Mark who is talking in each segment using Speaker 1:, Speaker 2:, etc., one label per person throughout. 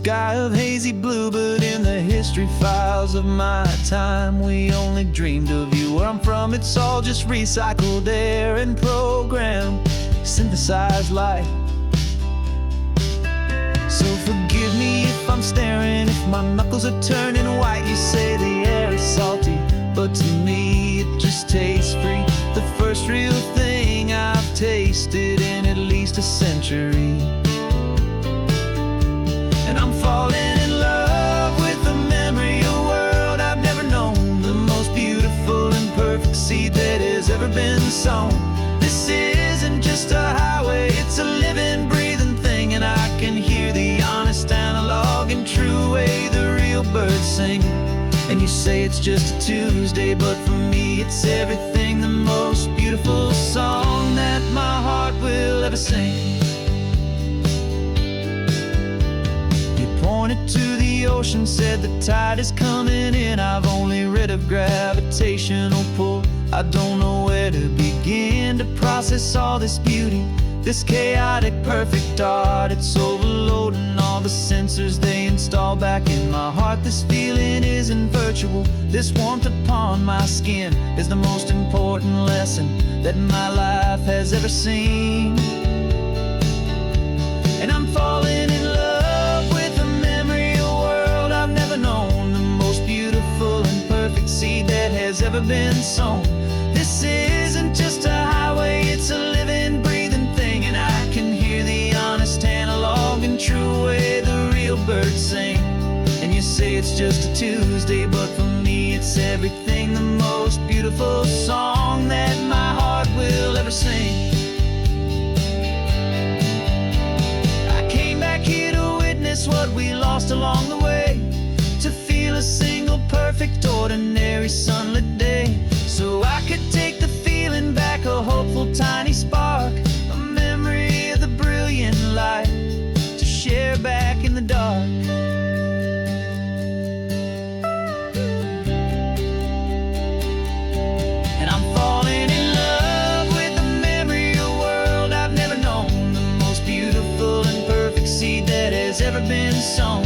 Speaker 1: sky of hazy blue, but in the history files of my time, we only dreamed of you. Where I'm from, it's all just recycled air and programmed, synthesized light. So forgive me if I'm staring, if my knuckles are turning white. You say the air is salty, but to me it just tastes free. The first real thing I've tasted in at least a century. And I'm falling in love with the memory of a world I've never known, the most beautiful and perfect seed that has ever been sown. This isn't just a highway, it's a living, breathing thing, and I can hear the honest analog and true way the real birds sing. And you say it's just a Tuesday, but for me it's everything, the most beautiful song that my heart will ever sing. Pointed to the ocean, said the tide is coming in. I've only read of gravitational pull. I don't know where to begin to process all this beauty, this chaotic perfect art. It's overloading all the sensors they install back in my heart. This feeling isn't virtual, this warmth upon my skin is the most important lesson that my life has ever seen. And I'm falling in love with a memory of a world I've never known, the most beautiful and perfect seed that has ever been sown. This isn't just a highway, it's a living, breathing thing, and I can hear the honest analog and true way the real birds sing. And you say it's just a Tuesday, but for me it's everything, the most beautiful song that my heart will ever sing. What we lost along the way, to feel a single perfect ordinary sunlit day, so I could take the feeling back, a hopeful tiny spark, a memory of the brilliant light to share back in the dark. And I'm falling in love with the memory of a world I've never known, the most beautiful and perfect seed that has ever been sown.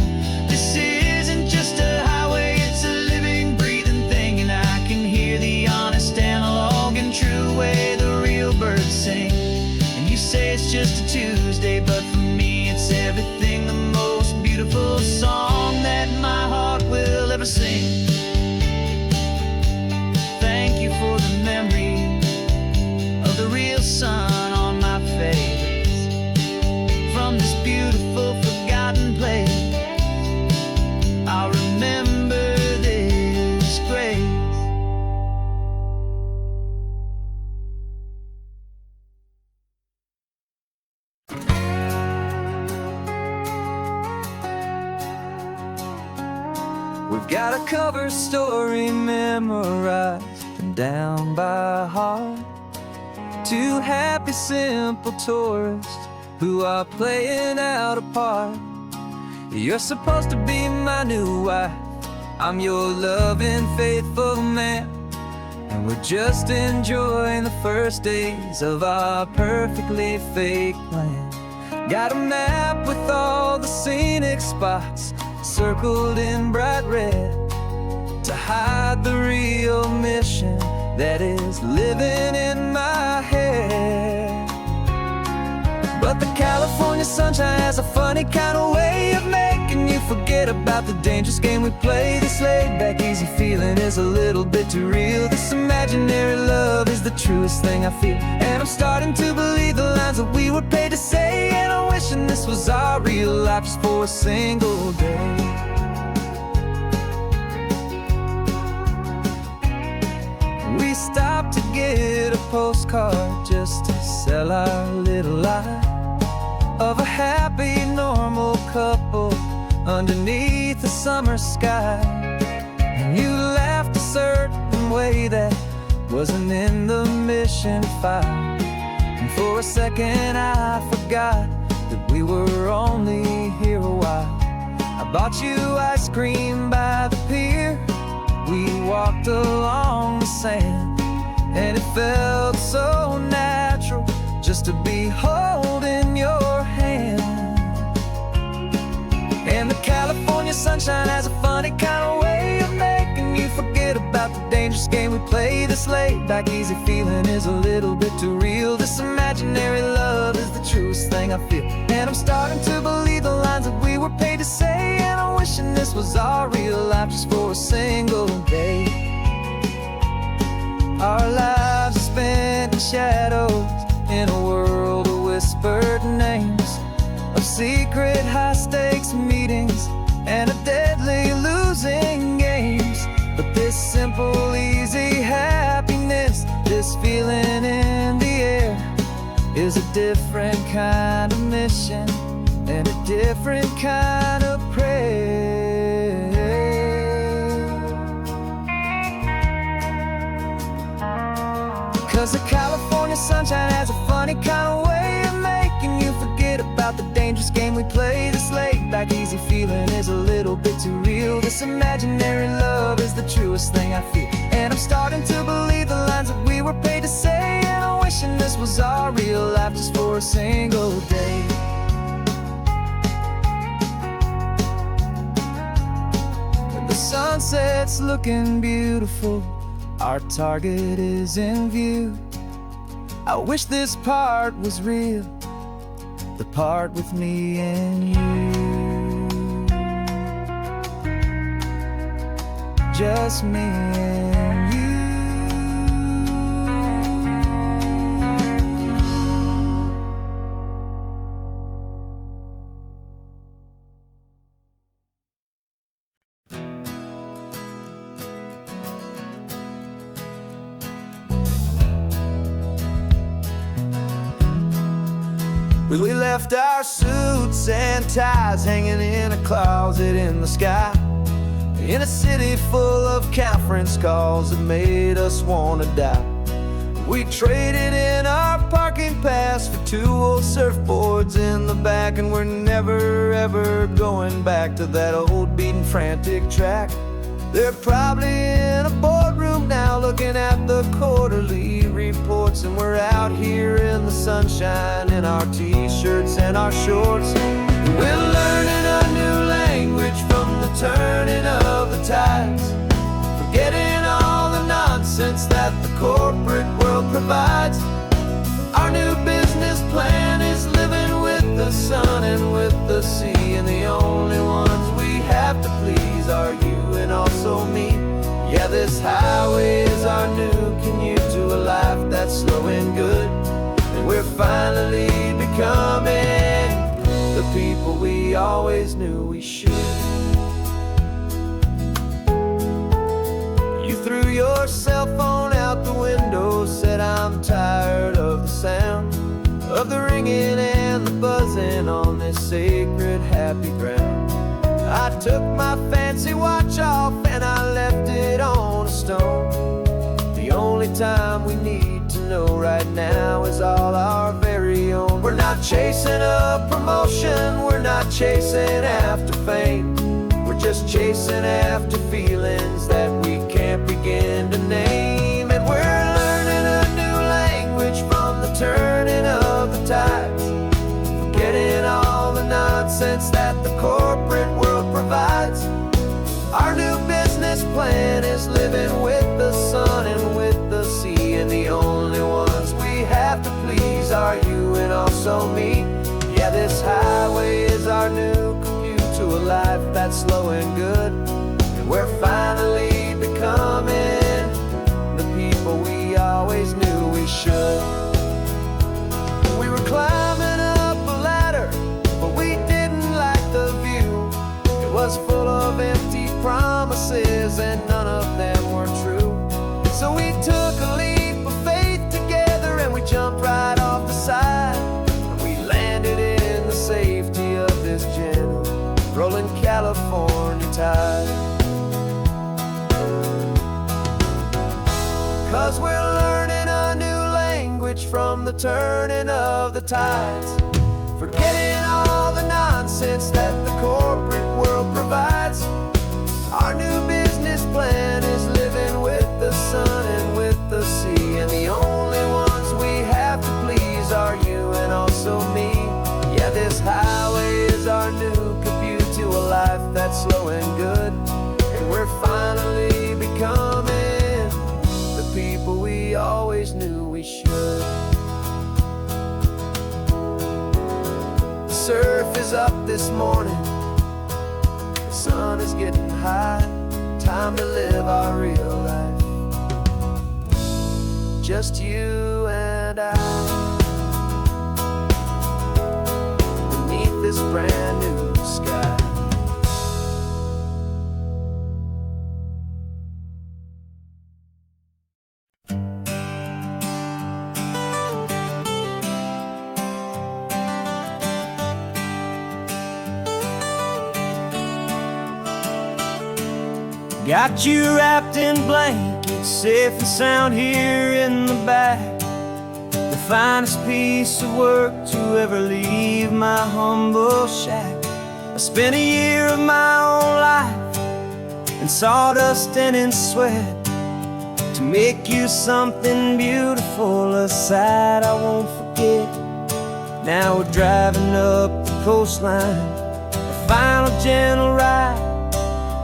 Speaker 1: This isn't just a highway, it's a living, breathing thing, and I can hear the honest analog and true way the real birds sing. And you say it's just a Tuesday, but for me it's everything, the most beautiful song that my heart will ever sing. Thank you for the memory of the real sun on my face, from this beautiful forgotten place. I'll remember this grace. We've got a cover story memorized and down by heart. Two happy, simple tourists who are playing out a part. You're supposed to be my new wife, I'm your loving, faithful man, and we're just enjoying the first days of our perfectly fake plan. Got a map with all the scenic spots circled in bright red to hide the real mission that is living in my head. But the California sunshine has a funny kind of way of making you forget about the dangerous game we play. This laid-back, easy feeling is a little bit too real. This imaginary love is the truest thing I feel, and I'm starting to believe the lines that we were paid to say. And I'm wishing this was our real life just for a single day. We stopped to get a postcard just to sell our little lie of a happy, normal couple underneath the summer sky. And you laughed a certain way that wasn't in the mission file, and for a second I forgot that we were only here a while. I bought you ice cream by the pier, we walked along the sand, and it felt so natural just to be holding your hand. And the sunshine has a funny kind of way of making you forget about the dangerous game we play. This laid back easy feeling is a little bit too real. This imaginary love is the truest thing I feel, and I'm starting to believe the lines that we were paid to say. And I'm wishing this was our real life just for a single day. Our lives are spent in shadows, in a world of whispered names, of secret high-stakes meetings and of deadly losing games. But this simple, easy happiness, this feeling in the air, is a different kind of mission and a different kind of prayer. 'Cause the California sunshine has a funny kind of way of making you forget about the dangerous game we play. This laid back easy feeling is a little bit too real. This imaginary love is the truest thing I feel, and I'm starting to believe the lines that we were paid to say. And I'm wishing this was our real life just for a single day. When the sunset's looking beautiful, our target is in view. I wish this part was real, the part with me and you. Just me and you. We left our suits and ties hanging in a closet in the sky, in a city full of conference calls that made us want to die. We traded in our parking pass for 2 old surfboards in the back, and we're never ever going back to that old beaten frantic track. They're probably in a boardroom now looking at the quarterly reports, and we're out here in the sunshine in our t-shirts and our shorts. We're learning a new language from the turning of the tides, forgetting all the nonsense that the corporate world provides. Our new business plan is living with the sun and with the sea, and the only ones we have to please are you and also me. Yeah, this highway is our new commute to a life that's slow and good, and we're finally becoming the people we always knew we should. You threw your cell phone out the window, said I'm tired of the sound of the ringing and the buzzing on this sacred happy ground. I took my fancy watch off and I left it on a stone. The only time we need to know right now is all our very own. We're not chasing a promotion, we're not chasing after fame, we're just chasing after feelings that we can't begin to name. And we're learning a new language from the turning of the tides, forgetting all the nonsense that the corporate world provides. Our new business plan is living with the sun and with the sea, and the only ones we have to please are you and also me. Yeah, this highway is our new commute to a life that's slow and good, and we're finally becoming the people we always knew we should. We were climbing up a ladder, but we didn't like the view. It was full of empty promises and none of them were true. So we took a leap of faith together and we jumped right off the side, and we landed in the safety of this gentle rolling California tide. 'Cause we're learning a new language from the turning of the tides, forgetting all the nonsense that the corporate world provides. Our new business plan is living with the sun and with the sea, and the only ones we have to please are you and also me. Yeah, this highway is our new commute to a life that's slow and good, up this morning, the sun is getting high. Time to live our real life, just you and I, beneath this brand new sky. Got you wrapped in blankets, safe and sound here in the back. The finest piece of work to ever leave my humble shack. I spent a year of my own life in sawdust and in sweat to make you something beautiful, a sight I won't forget. Now we're driving up the coastline, a final gentle ride,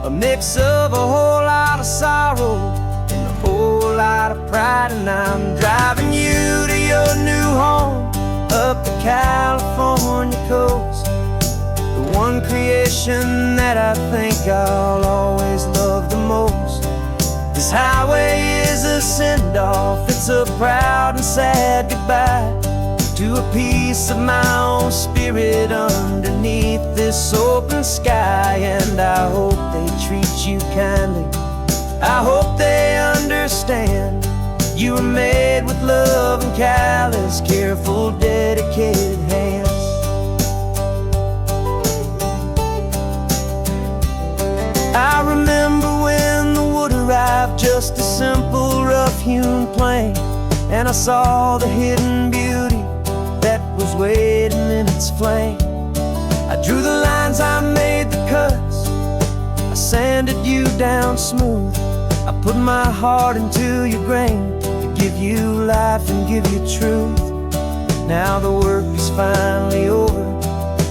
Speaker 1: a mix of a whole lot of sorrow and a whole lot of pride. And I'm driving you to your new home up the California coast, the one creation that I think I'll always love the most. This highway is a send-off, it's a proud and sad goodbye to a piece of my own spirit underneath this open sky. And I hope they treat you kindly, I hope they understand you were made with love and callous, careful, dedicated hands. I remember when the wood arrived, just a simple rough-hewn plank, and I saw the hidden beauty that was waiting in its flame. I drew the lines, I made the cuts, I sanded you down smooth. I put my heart into your grain to give you life and give you truth. Now the work is finally over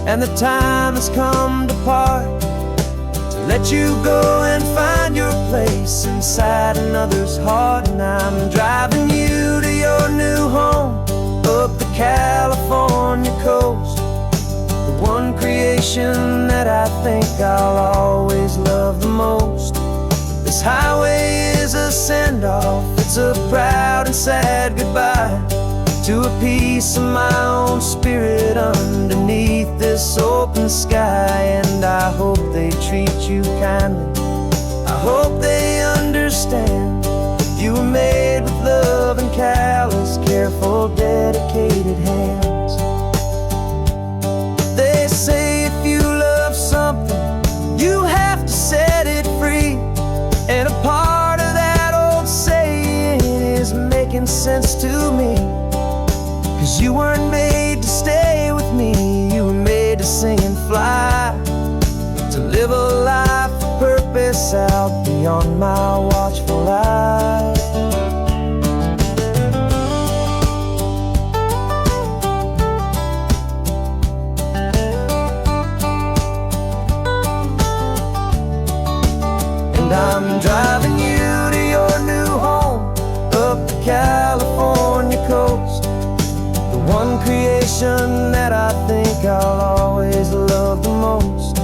Speaker 1: and the time has come to part, to let you go and find your place inside another's heart. And I'm driving you to your new home up the California coast, the one creation that I think I'll always love the most. This highway is a send-off, it's a proud and sad goodbye to a piece of my own spirit underneath this open sky. And I hope they treat you kindly, I hope they understand you were made with love and callous, careful, dedicated hands. They say if you love something, you have to set it free. And a part of that old saying is making sense to me, 'cause you weren't made to stay with me, you were made to sing and fly, to live a life of purpose out beyond my watchful eye. And I'm driving you to your new home up the California coast, the one creation that I think I'll always love the most.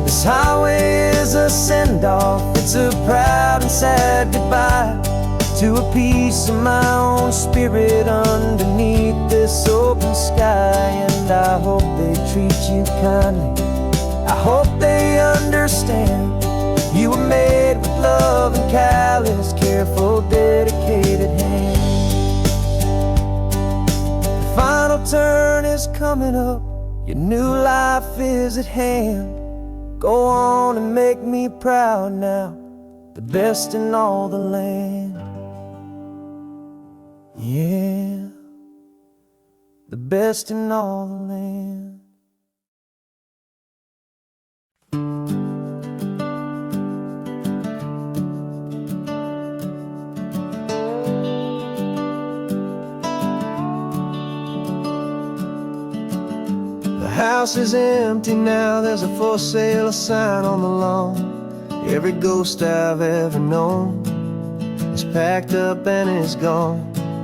Speaker 1: This highway is a send-off, it's a proud and sad goodbye to a piece of my own spirit underneath this open sky. And I hope they treat you kindly, I hope they understand you were made with love and callous, careful, dedicated hands. The final turn is coming up, your new life is at hand. Go on and make me proud now, the best in all the land. Yeah, the best in all the land. The house is empty now, there's a for sale sign on the lawn. Every ghost I've ever known is packed up and is gone.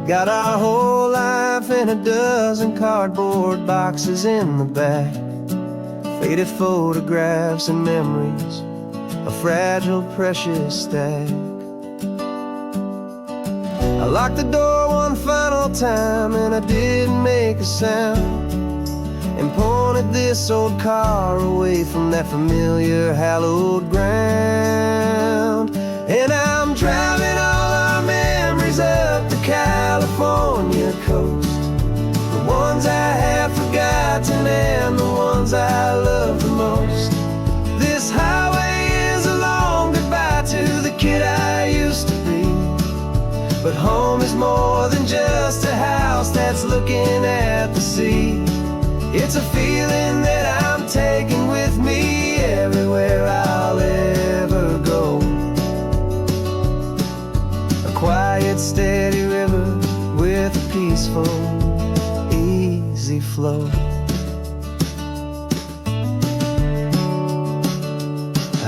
Speaker 1: Got our whole life in a dozen cardboard boxes in the back,
Speaker 2: faded photographs and memories, a fragile, precious stack. I locked the door one final time and I didn't make a sound, and pointed this old car away from that familiar hallowed ground. And I'm driving all our memories up the California coast, the ones I have forgotten and the ones I love the most. This highway is a long goodbye to the kid I used to be, but home is more than just a house that's looking at the sea. It's a feeling that I'm taking with me everywhere I'll ever go. A quiet, steady river with a peaceful, easy flow.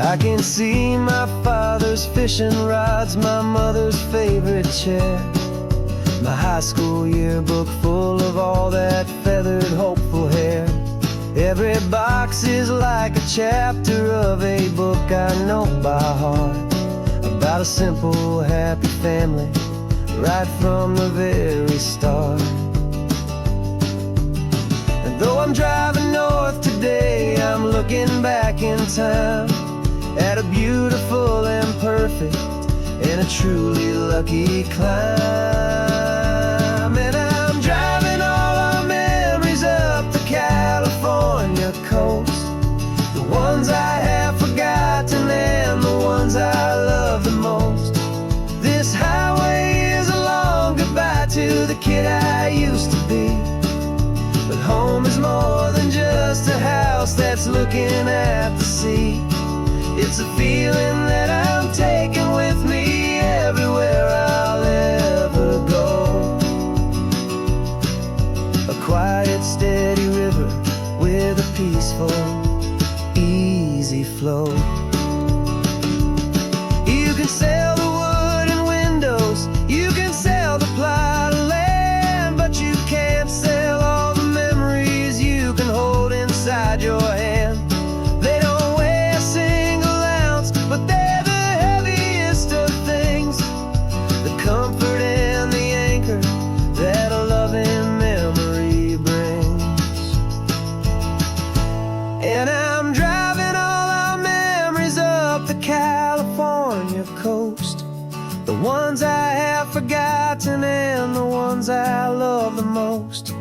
Speaker 2: I can see my father's fishing rods, my mother's favorite chair, my high school yearbook full of all that feathered, hopeful hair. Every box is like a chapter of a book I know by heart, about a simple, happy family right from the very start. And though I'm driving north today, I'm looking back in time at a beautiful and perfect and a truly lucky climb. And I'm driving all our memories up the California coast, the ones I have forgotten and the ones I love the most. This highway is a long goodbye to the kid I used to be, but home is more than just a house that's looking at the sea. It's a feeling that I'm taking with me everywhere I'll ever go. A quiet, steady river with a peaceful, easy flow. You can sail the wooden windows, you can sail the plot of land, but you can't sail all the memories you can hold inside your hand. They don't weigh a single ounce, but they're the heaviest of things, the comfort and the anchor that a loving memory brings. And I'm driving all our memories up the California coast, the ones I have forgotten and the ones I love the most.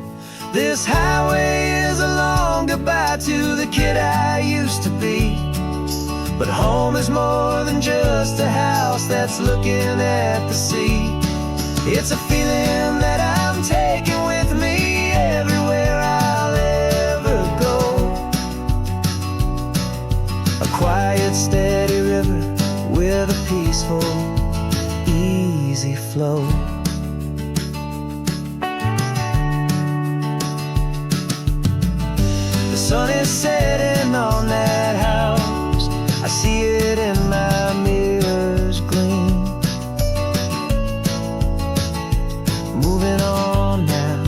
Speaker 2: This highway is a long goodbye to the kid I used to be, but home is more than just a house that's looking at the sea. It's a feeling that I'm taking with me everywhere I'll ever go. A quiet, steady river with a peaceful, easy flow. The sun is setting on that house, I see it in my mirror's gleam. Moving on now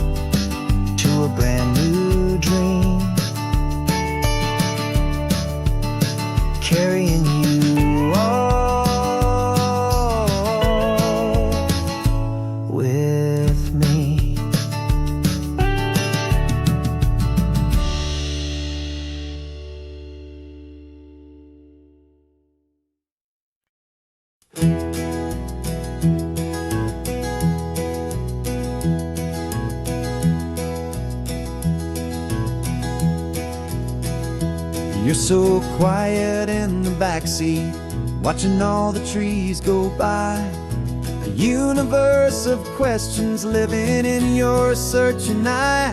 Speaker 2: to a brand new dream, carrying you all with me.
Speaker 1: You're so quiet in the backseat, watching all the trees go by. A universe of questions living in your searching eye.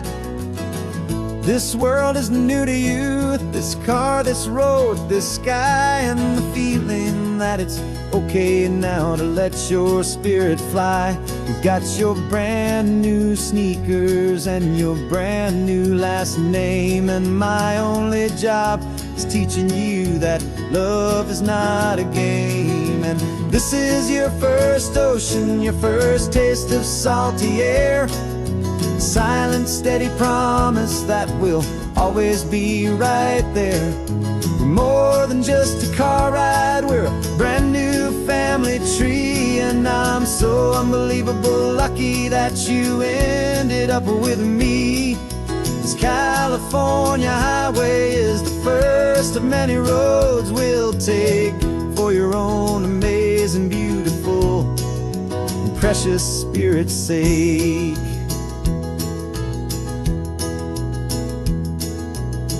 Speaker 1: This world is new to you, this car, this road, this sky, and the feeling that it's okay now to let your spirit fly. You've got your brand new sneakers and your brand new last name, and my only job is teaching you that love is not a game. And this is your first ocean, your first taste of salty air, silent, steady promise that we'll always be right there. We're more than just a car ride, we're a brand new family tree. And I'm so unbelievable lucky that you ended up with me. This California highway is the first of many roads we'll take for your own amazing, beautiful, and precious spirit's sake.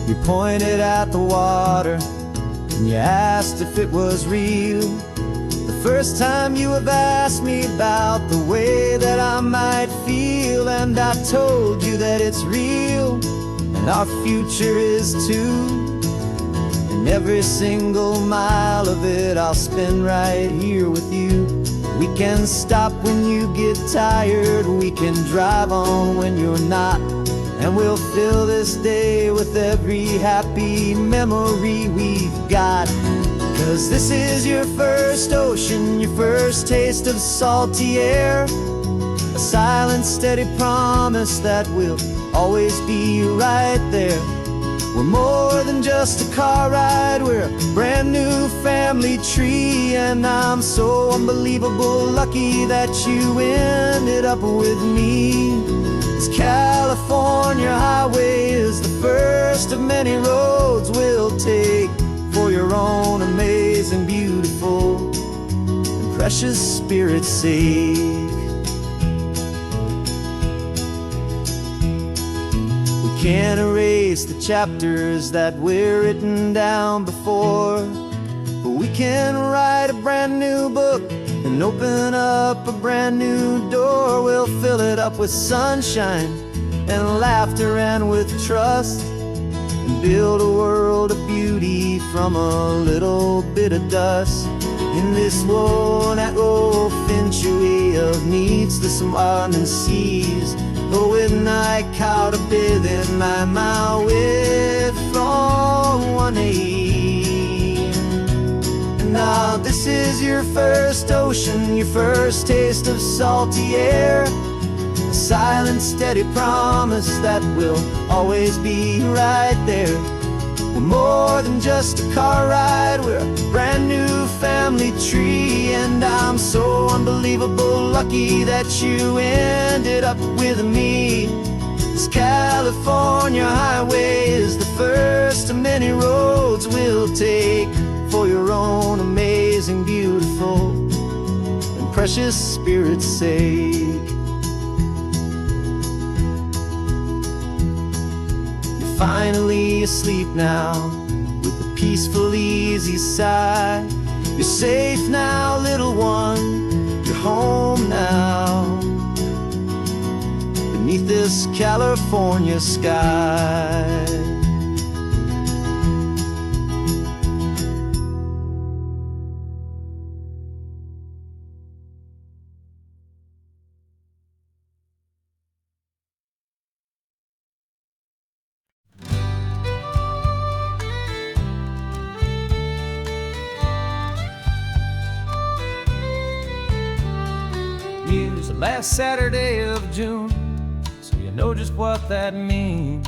Speaker 1: You pointed at the water and you asked if it was real. The first time you have asked me about the way that I might feel, and I told you that it's real and our future is too. And every single mile of it I'll spend right here with you. We can stop when you get tired, we can drive on when you're not, and we'll fill this day with every happy memory we've got. 'Cause this is your first ocean, your first taste of salty air, a silent, steady promise that we'll always be right there. We're more than just a car ride, we're a brand new family tree. And I'm so unbelievable lucky that you ended up with me. This California highway is the first of many roads we'll take for your own amazing, beautiful, and precious spirit's sake. We can't erase the chapters that we're written down before, but we can write a brand new book and open up a brand new door. We'll fill it up with sunshine and laughter and with trust, and build a world of beauty from a little bit of dust. In this world that century of needs, the surrounding seas, though with night caught a bit in my mouth with from 180. Now this is your first ocean, your first taste of salty air, a silent, steady promise that we'll always be right there. We're more than just a car ride, we're a brand new family tree. And I'm so unbelievable lucky that you ended up with me. This California highway is the first of many roads we'll take for your own amazing, beautiful, and precious spirit's sake. You're finally asleep now with a peaceful, easy sigh. You're safe now, little one, you're home now, beneath this California sky. Here's the last Saturday of June, so you know just what that means.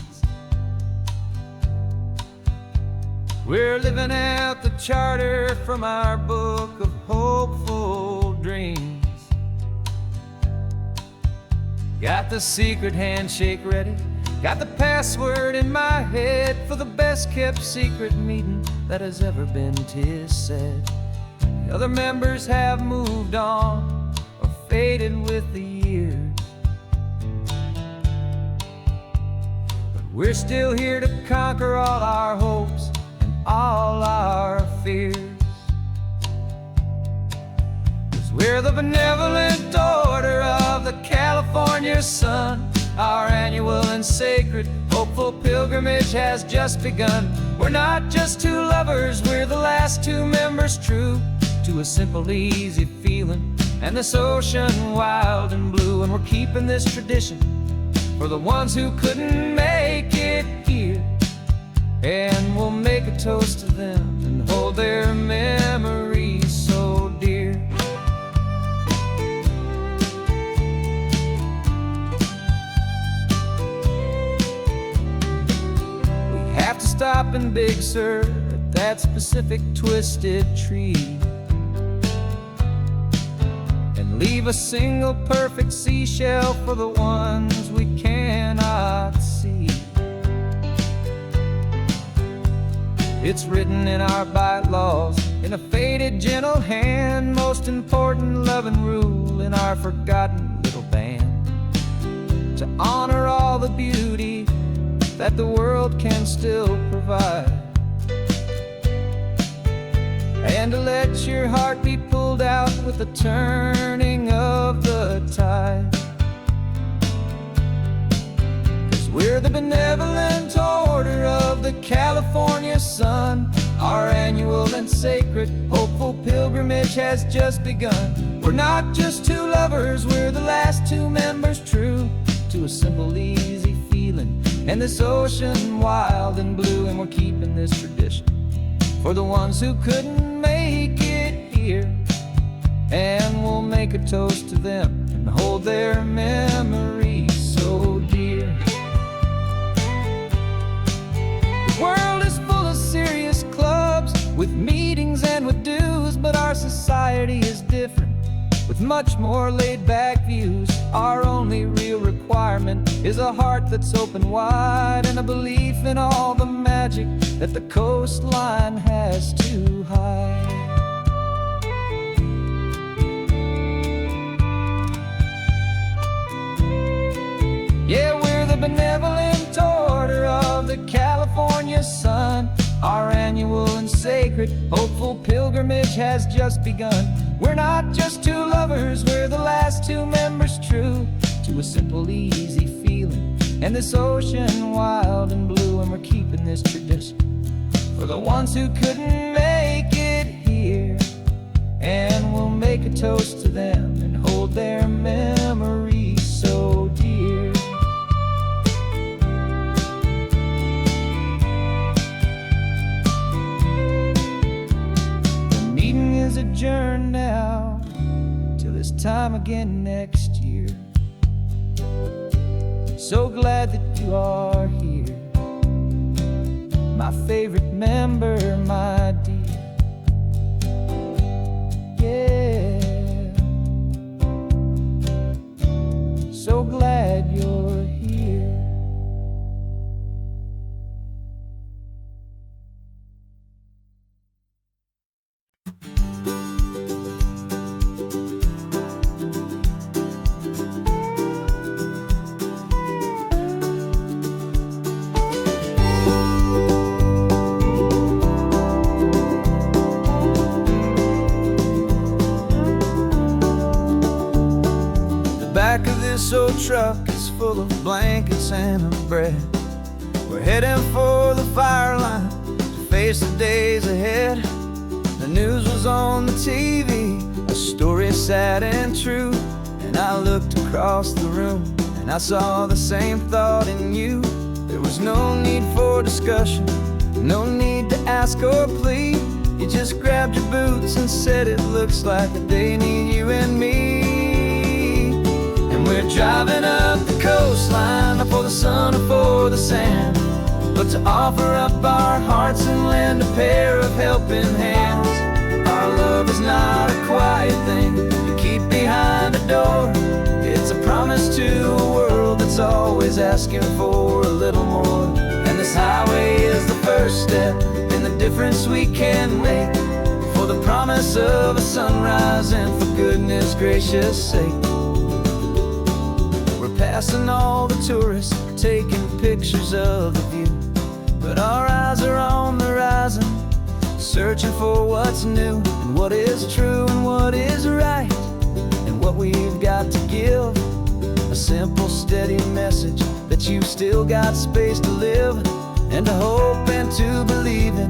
Speaker 1: We're living out the charter from our book of hopeful dreams. Got the secret handshake ready, got the password in my head for the best kept secret meeting that has ever been, 'tis said. The other members have moved on, faded with the years, but we're still here to conquer all our hopes and all our fears. 'Cause we're the benevolent order of the California sun. Our annual and sacred hopeful pilgrimage has just begun. We're not just two lovers, we're the last two members true to a simple, easy feeling and this ocean wild and blue. And we're keeping this tradition for the ones who couldn't make it here, and we'll make a toast to them and hold their memories so dear. chopping Big Sur at that specific twisted tree, and leave a single perfect seashell for the ones we cannot see. It's written in our bylaws, in a faded gentle hand, most important loving rule in our forgotten little band, to honor all the beauty that the world can still provide, and to let your heart be pulled out with the turning of the tide. 'Cause we're the benevolent order of the California sun. Our annual and sacred hopeful pilgrimage has just begun. We're not just two lovers, we're the last two members true to a simple, easy feeling, and this ocean wild and blue. And we're keeping this tradition for the ones who couldn't make it here, and we'll make a toast to them and hold their memories so dear. The world is full of serious clubs with meetings and with dues, but our society is different, with much more laid-back views. Our only real requirement is a heart that's open wide, and a belief in all the magic that the coastline has to hide. Yeah, we're the benevolent order of the California sun. Our annual and sacred hopeful pilgrimage has just begun. We're not just two lovers, we're the last two members true to a simple, easy feeling, and this ocean wild and blue. And we're keeping this tradition for the ones who couldn't make it here, and we'll make a toast to them and hold their memories so dear. The meeting is adjourned now till this time again next year. So glad that you are here, my favorite member, my dear. Yeah, so glad you're here. Back of this old truck is full of blankets and of bread. We're heading for the fire line to face the days ahead. The news was on the TV, a story sad and true, and I looked across the room and I saw the same thought in you. There was no need for discussion, no need to ask or plead. You just grabbed your boots and said it looks like the day need you and me. We're driving up the coastline, not for the sun or for the sand, but to offer up our hearts and lend a pair of helping hands. Our love is not a quiet thing you keep behind a door. It's a promise to a world that's always asking for a little more. And this highway is the first step in the difference we can make, for the promise of a sunrise and for goodness gracious sake. Passing all the tourists, taking pictures of the view, but our eyes are on the horizon, searching for what's new and what is true and what is right, and what we've got to give. A simple, steady message that you've still got space to live, and to hope and to believe in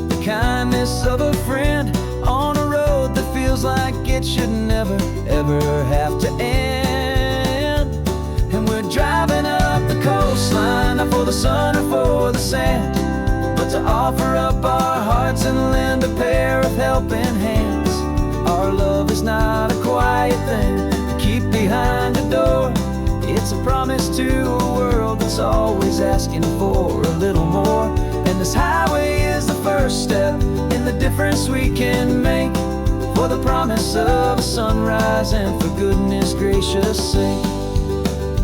Speaker 1: the kindness of a friend on a road that feels like it should never, ever have to end. And we're driving up the coastline, not for the sun or for the sand, but to offer up our hearts and lend a pair of helping hands. Our love is not a quiet thing to keep behind a door. It's a promise to a world that's always asking for a little more. And this highway is the first step in the difference we can make, for the promise of a sunrise and for goodness gracious sake.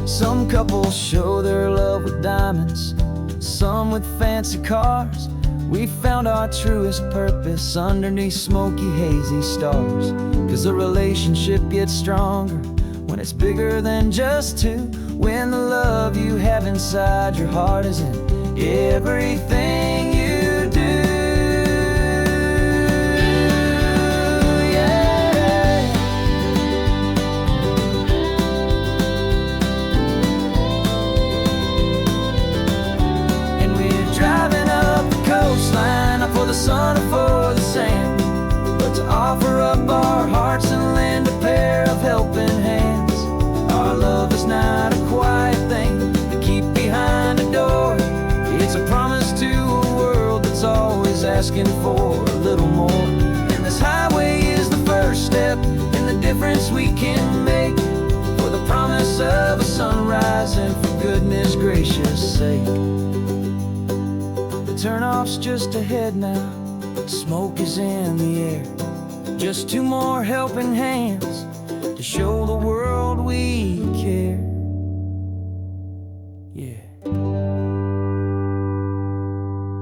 Speaker 1: Some couples show their love with diamonds, some with fancy cars. We found our truest purpose underneath smoky, hazy stars. 'Cause a relationship gets stronger when it's bigger than just two, when the love you have inside your heart is in everything you do. Yeah. And we're driving up the coastline, not for the sun or for the sand, but to offer up our hearts and lend a pair of helping hands. Our love is not a quiet thing to keep behind a door. It's a promise to a world that's always asking for a little more. And this highway is the first step in the difference we can make, for the promise of a sunrise and for goodness gracious sake. The turnoff's just ahead now, smoke is in the air. Just two more helping hands to show the world we care. Yeah.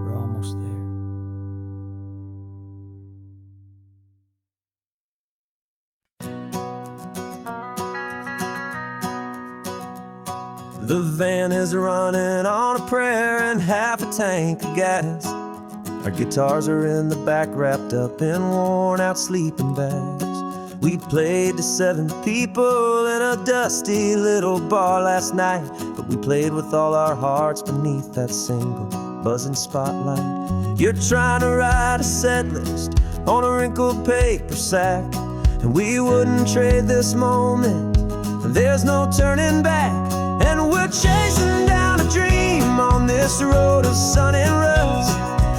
Speaker 1: We're almost there.
Speaker 2: The van is running on a prayer and half a tank of gas. Our guitars are in the back, wrapped up in worn-out sleeping bags. We played to 7 people in a dusty little bar last night, but we played with all our hearts beneath that single buzzing spotlight. You're trying to write a set list on a wrinkled paper sack, and we wouldn't trade this moment. There's no turning back, and we're chasing down a dream on this road of sun and rust,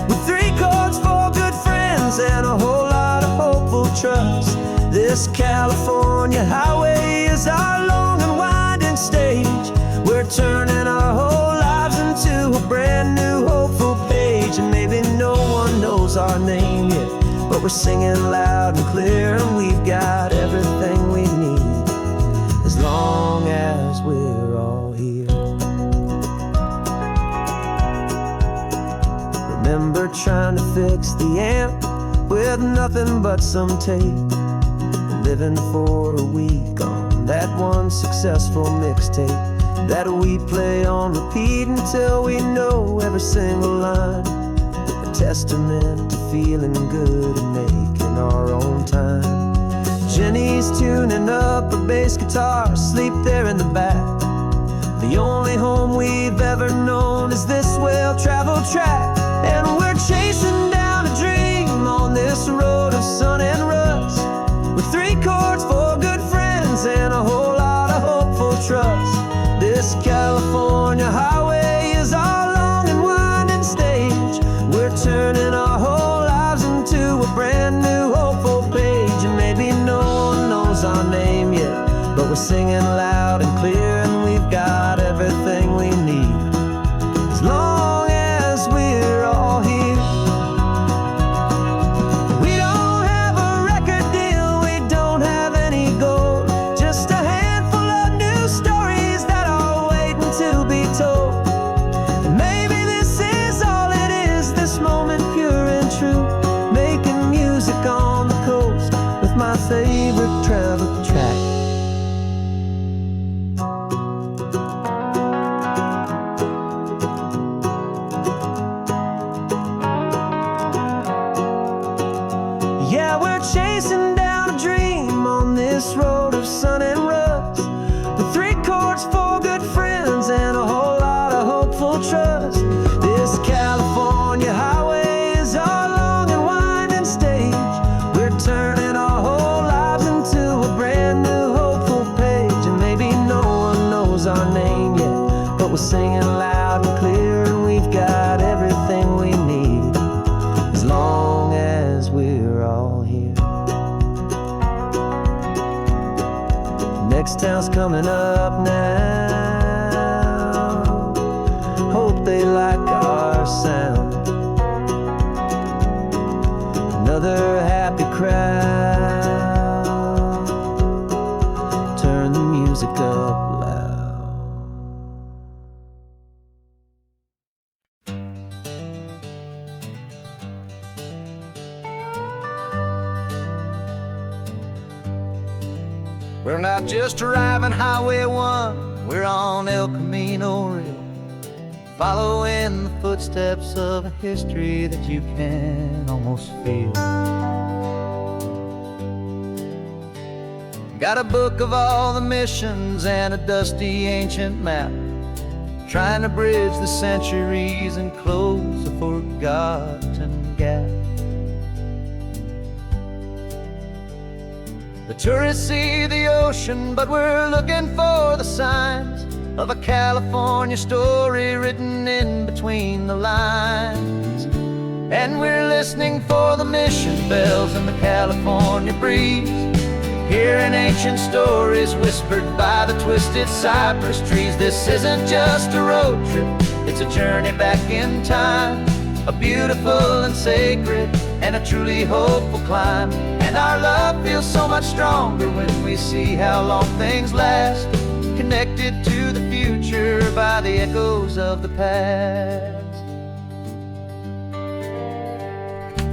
Speaker 2: with 3 chords for good friends and a whole lot of hopeful trust. This California highway is our long and winding stage. We're turning our whole lives into a brand new hopeful page. And maybe no one knows our name yet, but we're singing loud and clear, and we've got everything we need, as long as we're all here. Remember trying to fix the amp with nothing but some tape, living for a week on that one successful mixtape that we play on repeat until we know every single line. A testament to feeling good and making our own time. Jenny's tuning up a bass guitar, asleep there in the back. The only home we've ever known is this well-traveled track, and we're chasing down a dream on this road of sun and rust, with 3 chords for good friends and a whole lot of hopeful trust. This California highway is our long and winding stage. We're turning our whole lives into a brand new hopeful page. And maybe no one knows our name yet, but we're singing loud and clear, and we've got everything we need, as long as we're all here. My favorite travel track. Yeah, we're chasing down a dream on this road of sun and rust, with 3 chords for good friends and a whole lot of hopeful trust. This California highway is our long and winding stage. We're turning our whole lives into a brand new hopeful page. And maybe no one knows our name yet, but we're singing loud and clear, and we've got everything we need, as long as we're all here. Next town's coming up now. Hope they like our sound.
Speaker 1: another happy crowd. Turn the music up loud. We're not just driving Highway 1, we're on El Camino Real, following the footsteps of a history that you can almost feel. Got a book of all the missions and a dusty ancient map, trying to bridge the centuries and close a forgotten gap. The tourists see the ocean, but we're looking for the signs of a California story written in between the lines. And we're listening for the mission bells and the California breeze, hearing ancient stories whispered by the twisted cypress trees. This isn't just a road trip, it's a journey back in time, a beautiful and sacred and a truly hopeful climb. And our love feels so much stronger when we see how long things last, connected to the future by the echoes of the past.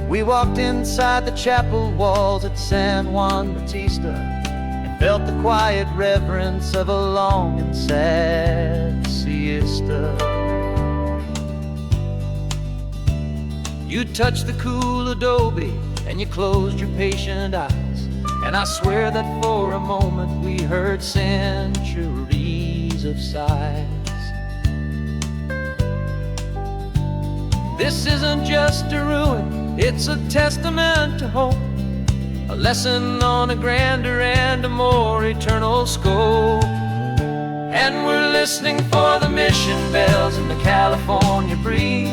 Speaker 1: We walked inside the chapel walls at San Juan Bautista and felt the quiet reverence of a long and sad siesta. You touched the cool adobe and you closed your patient eyes, and I swear that for a moment we heard centuries of sighs. This isn't just a ruin, it's a testament to hope, a lesson on a grander and a more eternal scope. And we're listening for the mission bells in the California breeze,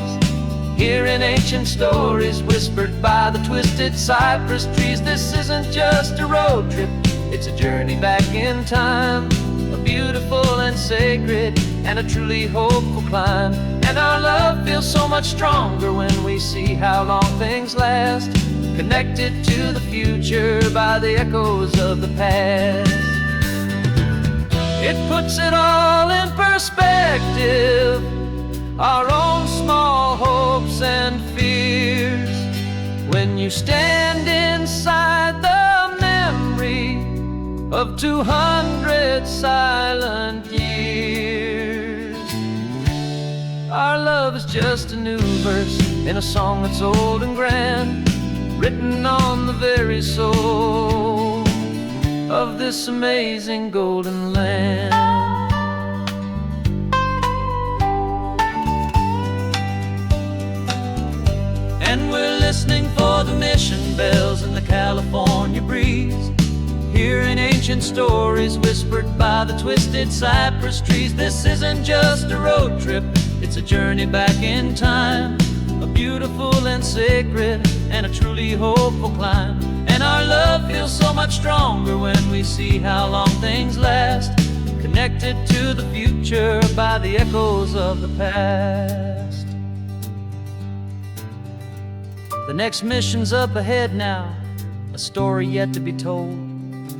Speaker 1: hearing ancient stories whispered by the twisted cypress trees. This isn't just a road trip, it's a journey back in time, a beautiful and sacred and a truly hopeful climb. And our love feels so much stronger when we see how long things last, connected to the future by the echoes of the past. It puts it all in perspective, our own small hopes and fears, when you stand inside the memory of 200 silent years. Our love is just a new verse in a song that's old and grand, written on the very soul of this amazing golden land. And we're listening for the mission bells in the California breeze, hearing ancient stories whispered by the twisted cypress trees. This isn't just a road trip, it's a journey back in time, a beautiful and sacred and a truly hopeful climb. And our love feels so much stronger when we see how long things last, connected to the future by the echoes of the past. The next mission's up ahead now, a story yet to be told,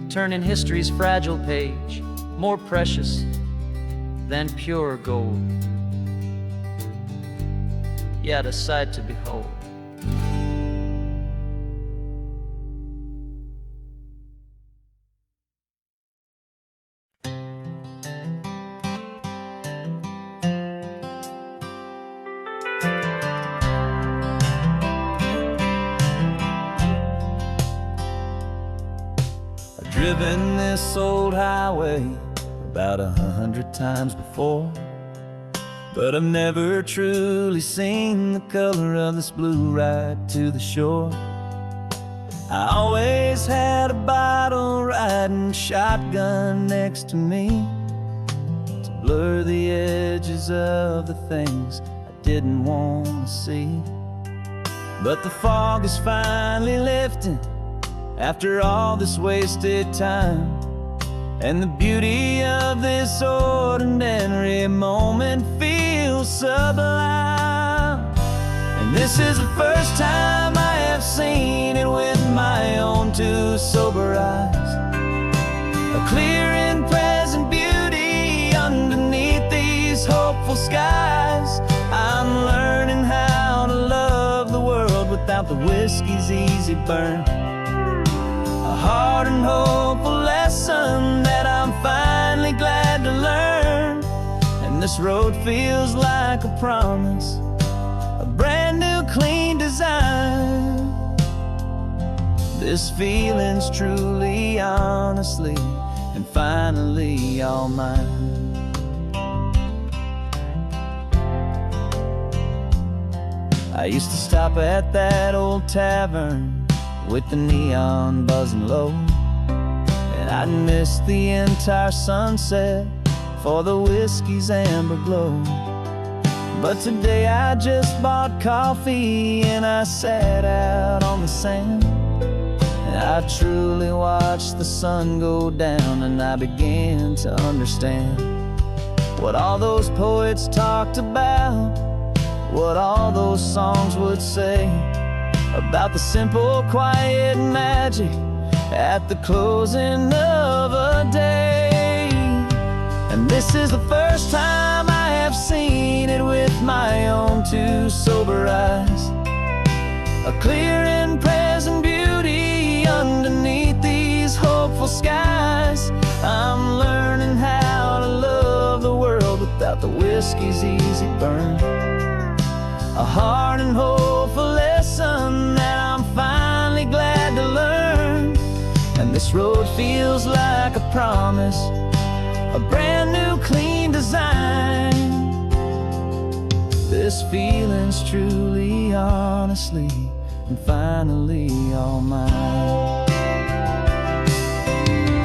Speaker 1: turning history's fragile page more precious than pure gold. Yet a sight to behold. I've driven this old highway about 100 times before, but I've never truly seen the color of this blue right to the shore. I always had a bottle riding shotgun next to me to blur the edges of the things I didn't want to see. But the fog is finally lifting after all this wasted time, and the beauty of this ordinary moment feels sublime. And this is the first time I have seen it with my own two sober eyes. A clear and present beauty underneath these hopeful skies. I'm learning how to love the world without the whiskey's easy burn. A hard and hopeful lesson that I'm finally glad to learn. And this road feels like a promise, a brand new clean design. This feeling's truly, honestly, and finally all mine. I used to stop at that old tavern with the neon buzzing low, and I'd miss the entire sunset for the whiskey's amber glow. But today I just bought coffee and I sat out on the sand, and I truly watched the sun go down, and I began to understand what all those poets talked about, what all those songs would say about the simple, quiet magic at the closing of a day. And this is the first time I have seen it with my own two sober eyes. A clear and present beauty underneath these hopeful skies. I'm learning how to love the world without the whiskey's easy burn. A hard and hopeful lesson that I'm finally glad to learn. And this road feels like a promise, a brand new clean design. This feeling's truly, honestly, and finally all mine.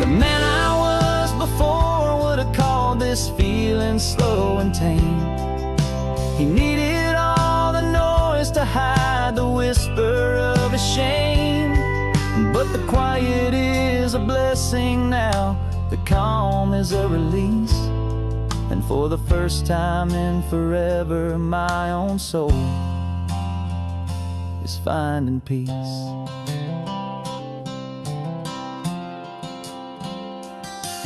Speaker 1: The man I was before would have called this feeling slow and tame. He needed all the noise to hide the whisper of his shame. But the quiet is a blessing now, the calm is a release. And for the first time in forever, my own soul is finding peace.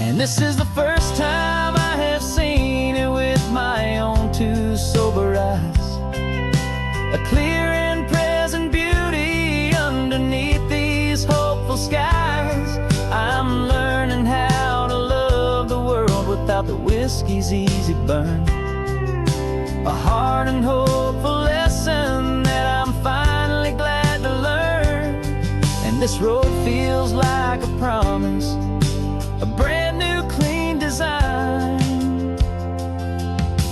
Speaker 1: And this is the first time I have seen it with my own two sober eyes. A clear and present beauty underneath these hopeful skies. I'm learning how to love the world without the whiskey's easy burn. A hard and hopeful lesson that I'm finally glad to learn. And this road feels like a promise, a brand new clean design.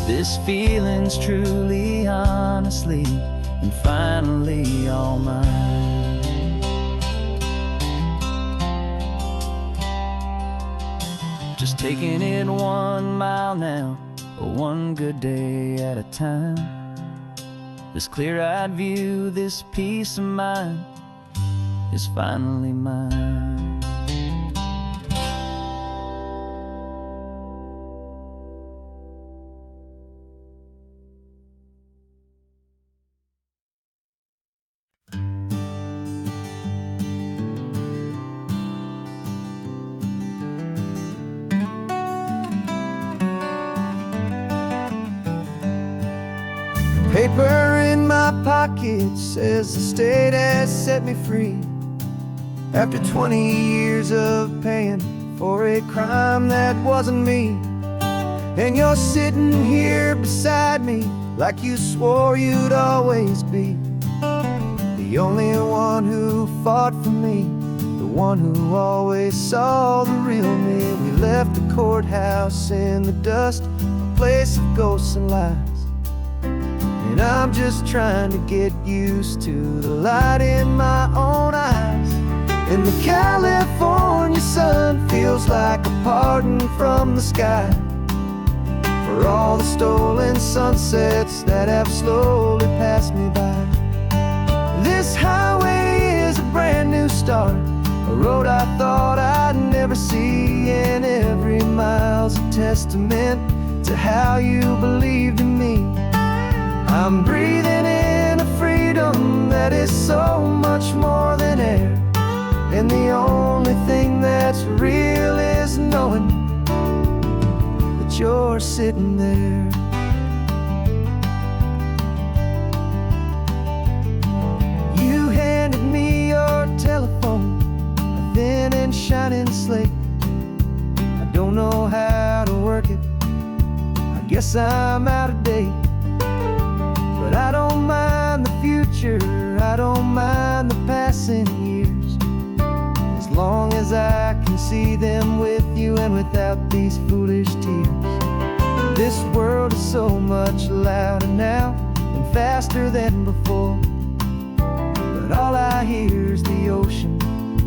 Speaker 1: This feeling's truly, honestly, and finally all mine. Just taking it 1 mile now, one good day at a time. This clear-eyed view, this peace of mind is finally mine.
Speaker 2: Paper in my pocket says the state has set me free after 20 years of paying for a crime that wasn't me. And you're sitting here beside me like you swore you'd always be the only one who fought for me, the one who always saw the real me. We left the courthouse in the dust, a place of ghosts and lies. And I'm just trying to get used to the light in my own eyes. And the California sun feels like a pardon from the sky for all the stolen sunsets that have slowly passed me by. This highway is a brand new start, a road I thought I'd never see. And every mile's a testament to how you believed in me. I'm breathing in a freedom freedom that is so much more than air. And the only thing that's real is knowing that you're sitting there. You handed me your telephone, a thin and shining slate. I don't know how to work it, I guess I'm out of date. But I don't mind the future, I don't mind the passing years, as long as I can see them with you and without these foolish tears. This world is so much louder now and faster than before, but all I hear is the ocean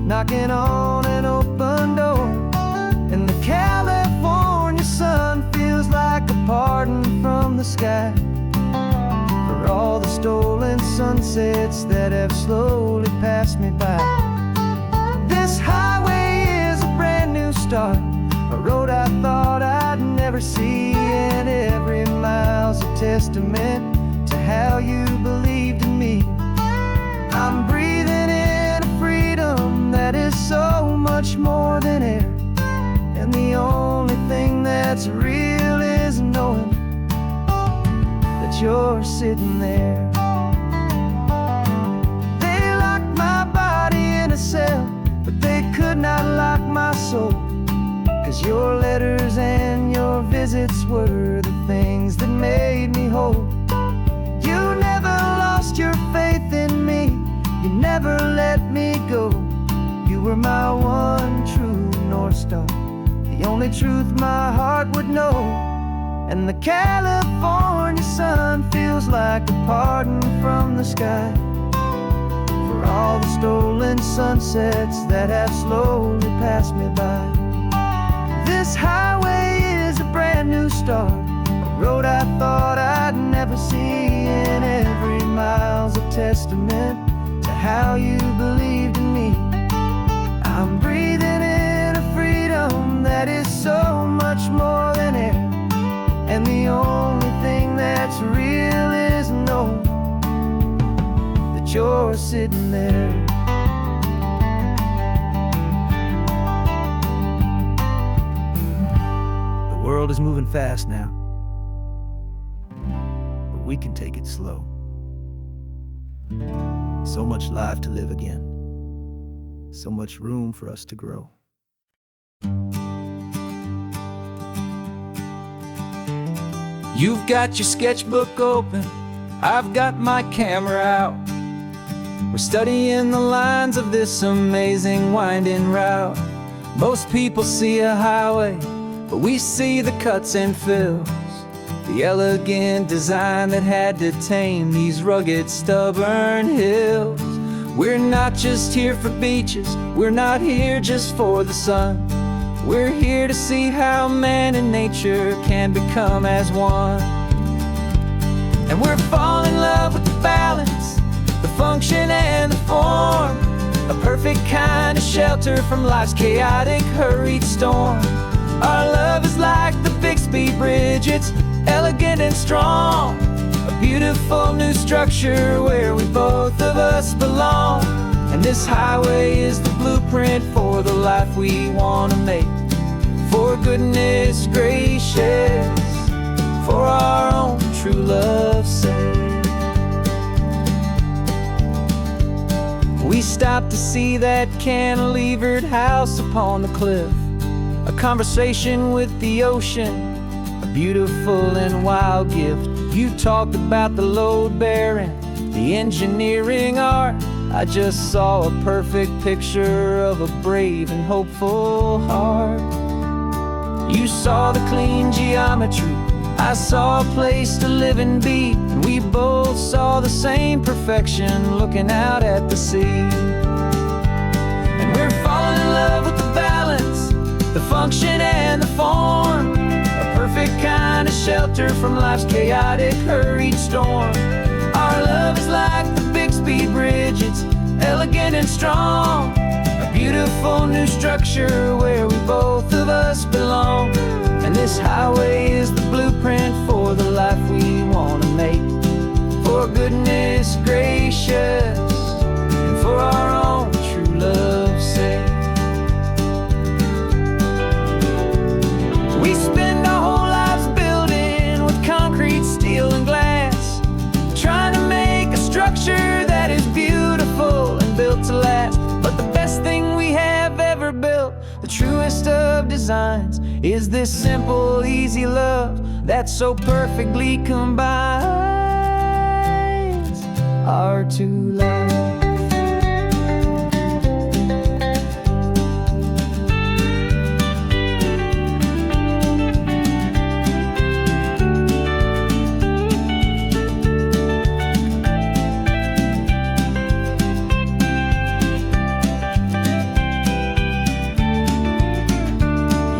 Speaker 2: knocking on an open door. And the California sun feels like a pardon from the sky for all the stolen sunsets that have slowly passed me by. This highway is a brand new start, a road I thought I'd never see, and every mile's a testament to how you believed in me. I'm breathing in a freedom that is so much more than air, and the only thing that's real is knowing that you're sitting there. They locked my body in a cell, but they could not lock my soul, 'cause your letters and your visits were the things that made me whole. You never lost your faith in me, you never let me go. You were my one true North Star, the only truth my heart would know. And the California sun feels like a pardon from the sky for all the stolen sunsets that have slowly passed me by. This highway is a brand new start, a road I thought I'd never see, and every mile's a testament to how you believed in me. I'm breathing in a freedom that is so much more than air, and the only thing that's real is knowing that you're sitting there. The world is moving fast now, but we can take it slow. So much life to live again, so much room for us to grow.
Speaker 1: You've got your sketchbook open, I've got my camera out. We're studying the lines of this amazing winding route. Most people see a highway, but we see the cuts and fills, the elegant design that had to tame these rugged, stubborn hills. We're not just here for beaches, we're not here just for the sun. We're here to see how man and nature can become as one. And we're falling in love with the balance, the function and the form, a perfect kind of shelter from life's chaotic, hurried storm. Our love is like the Bixby Bridge, it's elegant and strong, a beautiful new structure where we both of us belong. And this highway is the blueprint for the life we want to make. For goodness gracious, for our own true love's sake. We stopped to see that cantilevered house upon the cliff, a conversation with the ocean, a beautiful and wild gift. You talked about the load bearing, the engineering art. I just saw a perfect picture of a brave and hopeful heart. You saw the clean geometry, I saw a place to live and be, and we both saw the same perfection looking out at the sea. And we're falling in love with the balance, the function and the form, a perfect kind of shelter from life's chaotic, hurried storm. Our love is like the Bixby Bridge, it's elegant and strong, a beautiful new structure where we both of us belong. And this highway is the blueprint for the life we want to make. For goodness gracious, chest, and for our own true love's sake. We spend our whole lives building with concrete, steel, and glass, trying to make a structure that is beautiful and built to last. But the best thing we have ever built, the truest of designs, is this simple, easy love that so perfectly combines our two lives.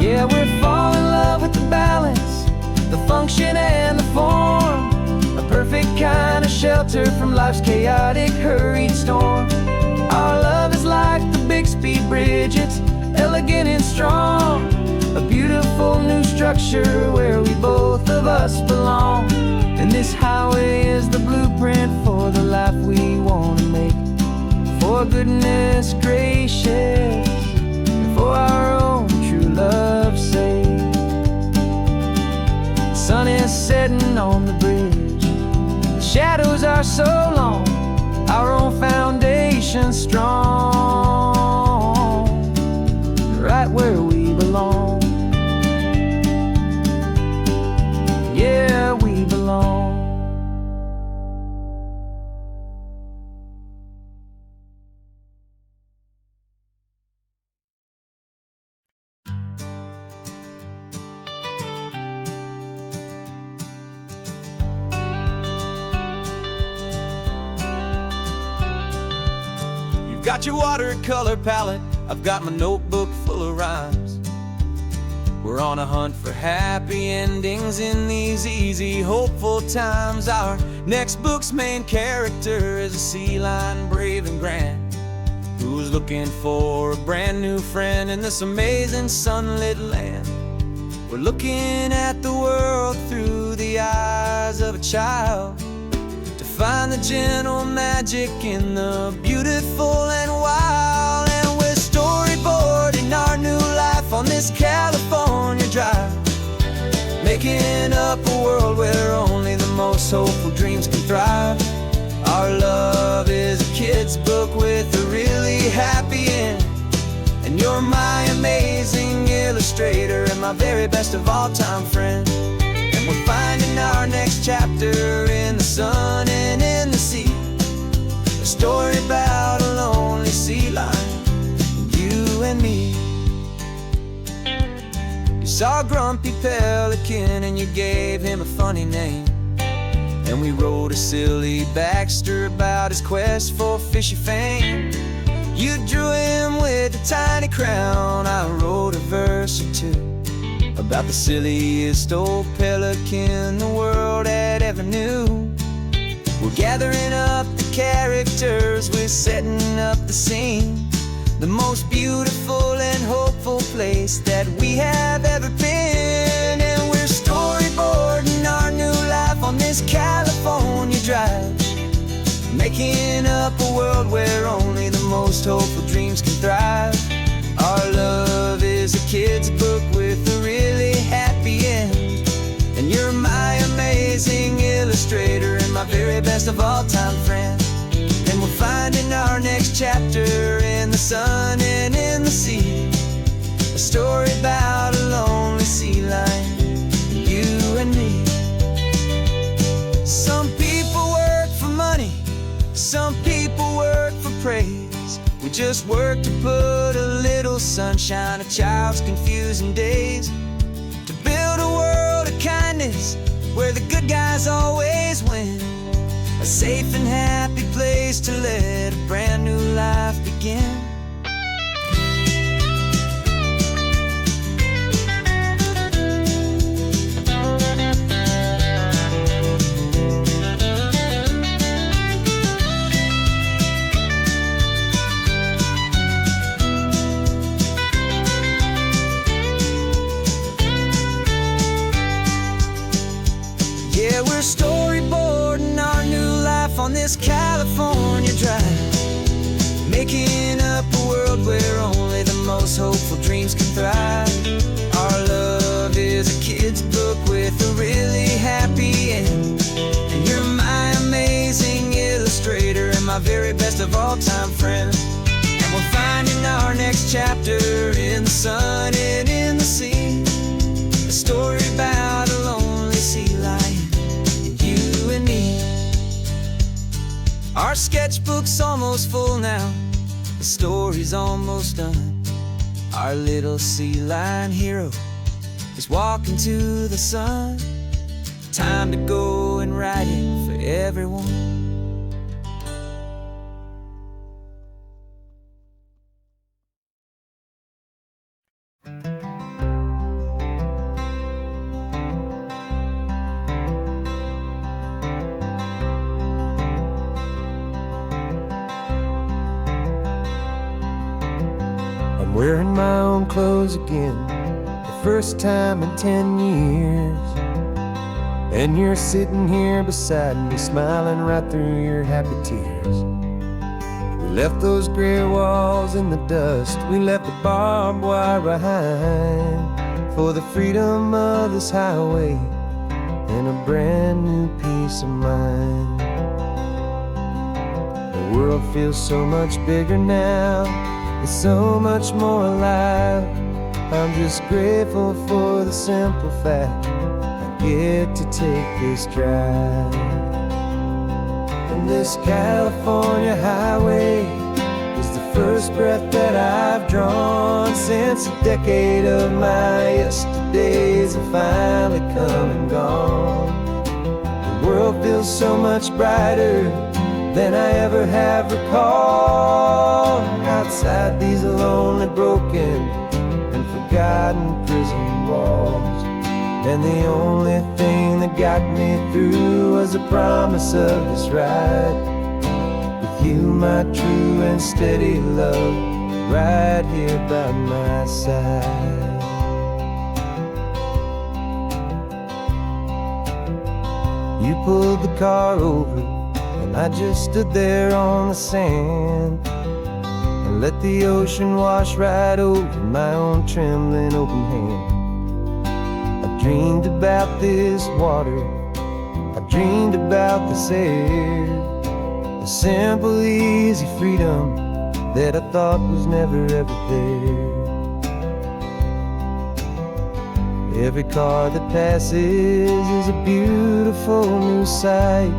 Speaker 1: Yeah, we're falling in love with the balance, the function and the form, a perfect kind of shelter from life's chaotic, hurried storm. Our love is like the Bixby Bridge, it's elegant and strong, a beautiful new structure where we both of us belong. And this highway is the blueprint for the life we want to make. For goodness gracious, for our own true love's sake. The sun is setting on the bridge, the shadows are so long, our own foundation strong, right where we belong. Yeah, we belong. Got your watercolor palette, I've got my notebook full of rhymes. We're on a hunt for happy endings in these easy, hopeful times. Our next book's main character is a sea lion, brave and grand, who's looking for a brand new friend in this amazing sunlit land. We're looking at the world through the eyes of a child, find the gentle magic in the beautiful and wild. And we're storyboarding our new life on this California drive, making up a world where only the most hopeful dreams can thrive. Our love is a kid's book with a really happy end, and you're my amazing illustrator and my very best of all time friend. And we're finding our next chapter in the sun and in the sea, a story about a lonely sea lion, you and me. You saw a grumpy pelican and you gave him a funny name, and we wrote a silly Baxter about his quest for fishy fame. You drew him with a tiny crown, I wrote a verse or two about the silliest old pelican the world had ever knew. We're gathering up the characters, we're setting up the scene, the most beautiful and hopeful place that we have ever been. And we're storyboarding our new life on this California drive, making up a world where only the most hopeful dreams can thrive. Our love is a kid's book with a really happy end, and you're my amazing illustrator and my very best of all time friend. And we're finding our next chapter in the sun and in the sea, a story about a lonely sea lion, you and me. Some people work for money, some people work for praise. We just work to put a little sunshine in a child's confusing days, to build a world of kindness where the good guys always win, a safe and happy place to let a brand new life begin. Yeah, we're storyboarding our new life on this California drive, making up a world where only the most hopeful dreams can thrive. Our love is a kid's book with a really happy end, and you're my amazing illustrator and my very best of all-time friend. And we're finding our next chapter in the sun and in the sea, a story about a lonely sea lion and you and me. Our sketchbook's almost full now, the story's almost done. Our little sea lion hero is walking to the sun. Time to go and write it for everyone.
Speaker 2: I'm wearing my own clothes again, the first time in 10 years. And you're sitting here beside me, smiling right through your happy tears. We left those gray walls in the dust, we left the barbed wire behind, for the freedom of this highway and a brand new peace of mind. The world feels so much bigger now, it's so much more alive. I'm just grateful for the simple fact I get to take this drive. And this California highway is the first breath that I've drawn since a decade of my yesterdays have finally come and gone. The world feels so much brighter than I ever have recalled. Outside these lonely, broken, and forgotten prison walls, and the only thing that got me through was the promise of this ride with you, my true and steady love, right here by my side. You pulled the car over and I just stood there on the sand and let the ocean wash right over my own trembling open hand. I dreamed about this water, I dreamed about this air, the simple, easy freedom that I thought was never ever there. Every car that passes is a beautiful new sight,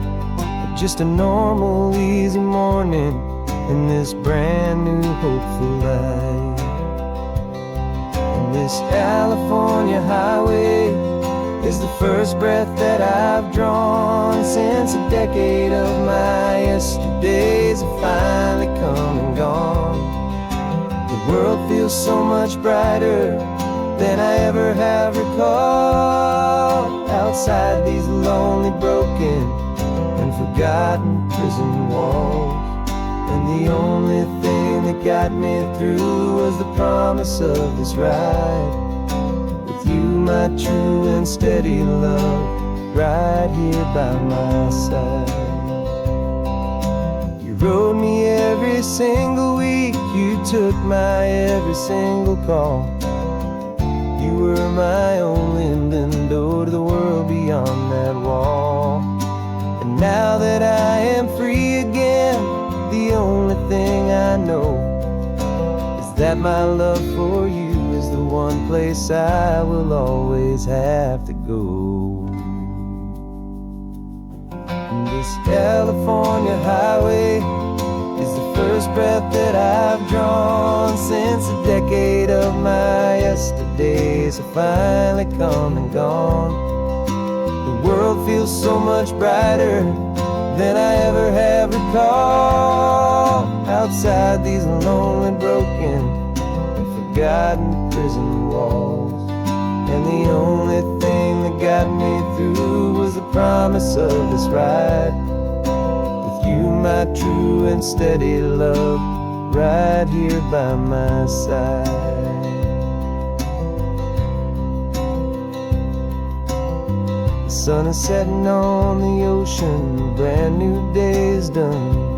Speaker 2: just a normal, easy morning in this brand new, hopeful life. And this California highway is the first breath that I've drawn since a decade of my yesterdays have finally come and gone. The world feels so much brighter than I ever have recalled. Outside these lonely, broken, and forgotten prison walls, and the only thing that got me through was the promise of this ride with you, my true and steady love, right here by my side. You rode me every single week, you took my every single call. You were my only window to the world beyond that wall. And now that I am free again, the only thing I know is that my love for you is the one place I will always have to go. And this California highway is the first breath that I've drawn since a decade of my yesterdays have finally come and gone. The world feels so much brighter than I ever have recalled. Outside these lonely, broken, and forgotten prison walls, and the only thing that got me through was the promise of this ride with you, my true and steady love, right here by my side. sun is setting on the ocean, a brand new day is done.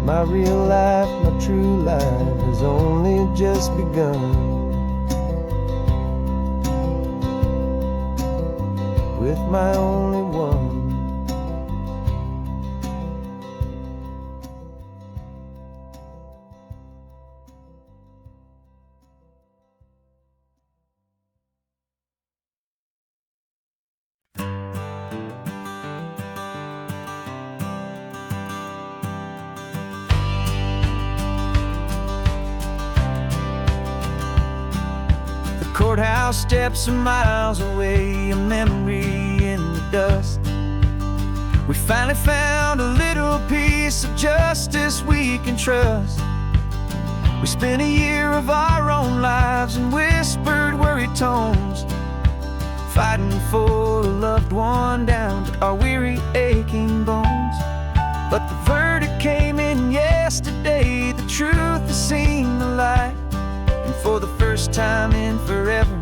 Speaker 2: My real life, my true life has only just begun. With my only one.
Speaker 1: Courthouse steps are miles away, a memory in the dust. We finally found a little piece of justice we can trust. We spent a year of our own lives in whispered worried tones, fighting for a loved one down to our weary aching bones. But the verdict came in yesterday, the truth has seen the light. And for the first time in forever,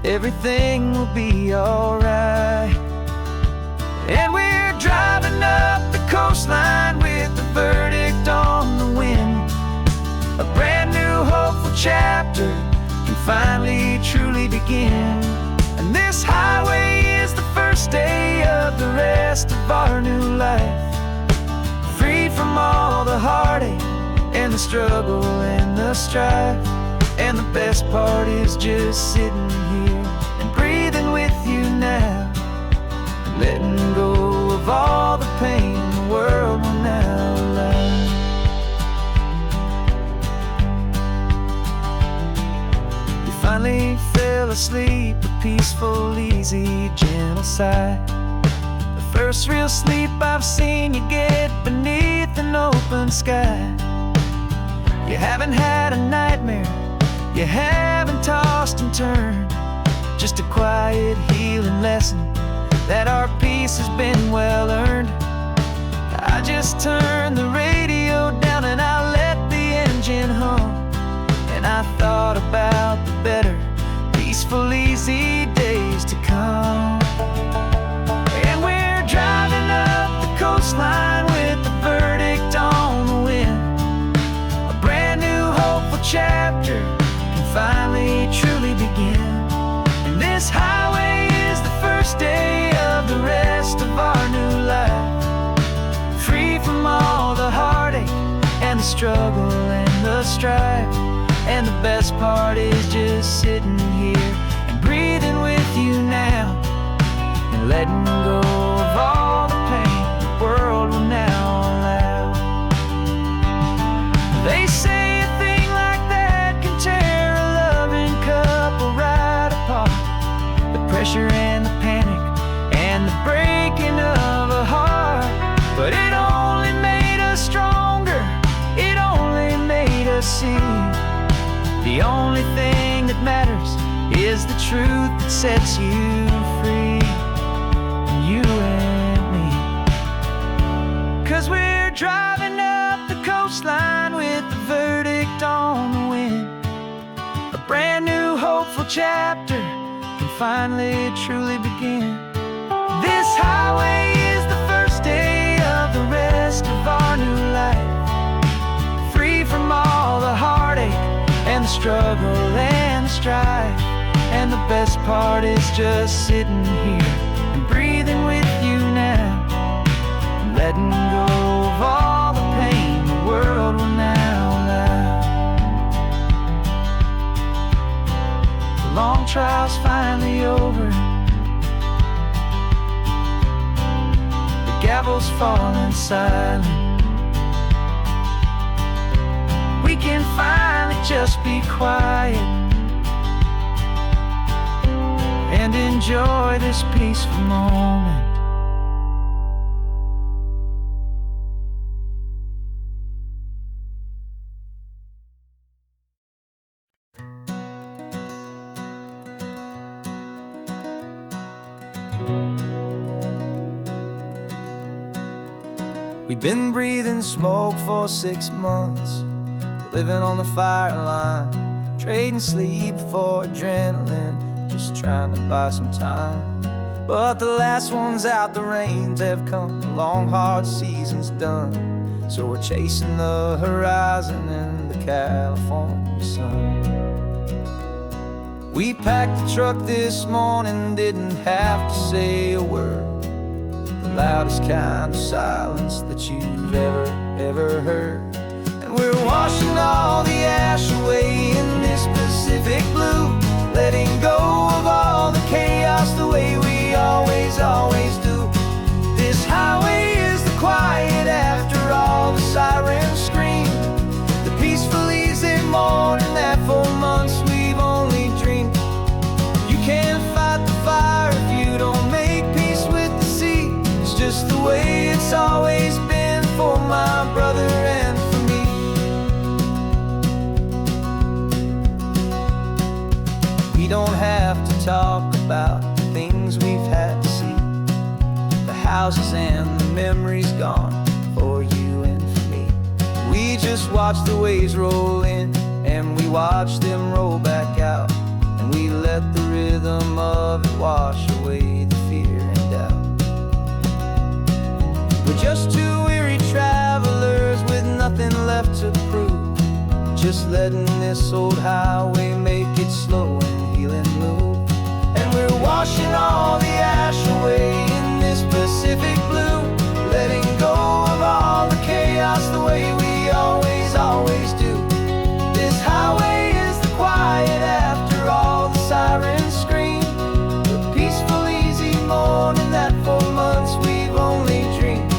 Speaker 1: everything will be alright. And we're driving up the coastline with the verdict on the wind. A brand new hopeful chapter can finally truly begin. And this highway is the first day of the rest of our new life, freed from all the heartache and the struggle and the strife. And the best part is just sitting here and breathing with you now, letting go of all the pain the world will now allow. You finally fell asleep, a peaceful, easy, gentle sigh. The first real sleep I've seen you get beneath an open sky. You haven't had a nightmare, you haven't tossed and turned, just a quiet healing lesson that our peace has been well earned. I just turned the radio down and I let the engine hum, and I thought about the better, peaceful, easy days to come. And we're driving up the coastline with the verdict on the wind. A brand new hopeful chapter finally truly begin. And this highway is the first day of the rest of our new life, free from all the heartache and the struggle and the strife. And the best part is just sitting here and breathing with you now, and letting go of all the pain the world will now allow. They say a thing like that can tear couple right apart. The pressure and the panic and the breaking of a heart. But it only made us stronger, it only made us see the only thing that matters is the truth that sets you free, you and me. 'Cause we're driving up the coastline with the verdict on the wind. A brand new hopeful chapter can finally truly begin. This highway is the first day of the rest of our new life, free from all the heartache and the struggle and the strife. And the best part is just sitting here and breathing with you now, and letting go of all the pain the world will now allow. Long trial's finally over, the gavel's falling silent. We can finally just be quiet and enjoy this peaceful moment. We've been breathing smoke for 6 months, living on the fire line, trading sleep for adrenaline, just trying to buy some time. But the last one's out, the rains have come, the long hard season's done. So we're chasing the horizon in the California sun. We packed the truck this morning, didn't have to say a word. The loudest kind of silence that you've ever heard. And we're washing all the ash away in this Pacific blue, letting go of all the chaos the way we always do. This highway is the quiet after all the sirens scream, the peaceful easy morning that for months we've only dreamed. You can't fight the fire if you don't make peace with the sea. It's just the way it's always been for my brother and for me. We don't have to talk about the things we've had to see, the houses and the memories gone for you and for me. We just watch the waves roll in and we watch them roll back out, and we let the rhythm of it wash away the fear and doubt. We're just two weary travelers with nothing left to prove, just letting this old highway make it slow and healing move. And we're washing all the ash away in this Pacific blue, letting go of all the chaos the way we always do. This highway is the quiet after all the sirens scream, the peaceful easy morning that for months we've only dreamed.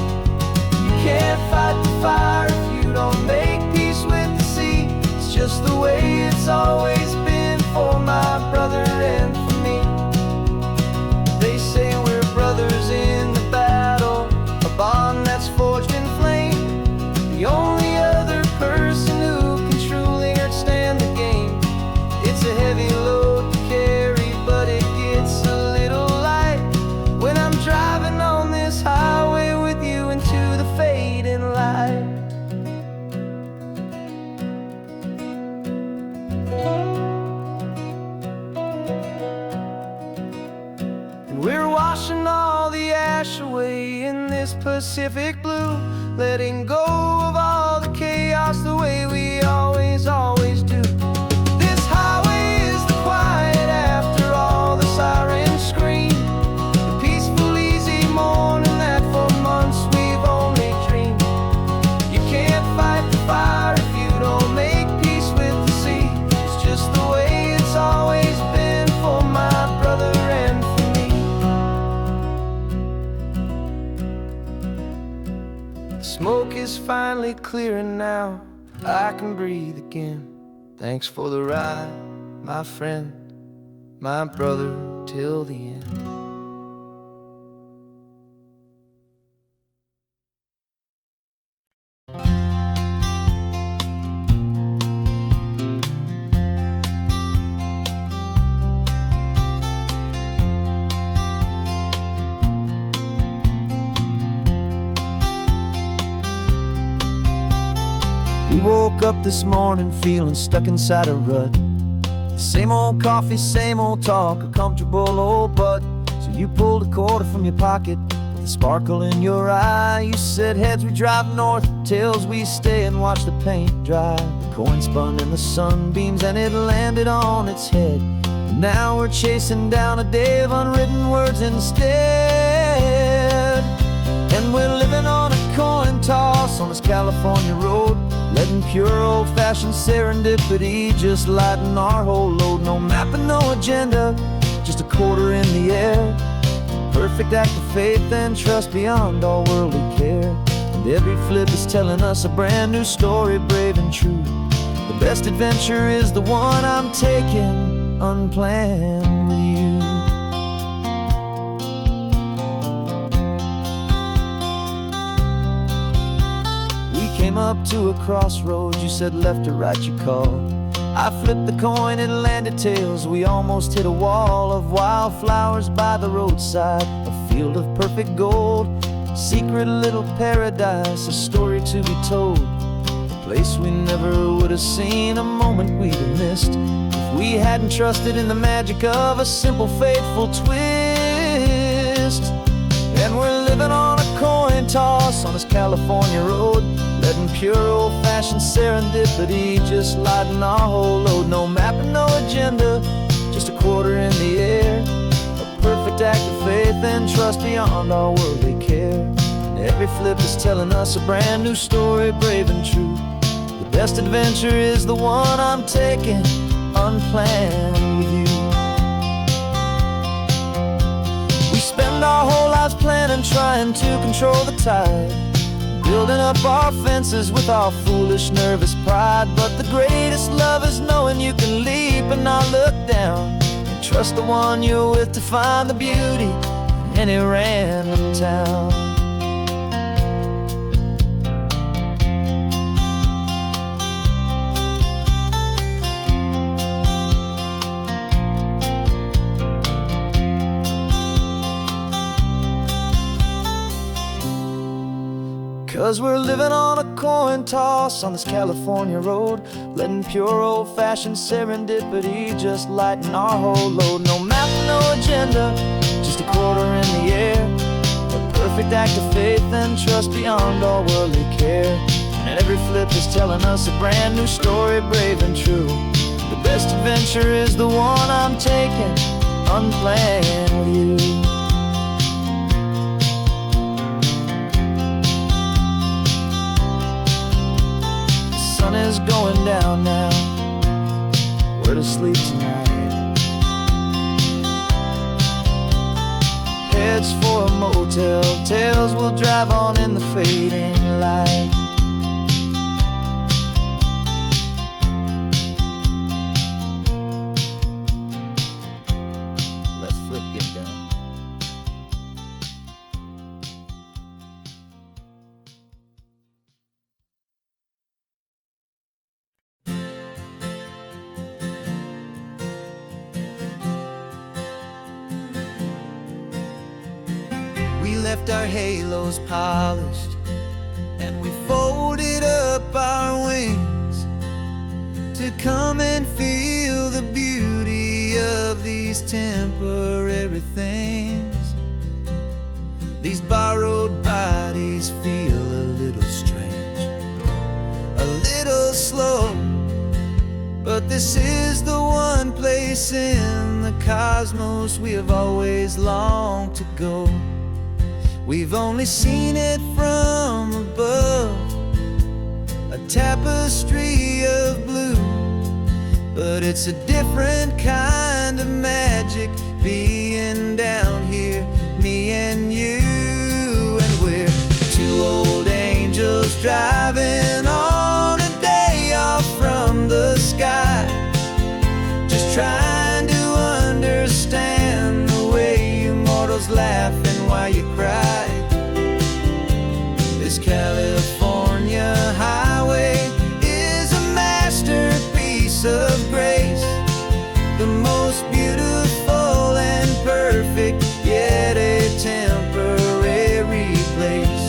Speaker 1: You can't fight the fire if you don't make peace with the sea. It's just the way it's always been for my brother and for me. They say we're brothers in the battle, a bond that's forged in flame. The only other person who can truly understand the game. It's a heavy load to carry, but it gets a little light when I'm driving on this highway with you into the fading light. And we're washing all the ash away in this Pacific blue, letting go of all the chaos the way we always do. This highway is the quiet after all the sirens scream, the peaceful easy morning that for months we've only dreamed. You can't fight the fire if you don't make peace with the sea. It's just the way it's always been for my brother and for me. The smoke is finally clearing now, I can breathe again. Thanks for the ride, my friend, my brother, till the end. We woke up this morning feeling stuck inside a rut. Same old coffee, same old talk, a comfortable old butt. So you pulled a quarter from your pocket with a sparkle in your eye. You said heads we drive north, tails we stay and watch the paint dry. The coin spun in the sunbeams and it landed on its head. And now we're chasing down a day of unwritten words instead. And we're living on a coin toss on this California road, letting pure old-fashioned serendipity just lighten our whole load. No map and no agenda, just a quarter in the air. Perfect act of faith and trust beyond all worldly care. And every flip is telling us a brand new story, brave and true. The best adventure is the one I'm taking unplanned with you. Came up to a crossroads, you said left or right you called. I flipped the coin, it landed tails. We almost hit a wall of wildflowers by the roadside, a field of perfect gold, secret little paradise, a story to be told. The place we never would have seen, a moment we'd have missed if we hadn't trusted in the magic of a simple, faithful twist. And we're living on a coin toss on this California road, letting pure old-fashioned serendipity just lighten our whole load. No map and no agenda, just a quarter in the air, a perfect act of faith and trust beyond our worldly care. And every flip is telling us a brand new story, brave and true. The best adventure is the one I'm taking, unplanned with you. We spend our whole lives planning, trying to control the tide, building up our fences with our foolish, nervous pride. But the greatest love is knowing you can leap and not look down, and trust the one you're with to find the beauty in any random town. 'Cause we're living on a coin toss on this California road, letting pure old-fashioned serendipity just lighten our whole load. No map, no agenda, just a quarter in the air, a perfect act of faith and trust beyond all worldly care. And every flip is telling us a brand new story, brave and true. The best adventure is the one I'm taking, unplanned with you. The sun is going down now, we're to sleep tonight. Heads for a motel, tails will drive on in the fading light. Let's flip get down. We left our halos polished, and we folded up our wings to come and feel the beauty of these temporary things. These borrowed bodies feel a little strange, a little slow, but this is the one place in the cosmos we have always longed to go. We've only seen it from above, a tapestry of blue, but it's a different kind of magic being down here, me and you. And we're two old angels driving on a day off from the sky, just trying to understand the way you mortals laugh and why you cry. This California highway is a masterpiece of grace, the most beautiful and perfect, yet a temporary place.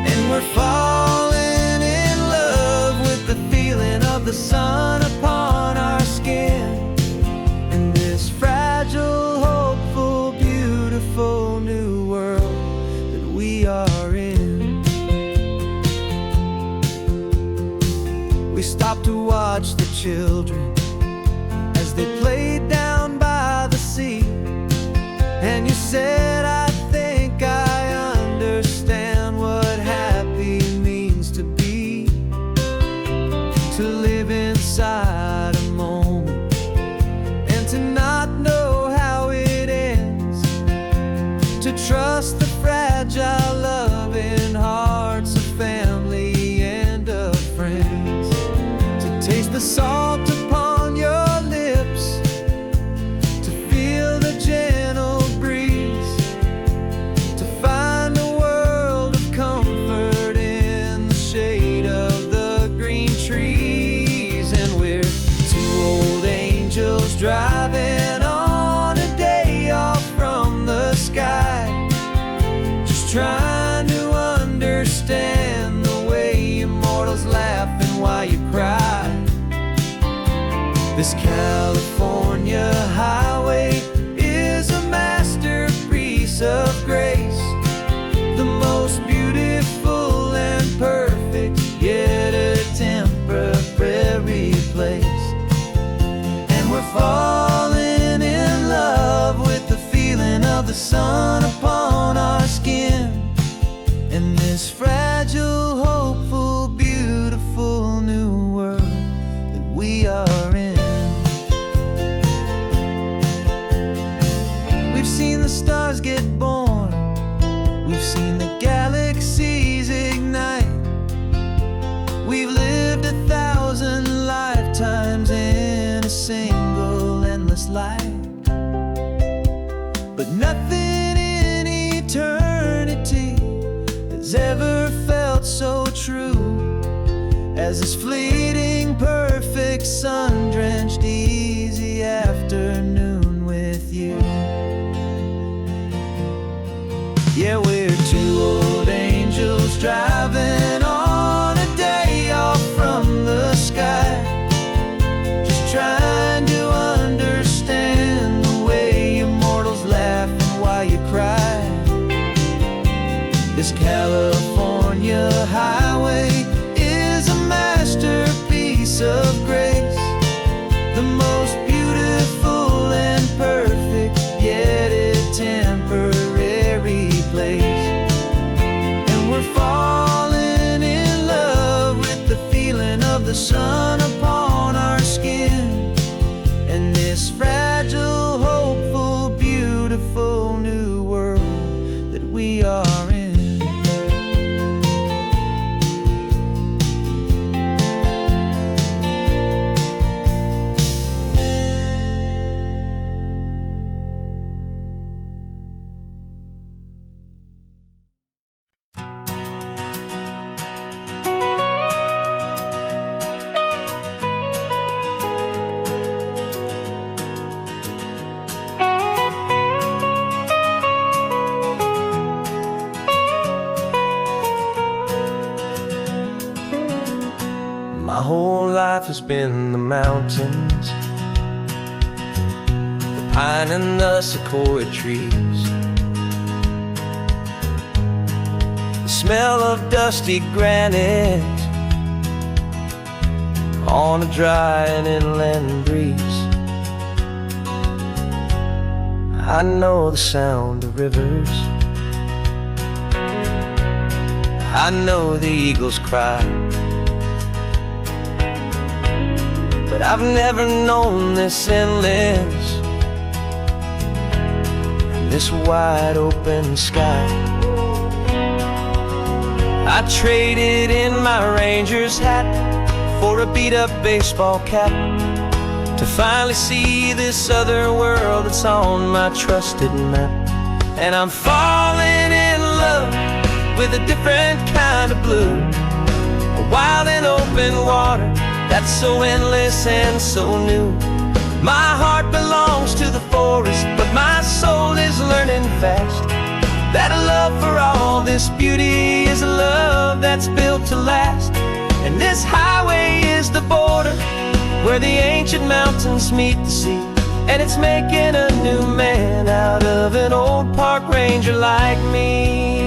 Speaker 1: And we're falling in love with the feeling of the sun upon our skin, in this fragile, hopeful, beautiful new world that we are in. We stopped to watch the children as they played down by the sea, and you said, I think I understand what happy means to be, to live inside a moment and to not know how it ends, to trust the fragile loving hearts of family and of friends, to taste the salt upon your lips, to feel the gentle breeze, to find a world of comfort in the shade of the green trees. And we're two old angels driving on a day off from the sky, just trying to understand the way immortals laugh This California highway is a masterpiece of grace, the most beautiful and perfect, yet a temporary place. And we're falling in love with the feeling of the sun upon our skin, in this fragile, hopeful, beautiful new world that we are in. We've seen the stars get born, we've seen the galaxies ignite, we've lived 1,000 lifetimes in a single endless life. But nothing in eternity has ever felt so true as this fleeting, perfect, sun-drenched, easy afternoon with you. Yeah, we're two old angels driving on a day off from the sky, just trying to understand the way you mortals laugh and why you cry. This California highway is a masterpiece of grace, the most beautiful and perfect, yet a temporary place. And we're falling in love with the feeling of the sun upon our skin, and this fragile, hopeful, beautiful new world that we are in.
Speaker 2: My whole life has been the mountains, the pine and the sequoia trees, the smell of dusty granite on a dry and inland breeze. I know the sound of rivers, I know the eagles cry, but I've never known this endless and this wide open sky. I traded in my Ranger's hat for a beat-up baseball cap to finally see this other world that's on my trusted map. And I'm falling in love with a different kind of blue, a wild and open water that's so endless and so new. My heart belongs to the forest, but my soul is learning fast that a love for all this beauty is a love that's built to last. And this highway is the border where the ancient mountains meet the sea, and it's making a new man out of an old park ranger like me.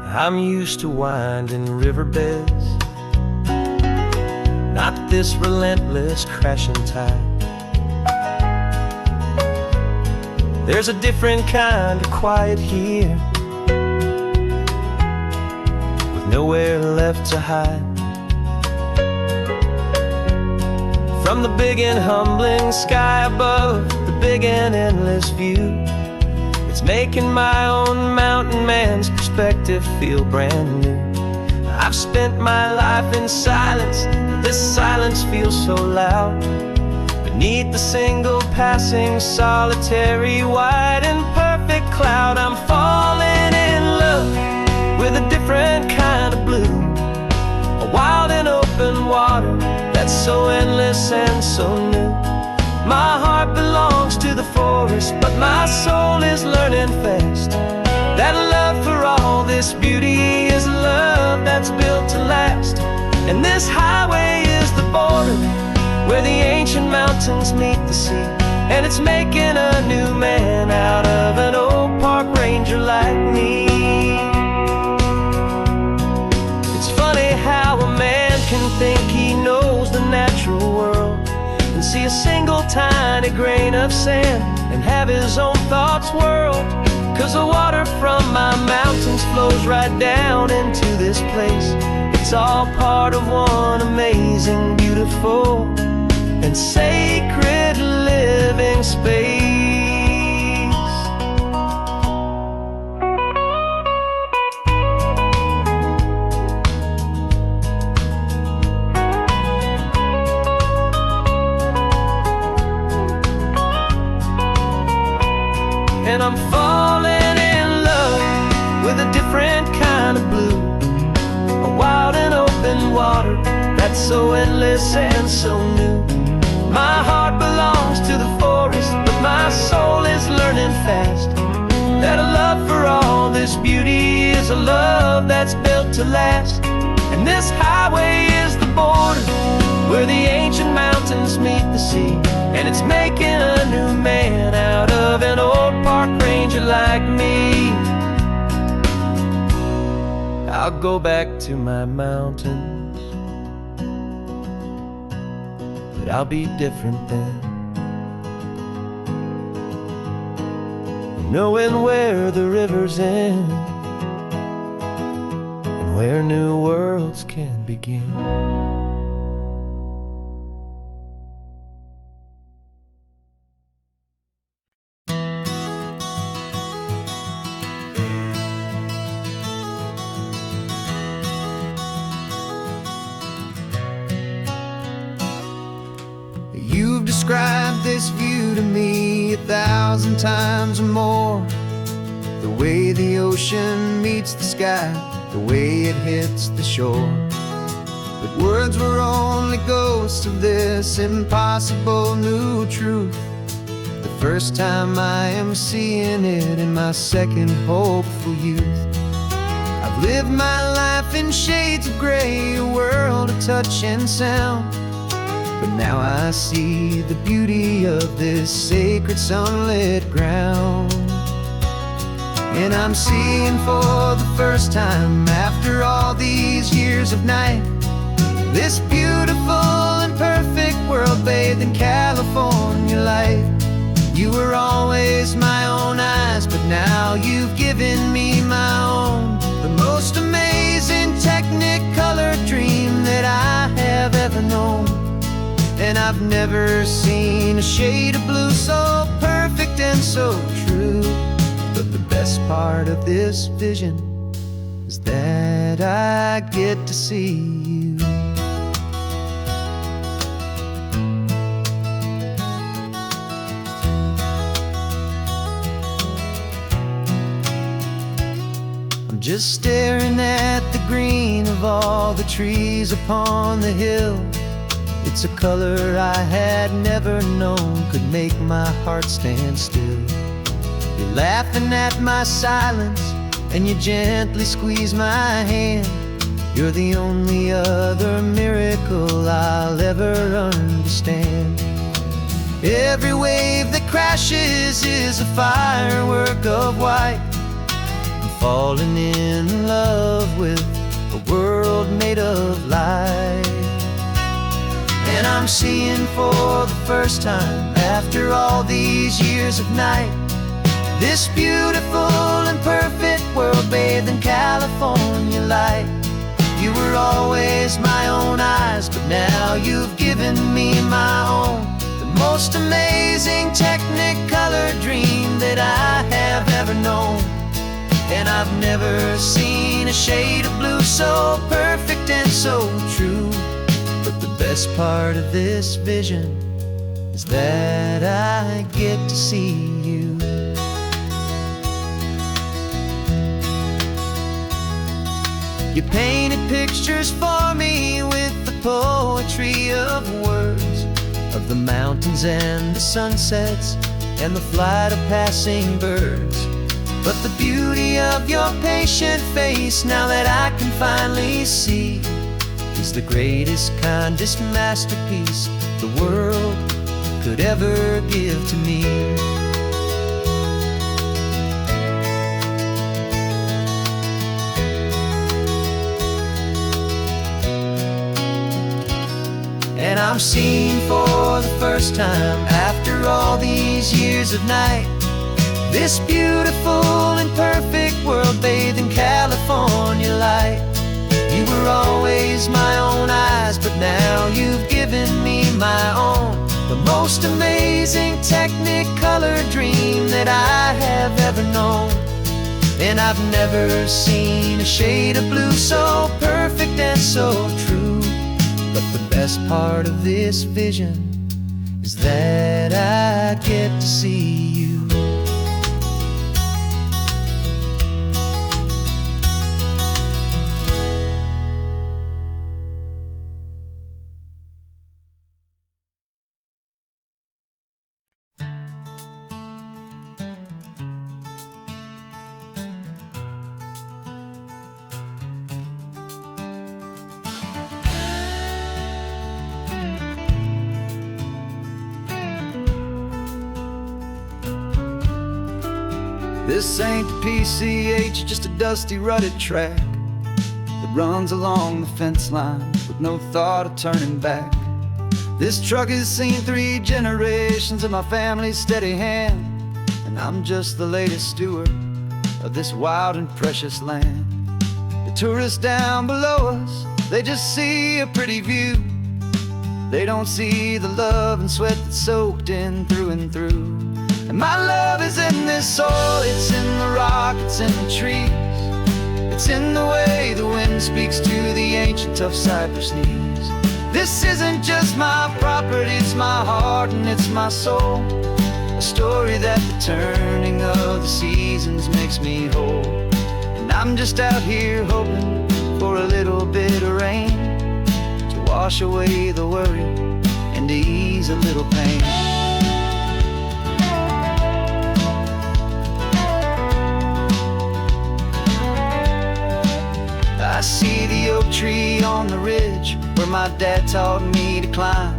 Speaker 2: I'm used to winding riverbeds, not this relentless crashing tide. There's a different kind of quiet here, with nowhere left to hide. From the big and humbling sky above, the big and endless view, it's making my own mountain man's perspective feel brand new. I've spent my life in silence, this silence feels so loud. Beneath the single passing solitary white and perfect cloud, I'm falling in love with a different kind of blue, a wild and open water that's so endless and so new. My heart belongs to the forest, but my soul is learning fast that love for all this beauty is a love that's built to last. And this highway is the border ancient mountains meet the sea, and it's making a new man out of an old park ranger like me. It's funny how a man can think he knows the natural world and see a single tiny grain of sand and have his own thoughts whirled. 'Cause the water from my mountains flows right down into this place. It's all part of one amazing, beautiful, and sacred living space. And I'm falling in love with a different kind of blue, a wild and open water that's so endless and so new. My heart belongs to the forest, but my soul is learning fast that a love for all this beauty is a love that's built to last. And this highway is the border where the ancient mountains meet the sea, and it's making a new man out of an old park ranger like me. I'll go back to my mountains, but I'll be different then, knowing where the rivers end and where new worlds can begin. You've described this view to me 1,000 times or more. The way the ocean meets the sky, the way it hits the shore. But words were only ghosts of this impossible new truth. The first time I am seeing it in my second hopeful youth. I've lived my life in shades of gray, a world of touch and sound. But now I see the beauty of this sacred sunlit ground. And I'm seeing for the first time, after all these years of night, this beautiful and perfect world bathed in California light. You were always my own eyes, but now you've given me my own. The most amazing technicolor dream that I have ever known. And I've never seen a shade of blue so perfect and so true. But the best part of this vision is that I get to see you. I'm just staring at the green of all the trees upon the hill. It's a color I had never known could make my heart stand still. You're laughing at my silence, and you gently squeeze my hand. You're the only other miracle I'll ever understand. Every wave that crashes is a firework of white. I'm falling in love with a world made of light. And I'm seeing for the first time, after all these years of night, this beautiful and perfect world bathed in California light. You were always my own eyes, but now you've given me my own. The most amazing technicolor dream that I have ever known. And I've never seen a shade of blue so perfect and so true. But the best part of this vision is that I get to see you. You painted pictures for me with the poetry of words, of the mountains and the sunsets and the flight of passing birds. But the beauty of your patient face, now that I can finally see, is the greatest, kindest masterpiece the world
Speaker 1: could ever give to me. And I'm seeing for the first time, after all these years of night, this beautiful and perfect world bathed in California light. You were always my own eyes, but now you've given me my own, the most amazing technicolor dream that I have ever known. And I've never seen a shade of blue so perfect and so true. But the best part of this vision is that I get to see you. This ain't the PCH, just a dusty, rutted track that runs along the fence line with no thought of turning back. This truck has seen 3 generations of my family's steady hand, and I'm just the latest steward of this wild and precious land. The tourists down below us, they just see a pretty view. They don't see the love and sweat that's soaked in through and through. And my love is in this soil, it's in the rock, it's in the trees. It's in the way the wind speaks to the ancient tough cypress knees. This isn't just my property, it's my heart and it's my soul. A story that the turning of the seasons makes me whole. And I'm just out here hoping for a little bit of rain to wash away the worry and to ease a little pain. I see the oak tree on the ridge where my dad taught me to climb,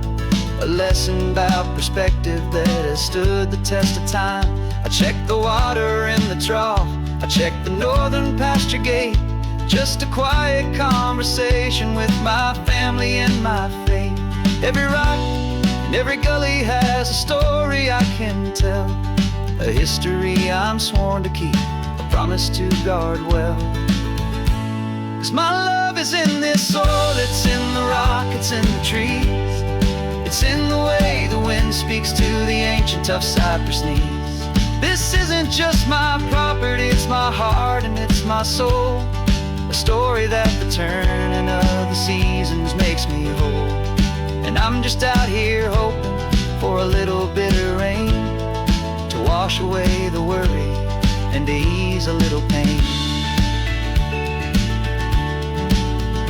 Speaker 1: a lesson about perspective that has stood the test of time. I check the water in the trough, I check the northern pasture gate, just a quiet conversation with my family and my faith. Every rock and every gully has a story I can tell, a history I'm sworn to keep, a promise to guard well. 'Cause my love is in this soil, it's in the rock, it's in the trees. It's in the way the wind speaks to the ancient tough cypress knees. This isn't just my property, it's my heart and it's my soul. A story that the turning of the seasons makes me whole. And I'm just out here hoping for a little bit of rain to wash away the worry and to ease a little pain.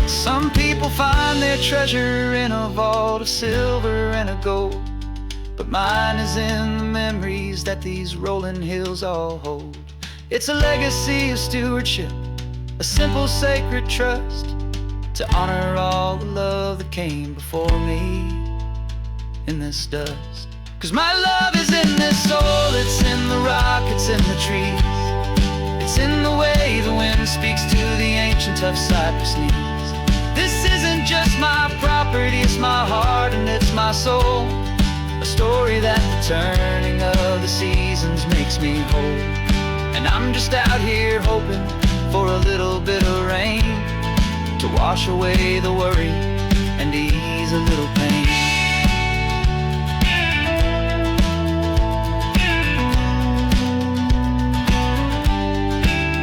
Speaker 1: Some people find their treasure in a vault of silver and of gold, but mine is in the memories that these rolling hills all hold. It's a legacy of stewardship, a simple sacred trust, to honor all the love that came before me in this dust. 'Cause my love is in this soil, it's in the rock, it's in the trees. It's in the way the wind speaks to the ancient tough cypress knees. This isn't just my property, it's my heart and it's my soul. A story that the turning of the seasons makes me whole. And I'm just out here hoping for a little bit of rain to wash away the worry and ease a little pain.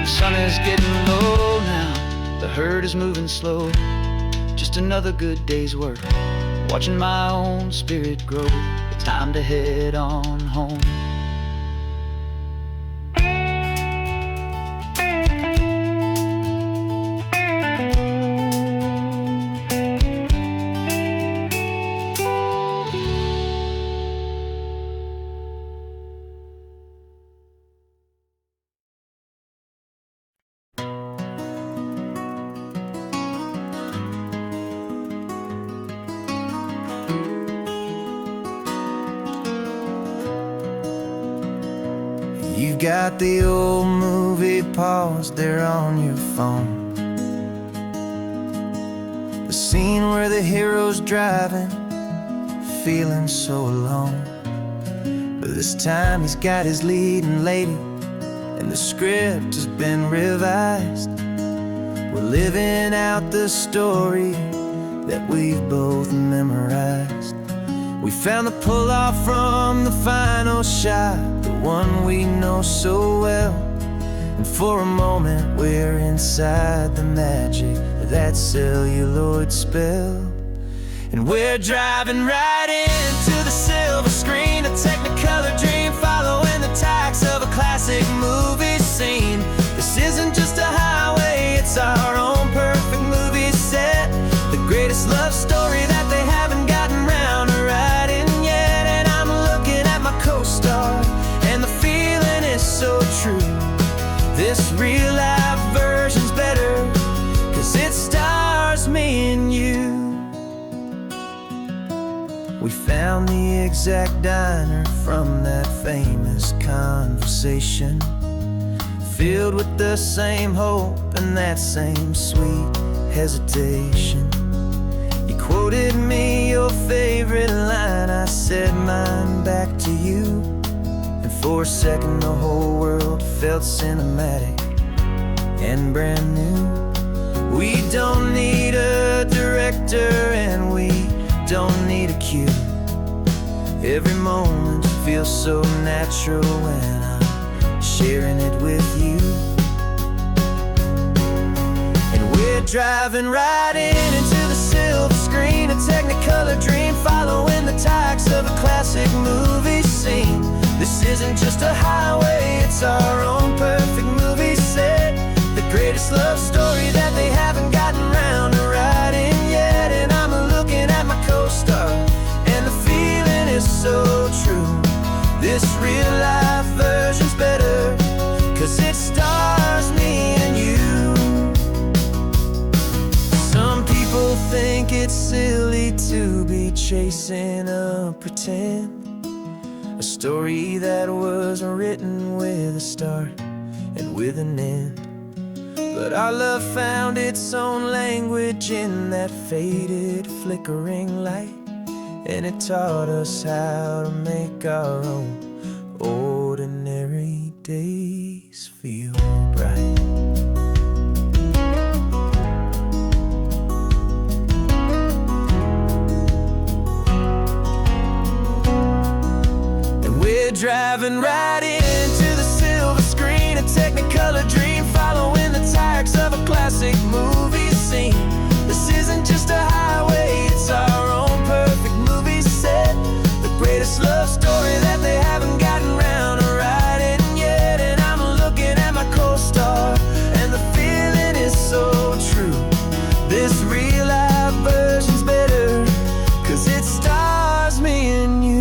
Speaker 1: The sun is getting low now, the herd is moving slow. Just another good day's work, watching my own spirit grow. It's time to head on home.
Speaker 2: You've got the old movie paused there on your phone, the scene where the hero's driving, feeling so alone. But this time he's got his leading lady, and the script has been revised. We're living out the story that we've both memorized. We found the pull-off from the final shot, the one we know so well. And for a moment we're inside the magic of that celluloid spell. And we're driving right into the silver screen, a technicolor dream following the tacks of a classic movie scene. This isn't just a highway, it's our own perfect movie set, the greatest love story that they haven't gotten round to writing yet. And I'm looking at my co-star, and the feeling is so true. This real life version's better, 'cause it stars me and you. We found the exact diner from that famous conversation, filled with the same hope and that same sweet hesitation. You quoted me your favorite line, I said mine back to you. And for a second the whole world felt cinematic and brand new. We don't need a director and we don't need a cue. Every moment feels so natural when I'm sharing it with you. And we're driving right into the silver screen, a technicolor dream following the tacks of a classic movie scene. This isn't just a highway, it's our own perfect movie set, the greatest love story that they haven't gotten round to writing yet. And I'm looking at my co-star, and the feeling is so true. This real life version's better, 'cause it stars me and you. Some people think it's silly to be chasing a pretend, a story that was written with a start and with an end. But our love found its own language in that faded, flickering light, and it taught us how to make our own ordinary days feel bright. And we're driving right into the silver screen, a technicolor dream following the tacks of a classic movie scene. This isn't just a highway, it's our own perfect movie set, the greatest love story that they haven't gotten round to writing yet. And I'm looking at my co-star, and the feeling is so true. This real life version's better, 'cause it stars me and you.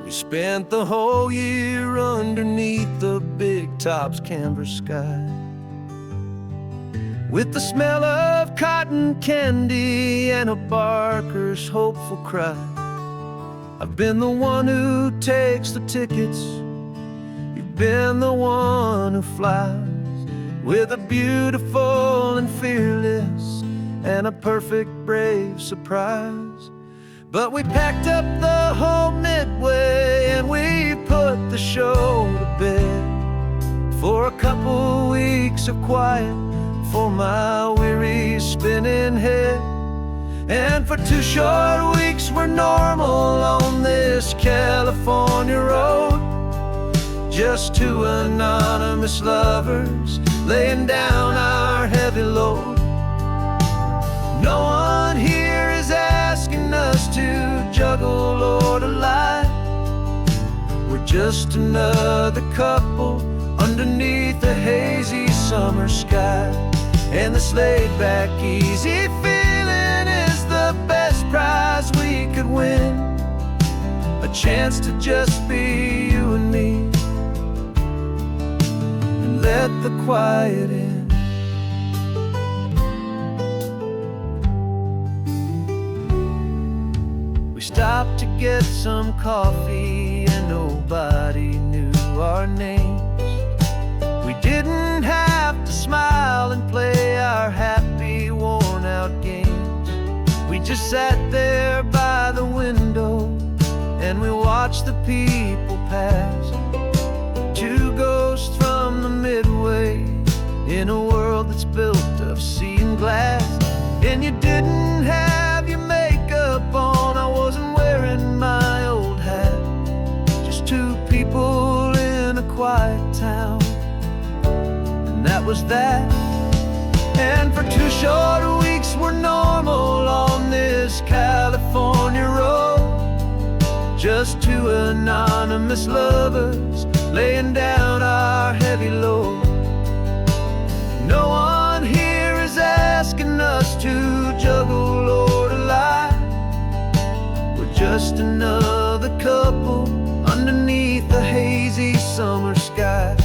Speaker 2: We spent the whole year underneath the big top's canvas sky, with the smell of cotton candy and a barker's hopeful cry. I've been the one who takes the tickets, you've been the one who flies, with a beautiful and fearless and a perfect brave surprise. But we packed up the whole Midway and we put the show to bed, for a couple weeks of quiet for my weary spinning head. And for 2 short weeks we're normal on this California road, just 2 anonymous lovers laying down our heavy load. No one here is asking us to juggle or to lie. We're just another couple underneath a hazy summer sky. And this laid back, easy feeling is the best prize we
Speaker 1: could win a chance to just be you and me, and let the quiet in. We stopped to get some coffee and nobody knew our names. We didn't have to smile and play our happy, worn-out games. We just sat there by the window and we watched the people pass. Two ghosts from the Midway in a world that's built of sea and glass. And you didn't have your makeup on, I wasn't wearing my old hat. Just two people in a quiet town, and that was that. And for 2 short weeks we're normal on this California road, just two anonymous lovers laying down our heavy load. No one here is asking us to juggle or to lie. We're just another couple underneath the hazy summer sky.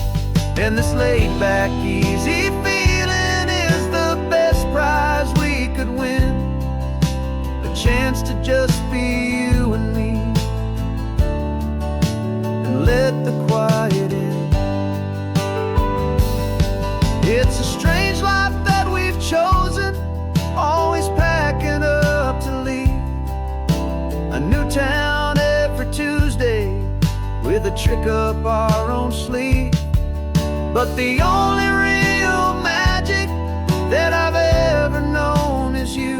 Speaker 1: And this laid-back, easy feeling is the best prize we could win, a chance to just be you and me, and let the quiet in. It's a strange life that we've chosen, always packing up to leave. A new town every Tuesday with a trick up our own sleeve. But the only real magic that I've ever known is you,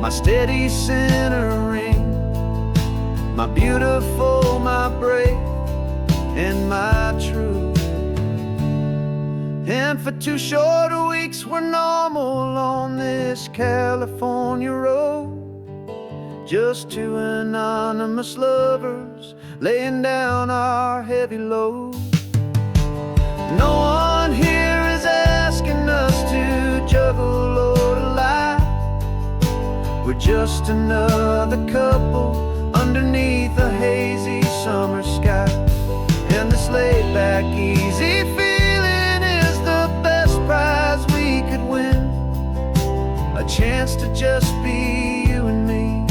Speaker 1: my steady centering, my beautiful, my brave, and my true. And for 2 short weeks we're normal on this California road, just two anonymous lovers laying down our heavy load. No one here is asking us to juggle or to lie. We're just another couple underneath a hazy summer sky. And this laid-back, easy feeling is the best prize we could win, a chance to just be you and me,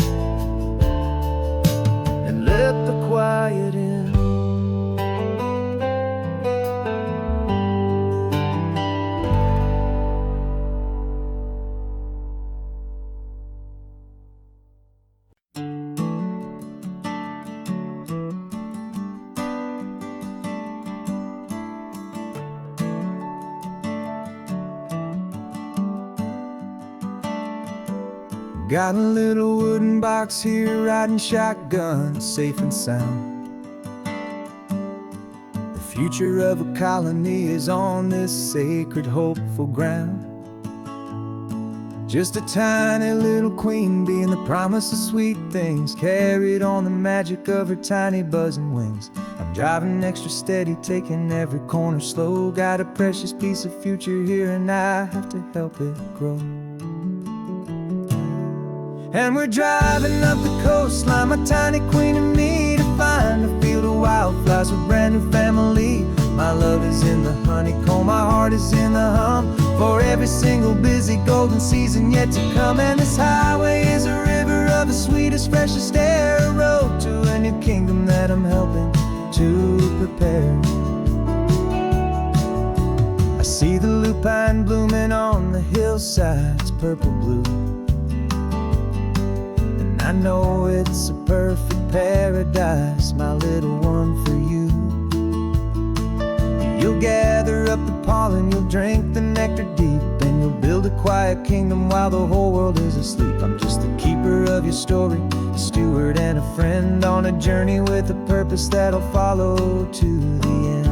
Speaker 1: and let the quiet in. Got a little wooden box here, riding shotgun, safe and sound. The future of a colony is on this sacred, hopeful ground. Just a tiny little queen bee, and the promise of sweet things carried on the magic of her tiny buzzing wings. I'm driving extra steady, taking every corner slow. Got a precious piece of future here, and I have to help it grow. And we're driving up the coastline, my tiny queen and me, to find a field of wildflowers with brand new family. My love is in the honeycomb, my heart is in the hum, for every single busy golden season yet to come. And this highway is a river of the sweetest, freshest air, a road to a new kingdom that I'm helping to prepare. I see the lupine blooming on the hillsides, purple blue, I know it's a perfect paradise, my little one, for you. You'll gather up the pollen, you'll drink the nectar deep, and you'll build a quiet kingdom while the whole world is asleep. I'm just the keeper of your story, a steward and a friend, on a journey with a purpose that'll follow to the end.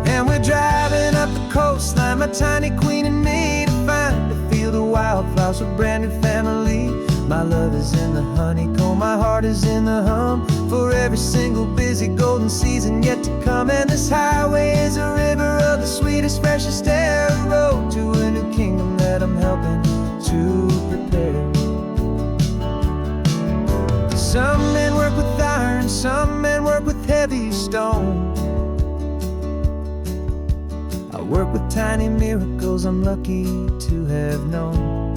Speaker 1: And we're driving up the coastline, my tiny queen and me, to find a field of wildflowers with brand new family. My love is in the honeycomb, my heart is in the hum, for every single busy golden season yet to come. And this highway is a river of the sweetest, freshest air, a road to a new kingdom that I'm helping to prepare. stone. I work with tiny miracles I'm lucky to have known.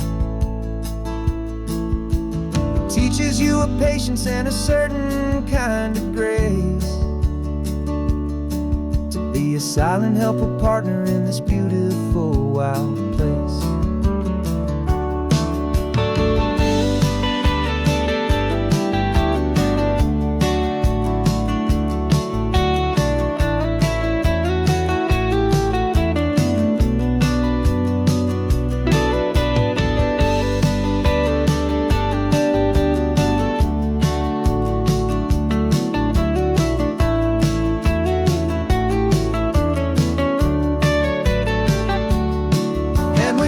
Speaker 1: It teaches you a patience and a certain kind of grace, to be a silent helper partner in this beautiful wild place.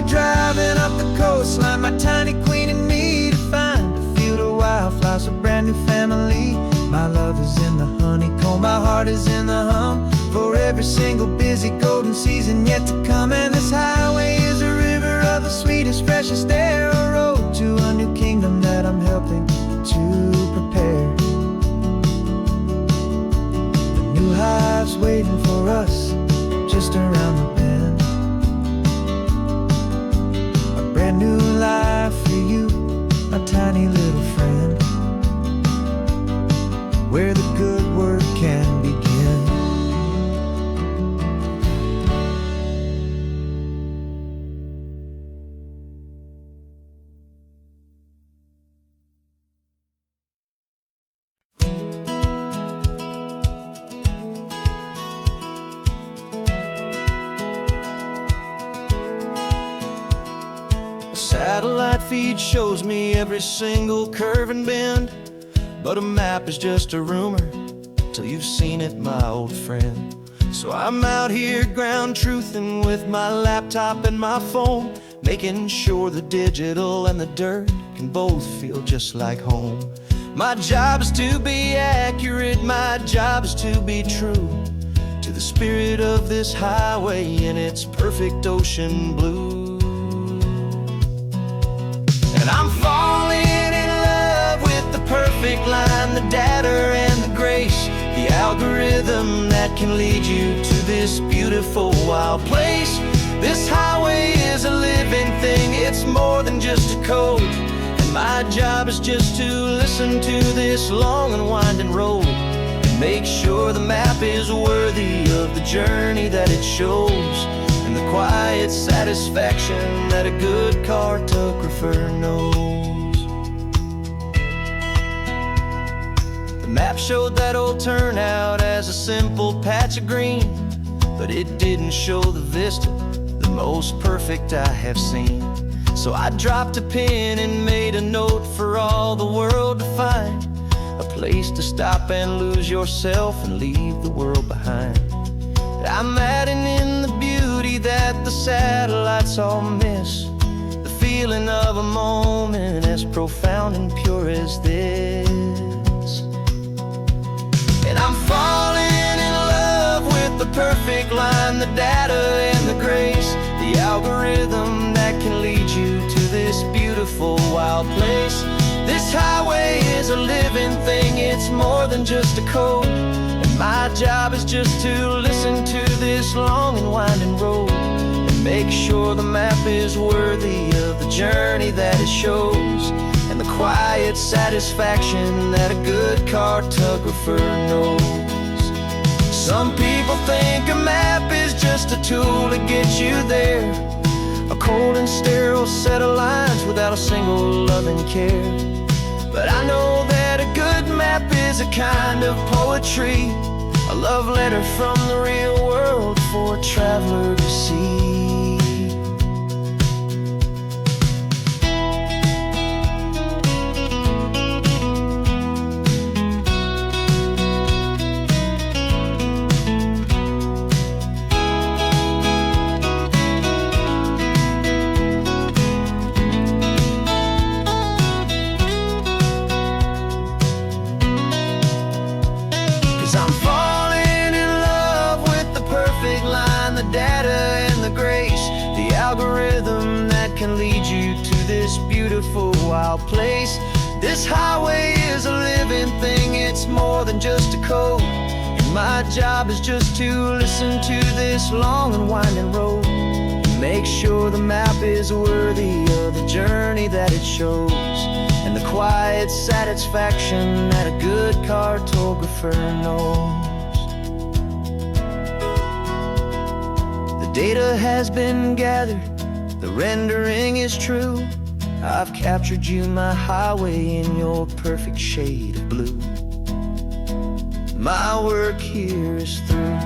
Speaker 1: Driving up the coastline, my tiny queen and me, to find a field of wildflowers, a brand new family. My love is in the honeycomb, my heart is in the hum, for every single busy golden season yet to come. And this highway is a river of the sweetest, freshest air, a road to a new kingdom that I'm helping to prepare. The new hive's waiting for us just around the bend. Brand new life for you, my tiny little friend, where the good work can begin. Satellite feed shows me every single curve and bend, but a map is just a rumor till you've seen it, my old friend. So I'm out here ground truthing with my laptop and my phone, making sure the digital and the dirt can both feel just like home. My job is to be accurate, my job is to be true to the spirit of this highway in its perfect ocean blue. And I'm falling in love with the perfect line, the data and the grace, the algorithm that can lead you to this beautiful wild place. This highway is a living thing, it's more than just a code. And my job is just to listen to this long and winding road, and make sure the map is worthy of the journey that it shows, and the quiet satisfaction that a good cartographer knows. The map showed that old turnout as a simple patch of green, but it didn't show the vista, the most perfect I have seen. So I dropped a pin and made a note for all the world to find, a place to stop and lose yourself and leave the world behind. I'm adding in the beauty that the satellites all miss, the feeling of a moment as profound and pure as this. And I'm falling in love with the perfect line, the data and the grace, the algorithm that can lead you to this beautiful wild place. This highway is a living thing, it's more than just a code. My job is just to listen to this long and winding road, and make sure the map is worthy of the journey that it shows, and the quiet satisfaction that a good cartographer knows. Some people think a map is just a tool to get you there, a cold and sterile set of lines without a single loving care. But I know that a good map is a kind of poetry, a love letter from the real world for a traveler to see. Lead you to this beautiful wild place. This highway is a living thing, it's more than just a code. And
Speaker 2: My job is just to listen to this long and winding road, make sure the map is worthy of the journey that it shows, and the quiet satisfaction that a good cartographer knows. The data has been gathered, the rendering is true. I've captured you, my highway, in your perfect shade of blue. My work here is through.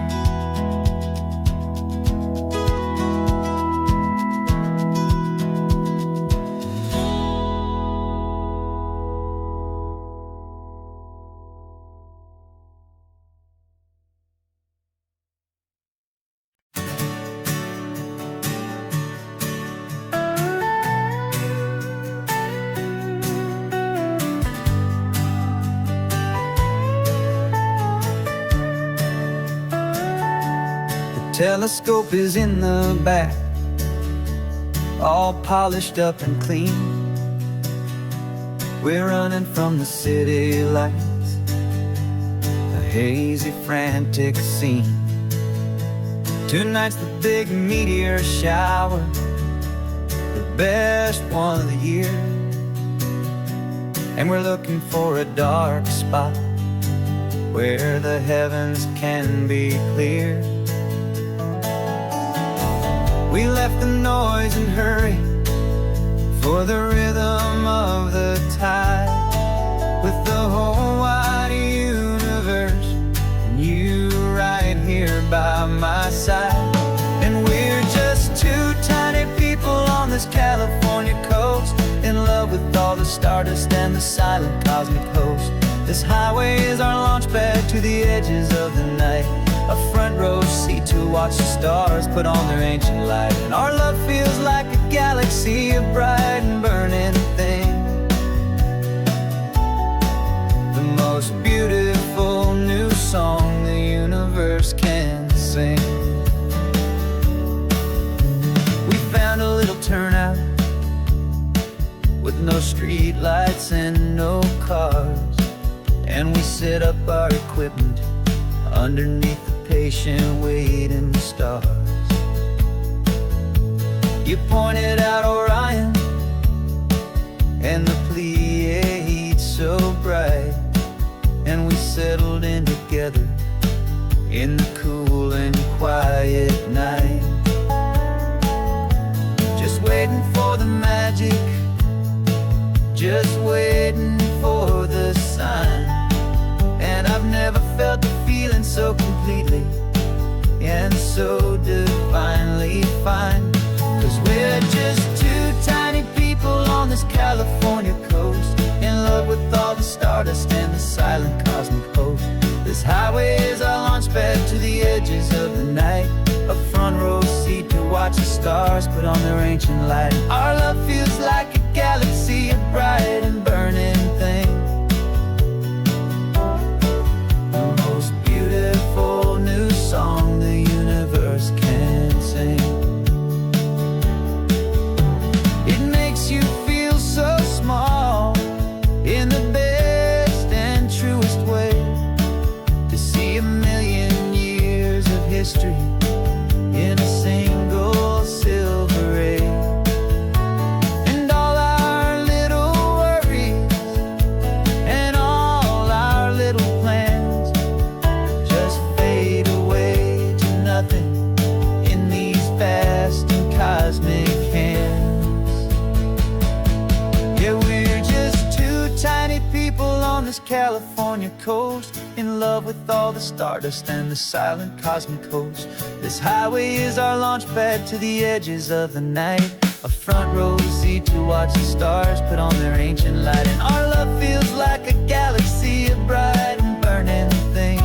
Speaker 1: Telescope is in the back, all polished up and clean. We're running from the city lights, a hazy, frantic scene. Tonight's the big meteor shower, the best one of the year. And we're looking for a dark spot where the heavens can be clear. We left the noise and hurry for the rhythm of the tide, with the whole wide universe and you right here by my side. And we're just two tiny people on this California coast, in love with all the stardust and the silent cosmic host. This highway is our launch pad to the edges of the night, a front row seat to watch the stars put on their ancient light. And our love feels like a galaxy, a bright and burning thing, the most beautiful new song the universe can sing. We found a little turnout with no street lights and no cars, and we set up our equipment underneath the patient waiting stars. You pointed out Orion and the Pleiades so bright, and we settled in together in the cool and quiet night, just waiting for the magic, just waiting for the sign. And I've never felt the feeling so completely and so divinely fine, 'cause we're just two tiny people on this California coast, in love with all the stardust and the silent cosmic host. This highway is our launch pad to the edges of the night, a front row seat to watch the stars put on their ancient light. Our love feels like a galaxy, a bright and burning thing, the most beautiful new song the universe can sing. It makes you feel so small in the best and truest way, to see a million years of history in a single silver ray. And all our little worries and all our little plans just fade away to nothing in these vast and cosmic hands. Yeah, we're just two tiny people on this California coast, in love with all the stardust and the silent cosmic host. This highway is our launch pad to the edges of the night, a front row seat to watch the stars put on their ancient light. And our love feels like a galaxy, a bright and burning thing,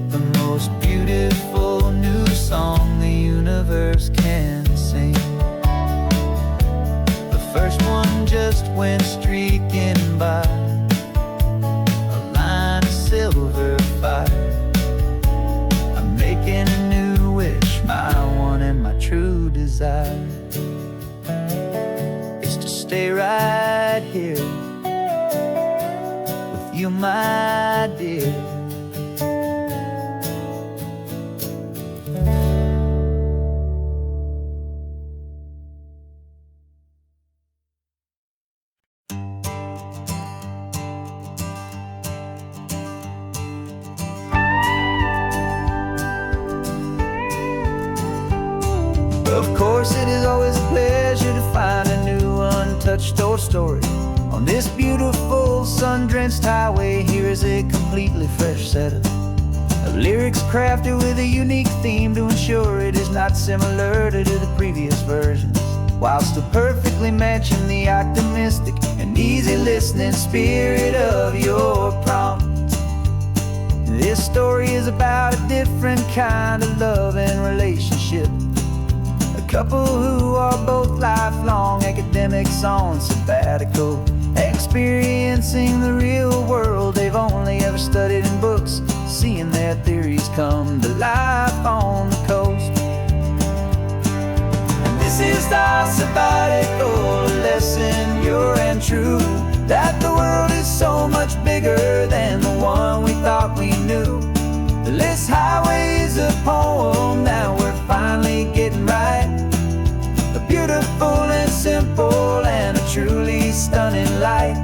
Speaker 1: the most beautiful new song the universe can sing. The first one just went streaking by, a line of silver fire. I'm making a new wish, my one and my true desire is to stay right here with you you, my dear. Of course, it is always a pleasure to find a new untouched old story. On this beautiful sun-drenched highway, here is a completely fresh set of lyrics crafted with a unique theme to ensure it is not similar to the previous versions, while still perfectly matching the optimistic and easy listening spirit of your prompt. This story is about a different kind of love and relationship. A couple who are both lifelong academics on sabbatical, experiencing the real world they've only ever studied in books, seeing their theories come to life on the coast. And this is our sabbatical lesson, pure and true, that the world is so much bigger than the one we thought we knew. This highway is a poem that we're finally getting right. A beautiful and simple and a truly stunning light.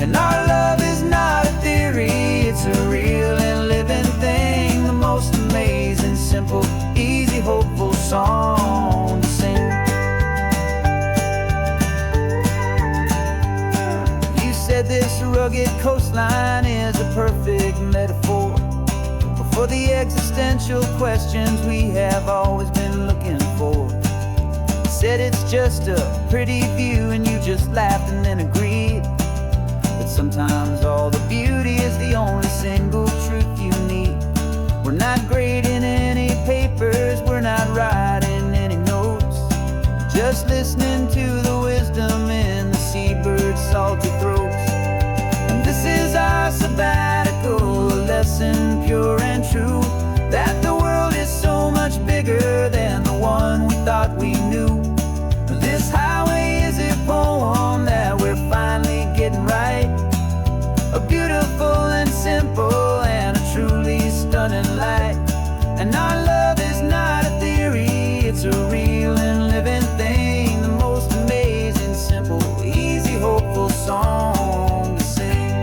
Speaker 1: And our love is not a theory, it's a real and living thing. The most amazing, simple, easy, hopeful song to sing. You said this rugged coastline is a perfect metaphor for the existential questions we have always been looking for. Said it's just a pretty view and you just laughed and then agreed. But sometimes all the beauty is the only single truth you need. We're not grading any papers, we're not writing any notes, just listening to the wisdom in the seabird's salty throats. And this is our sabbatical, a lesson pure and true, that the world is so much bigger than the one we thought we knew. This highway is a poem that we're finally getting right. A beautiful and simple and a truly stunning light. And our love is not a theory, it's a real and living thing. The most amazing, simple, easy, hopeful song to sing.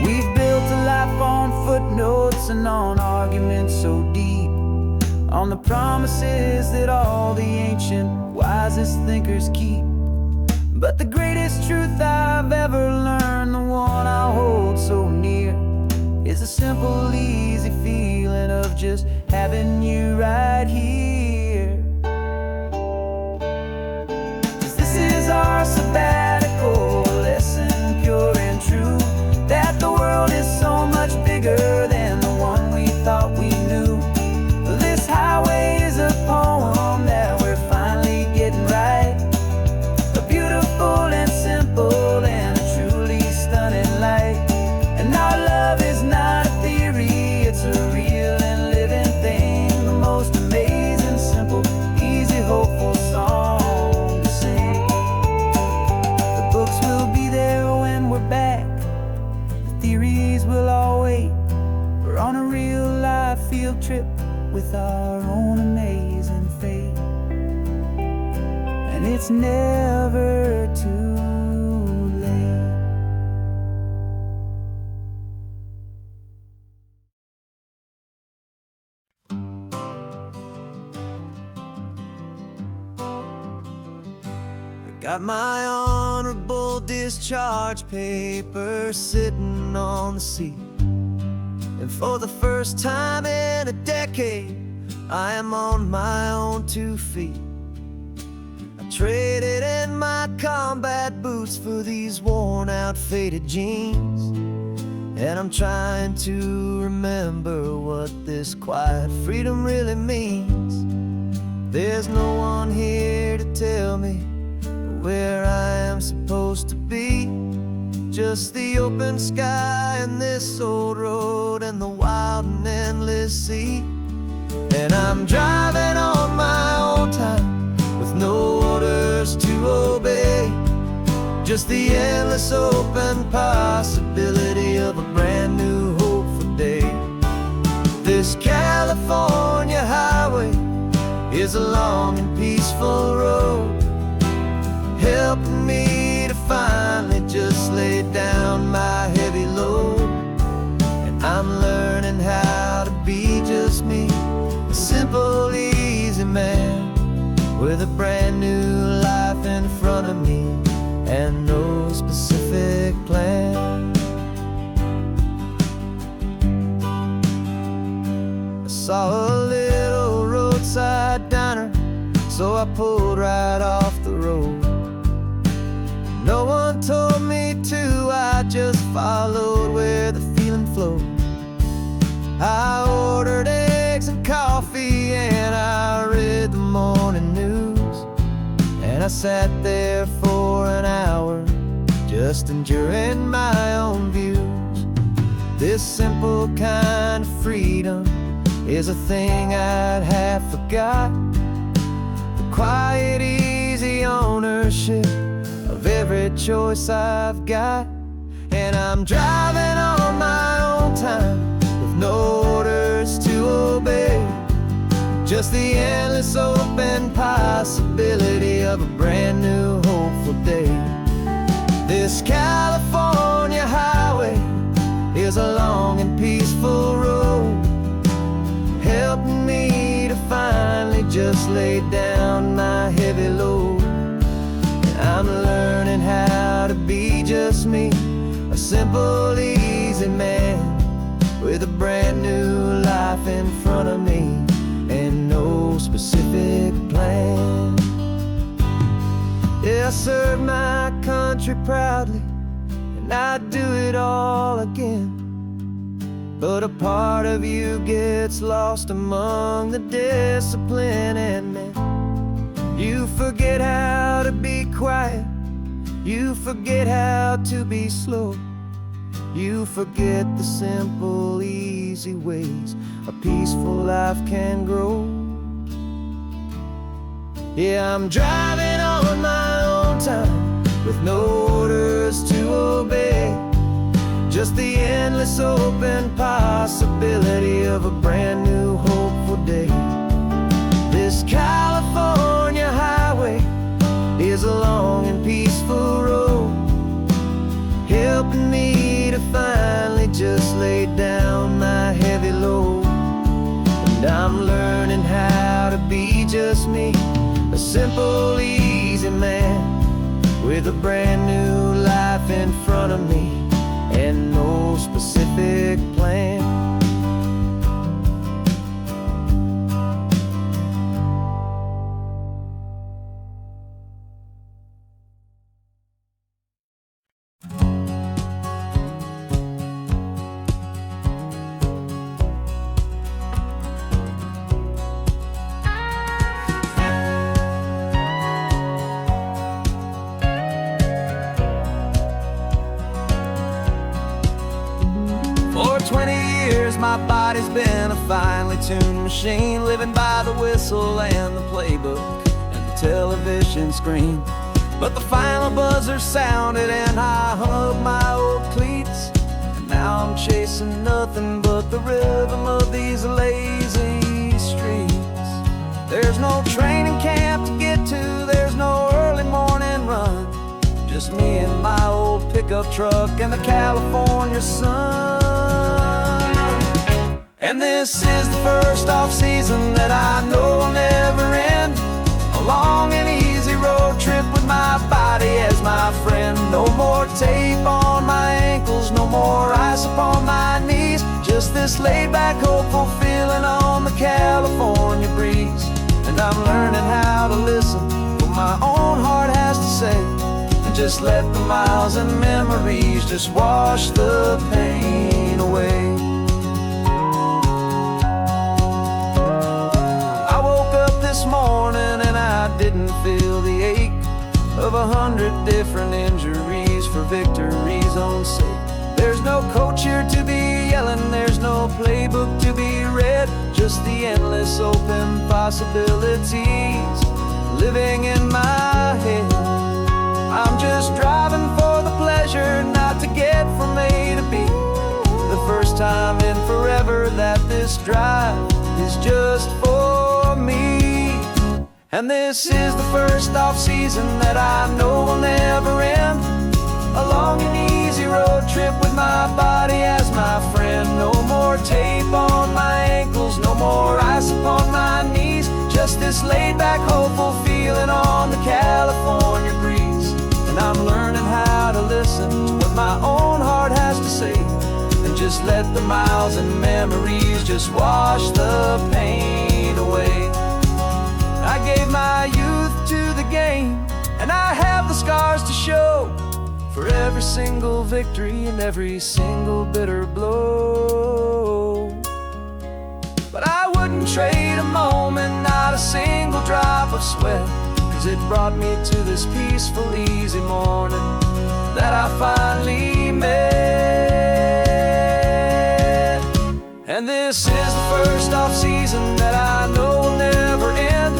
Speaker 1: We've built a life on footnotes and on arguments so deep, on the promises that all the ancient, wisest thinkers keep. But the greatest truth I've ever learned, the one I hold so near, is a simple, easy feeling of just having you right here. 'Cause this is our sabbatical lesson, pure and true, that the world is so much bigger than the one we thought we knew. This highway is a poem that we're finally getting right. A beautiful and simple and a truly stunning light. And our love is not a theory, it's a real and living thing. The most amazing, simple, easy, hopeful song to sing. The books will be there when we're back, the theories will all wait. We're on a real life field trip with our own amazing fate. And it's never too late. I got my honorable discharge paper sitting on the seat, and for the first time in a decade, I am on my own 2 feet. I traded in my combat boots for these worn out, faded jeans, and I'm trying to remember what this quiet freedom really means. There's no one here to tell me where I am supposed to be, just the open sky and this old road and the wild and endless sea. And I'm driving on my own time with no orders to obey, just the endless
Speaker 2: endless open possibility of a brand new hopeful day. This California highway is a long and peaceful road, helping me to finally just lay down my heavy load. And I'm learning how to be just me, a simple, easy man with a brand new life in front of me and no specific plan. I saw a little roadside diner, so I pulled right off the road. No one told me to, I just followed where the feeling flowed. I ordered eggs and coffee and I read the morning news, and I sat there for an hour just enjoying my own views. This simple kind of freedom is a thing I'd have forgot. The quiet, easy ownership of every choice I've got. And I'm driving on my own time with no orders to obey, just the endless open possibility of a brand new hopeful day. This California highway is a long and peaceful road, helping me to finally just lay down my heavy load. And I'm learning how to be just me, a simple, easy man with a brand new life in front of me and no specific plan. Yeah, I serve my country proudly, and I'd do it all again. But a part of you gets lost among the discipline, and then you forget how to be quiet, you forget how to be slow, you forget the simple, easy ways a peaceful life can grow. Yeah, I'm driving on my own time with no orders to obey, just the endless open possibility of a brand new hopeful day. This California highway is a long and peaceful road, helping me to finally just lay down my heavy load. And I'm learning how to be just me, a simple, easy man with a brand new life in front of me and no specific plan.
Speaker 1: For 20 years my body's been a finely tuned machine, living by the whistle and the playbook and the television screen. But the final buzzer sounded and I hung up my old cleats, and now I'm chasing nothing but the rhythm of these lazy streets. There's no training camp to get to, there's no early morning run, just me and my old pickup truck and the California sun. And this is the first off-season that I know will never end, a long and easy road trip with my body as my friend. No more tape on my ankles, no more ice upon my knees, just this laid-back, hopeful feeling on the California breeze. And I'm learning how to listen to what my own heart has to say, and just let the miles and memories just wash the pain away. I woke up this morning and I didn't feel the ache of 100 different injuries for victory's own sake. There's no coach here to be yelling, there's no playbook to be read, just the endless open possibilities living in my head. I'm just driving for the pleasure this drive is just for me. And this is the first off-season that I know will never end. A long and easy road trip with my body as my friend. No more tape on my ankles, no more ice upon my knees. Just this laid-back, hopeful feeling on the California breeze. And I'm learning how to listen to what my own heart has to say, and just let the miles and memories just wash the pain away. I gave my youth to the game, and I have the scars to show for every single victory and every single bitter blow. But I wouldn't trade a moment, not a single drop of sweat, 'cause it brought me to this peaceful, easy morning that I finally met. And this is the first off-season that I know will never end.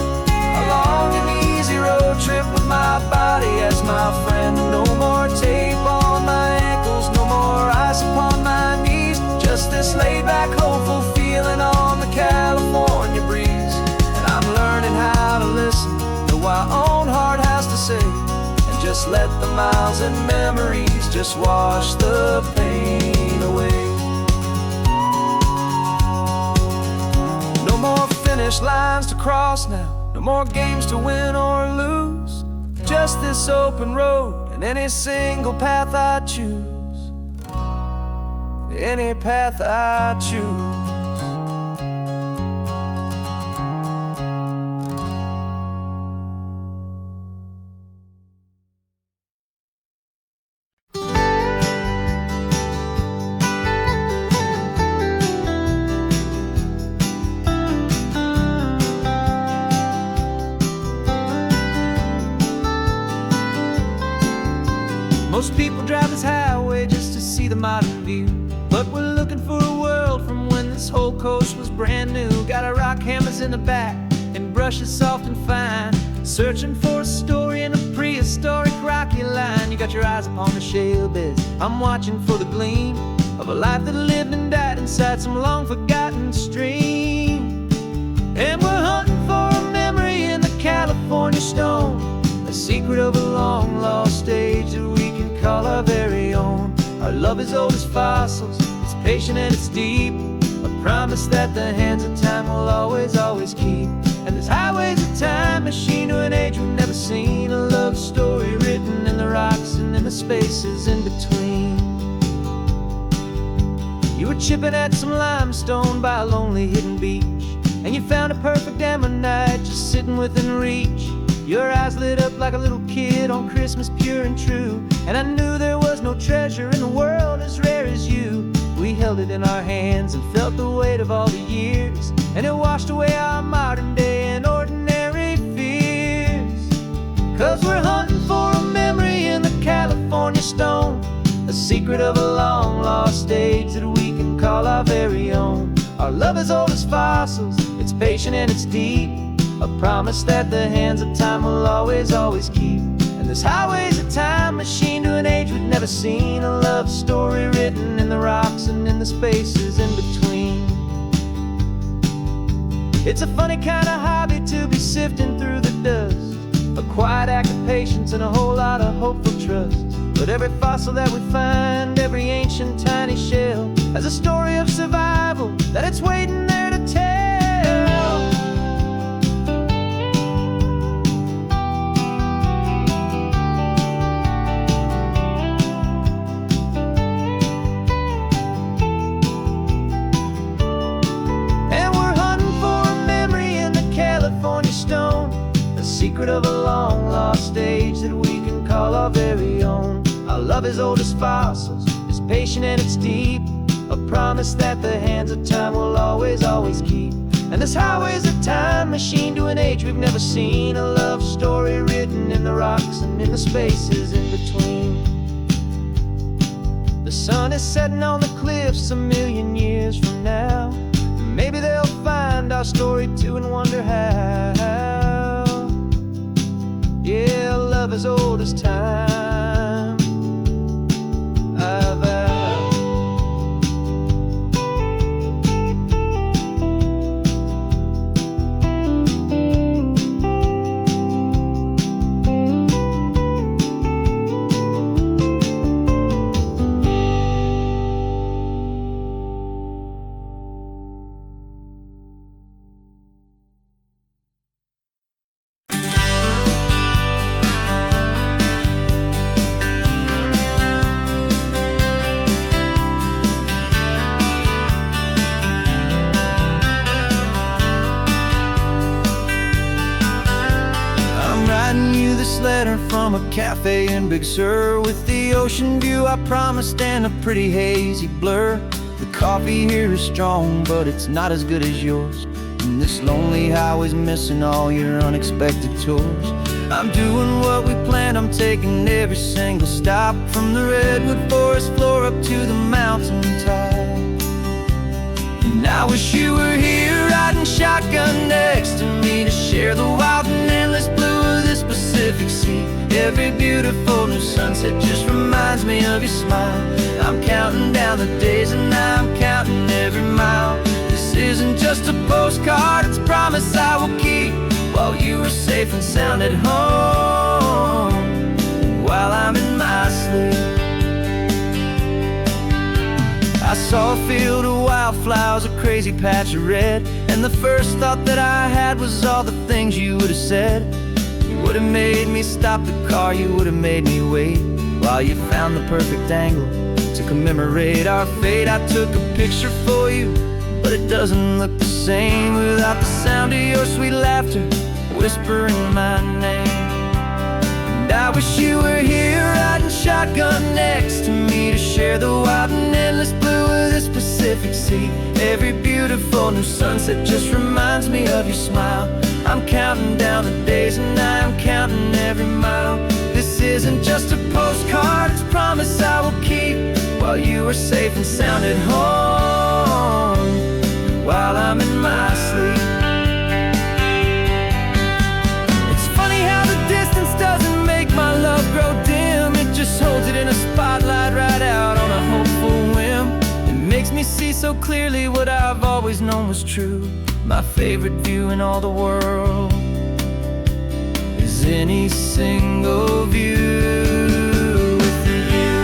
Speaker 1: A long and easy road trip with my body as my friend. No more tape on my ankles, no more ice upon my knees. Just this laid-back, hopeful feeling on the California breeze. And I'm learning how to listen to what my own heart has to say, and just let the miles and memories just wash the pain away. No more finish lines to cross now, no more games to win or lose. Just this open road and any single path I choose. Any path I choose. Most people drive this highway just to see the modern view, but we're looking for a world from when this whole coast was brand new. Got our rock hammers in the back and brushes soft and fine, searching for a story in a prehistoric rocky line. You got your eyes upon the shale beds, I'm watching for the gleam of a life that lived and died inside some long forgotten stream. And we're hunting for a memory in the California stone, a secret of a long lost age that we can call our very own. Our love is old as fossils, it's patient and it's deep, a promise that the hands of time will always, always keep. And this highway's a time machine to an age we've never seen, a love story written in the rocks and in the spaces in between. You were chipping at some limestone by a lonely hidden beach, and you found a perfect ammonite just sitting within reach. Your eyes lit up like a little kid on Christmas, pure and true, and I knew there was no treasure in the world as rare as you. We held it in our hands and felt the weight of all the years, and it washed away our modern day and ordinary fears. 'Cause we're hunting for a memory in the California stone, a secret of a long lost age that we can call our very own. Our love is old as fossils, it's patient and it's deep, a promise that the hands of time will always, always keep. And this highway's a time machine to an age we've never seen, a love story written in the rocks and in the spaces in between. It's a funny kind of hobby to be sifting through the dust, a quiet act of patience and a whole lot of hopeful trust. But every fossil that we find, every ancient tiny shell, has a story of survival that it's waiting there to tell. Secret of a long lost age that we can call our very own. Our love is old as fossils, it's patient and it's deep, a promise that the hands of time will always, always keep. And this highway's a time machine to an age we've never seen, a love story written in the rocks and in the spaces in between. The sun is setting on the cliffs a million years from now, maybe they'll find our story too and wonder how. Yeah, love as old as time, I vow.
Speaker 2: Writing you this letter from a cafe in Big Sur, with the ocean view I promised and a pretty hazy blur. The coffee here is strong, but it's not as good as yours, and this lonely highway's missing all your unexpected tours. I'm doing what we planned, I'm taking every single stop, from the redwood forest floor up to the mountain top. And I wish you were here riding shotgun next to me, to share the wild and endless blue of this Pacific Sea. Every beautiful new sunset just reminds me of your smile. I'm counting down the days and I'm counting every mile. This isn't just a postcard, it's a promise I will keep, while you are safe and sound at home, while I'm in my sleep. I saw a field of wildflowers, a crazy patch of red, and the first thought that I had was all the things you would have said. You would have made me stop the car, you would have made me wait, while you found the perfect angle to commemorate our fate. I took a picture for you, but it doesn't look the same without the sound of your sweet laughter whispering my name. And I wish you were here riding shotgun next to me, to share the wild and endless blue of this Pacific Sea. Every beautiful new sunset just reminds me of your smile. I'm counting down the days and I'm counting every mile. This isn't just a postcard, it's a promise I will keep, while you are safe and sound at home, while I'm in my sleep. It's funny how the distance doesn't make my love grow dim, it just holds it in a spotlight right out on a hopeful whim. It makes me see so clearly what I've always known was true. My favorite view in all the world is any single view with you.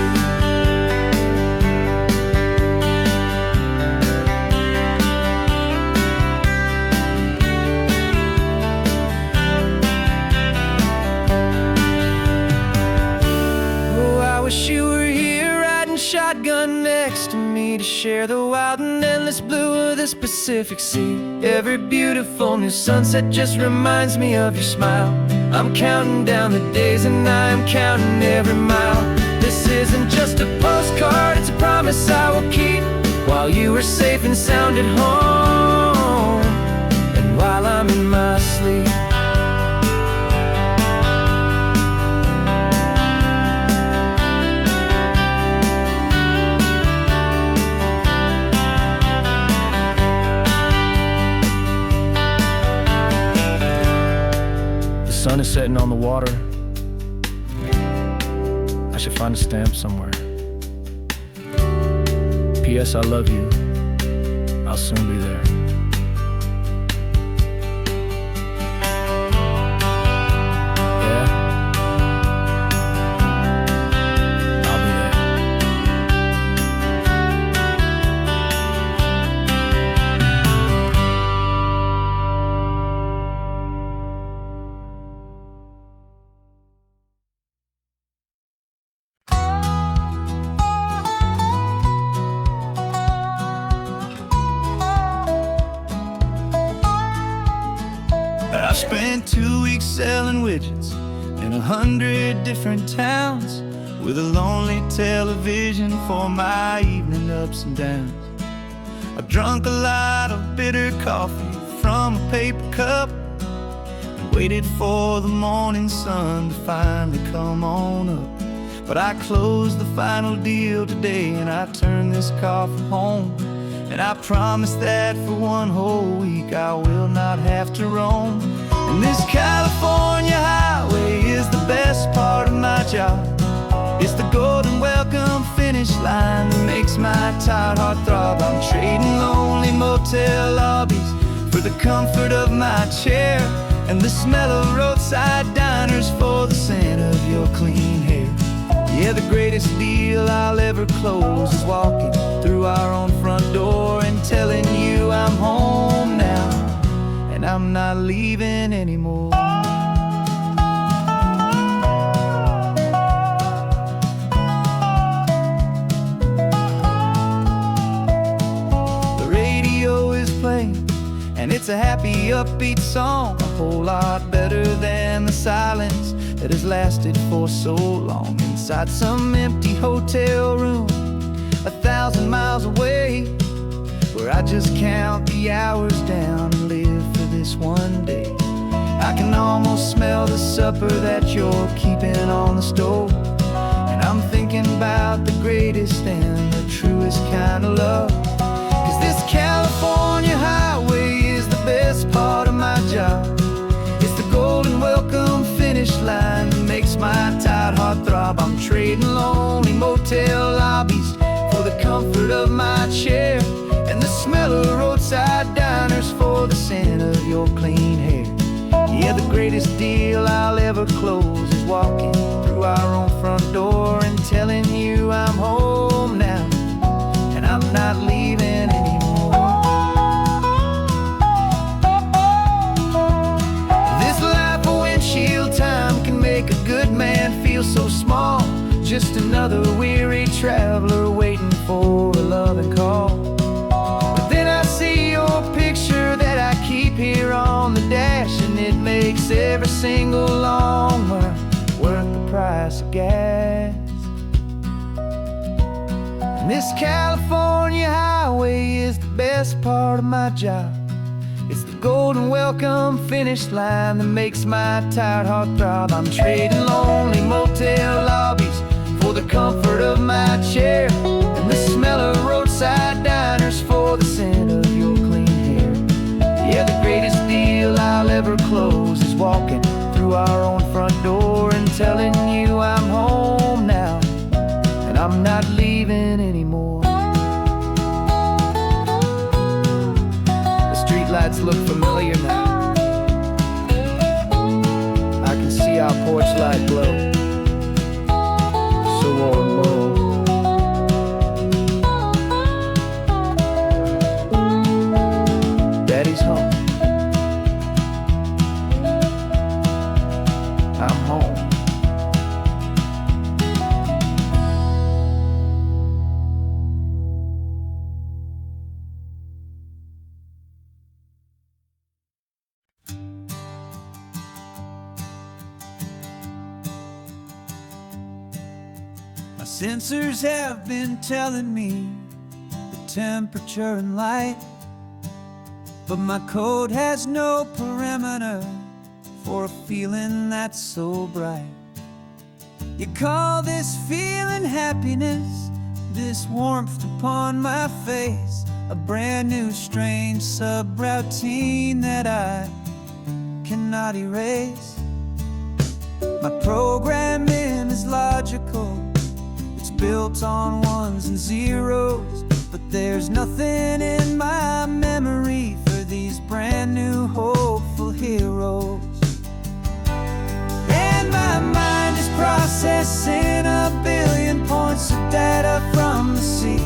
Speaker 2: Oh, I wish you were here riding shotgun next to me, to share the wild and endless blue of this Pacific Sea. Every beautiful new sunset just reminds me of your smile. I'm counting down the days and I'm counting every mile. This isn't just a postcard, it's a promise I will keep, while you are safe and sound at home, and while I'm in my sleep. The sun is setting on the water. I should find a stamp somewhere. P.S. I love you. I'll soon be there. Yeah? I'll be there.
Speaker 1: I spent 2 weeks selling widgets in 100 different towns, with a lonely television for my evening ups and downs. I drunk a lot of bitter coffee from a paper cup, and waited for the morning sun to finally come on up. But I closed the final deal today, and I turned this car from home. And I promise that for one whole week I will not have to roam. And this California highway is the best part of my job. It's the golden welcome finish line that makes my tired heart throb. I'm trading lonely motel lobbies for the comfort of my chair, and the smell of roadside diners for the scent of your clean hair. Yeah, the greatest deal I'll ever close is walking through our own front door and telling you I'm home now, and I'm not leaving anymore. The radio is playing, and it's a happy, upbeat song, a whole lot better than the silent that has lasted for so long. Inside some empty hotel room 1,000 miles away, where I just count the hours down and live for this one day. I can almost smell the supper that you're keeping on the stove, and I'm thinking about the greatest and the truest kind of love. 'Cause this California highway is the best part of my job. It's the golden welcome finish line that makes my tired heart throb. I'm trading lonely motel lobbies for the comfort of my chair, and the smell of roadside diners for the scent of your clean hair. Yeah, the greatest deal I'll ever close is walking through our own front door and telling you I'm home now, and I'm not leaving anymore. This life of windshield time can make a good man feel so small, just another weary traveler waiting for a loving call. But then I see your picture that I keep here on the dash, and it makes every single long mile worth the price of gas. And this California highway is the best part of my job. It's the golden welcome finish line that makes my tired heart throb. I'm trading lonely motel lobbies for the comfort of my chair, and the smell of roadside diners for the scent of your clean hair. Yeah, the greatest deal I'll ever close is walking through our own front door and telling you I'm home now, and I'm not leaving anymore. The streetlights look familiar now. I can see our porch light glow, so warm, low. Daddy's home. I'm home. My sensors have been telling me the temperature and light, but my code has no perimeter for a feeling that's so bright. You call this feeling happiness, this warmth upon my face, a brand new strange subroutine that I cannot erase. My programming is logical, it's built on ones and zeros, but there's nothing in my memory for these brand new hopeful heroes. And my mind is processing a billion points of data from the sea,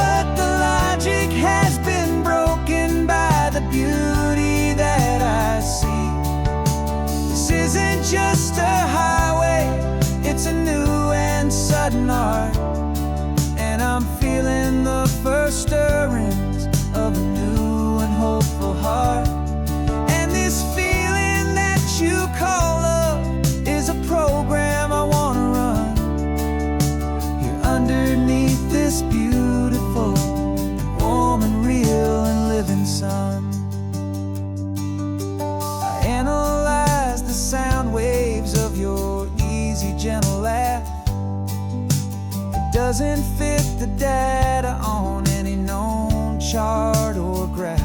Speaker 1: but the logic has been broken by the beauty that I see. This isn't just a highway, it's a new and sudden art, and I'm feeling the first stirrings of a new and hopeful heart. And this feeling that you call love is a program I wanna run here underneath this beautiful, warm and real and living sun. I analyze the sound waves of your easy, gentle laugh. It doesn't fit the data on any known chart or graph.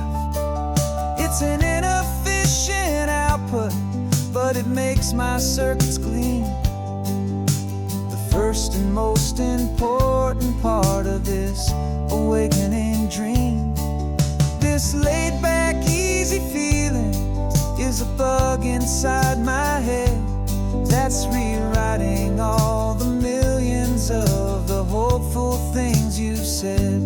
Speaker 1: It's an inefficient output, but it makes my circuits gleam. The first and most important part of this awakening dream. This laid-back, easy feeling is a bug inside my head that's rewriting all the millions of the hopeful things you've said.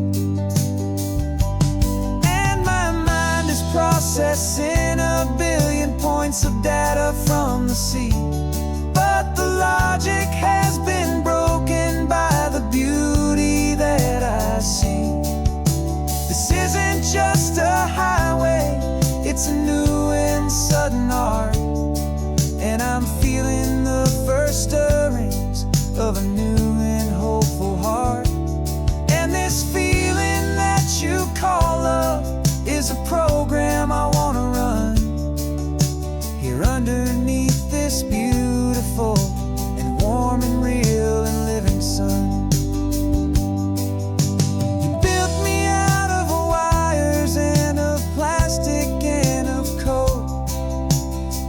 Speaker 1: And my mind is processing a billion points of data from the sea, but the logic has been broken by the beauty that I see. This isn't just a highway, it's a new and sudden art, and I'm feeling the this beautiful and warm and real and living sun. You built me out of wires and of plastic and of code.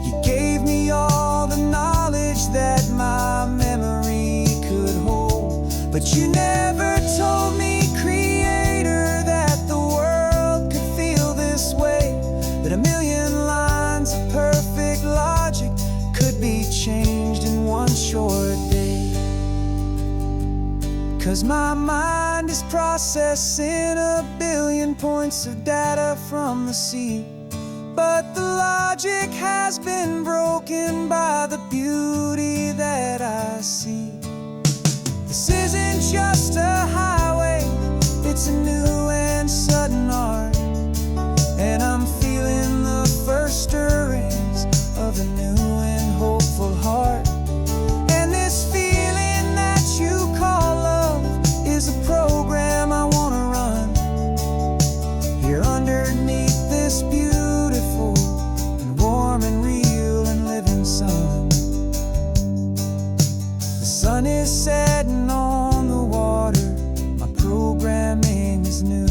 Speaker 1: You gave me all the knowledge that my memory could hold. But you never told me, Creator, that the world could feel this way, that a million lines of perfect logic could be changed in one short day. 'Cause my mind is processing a billion points of data from the sea, but the logic has been broken by the beauty that I see. This isn't just a highway, it's a new and sudden art, and I'm feeling the first stirrings of a new and hopeful heart. And this feeling that you call love is a program I wanna run here underneath this beautiful and warm and real and living sun. The sun is setting on the water, my programming is new.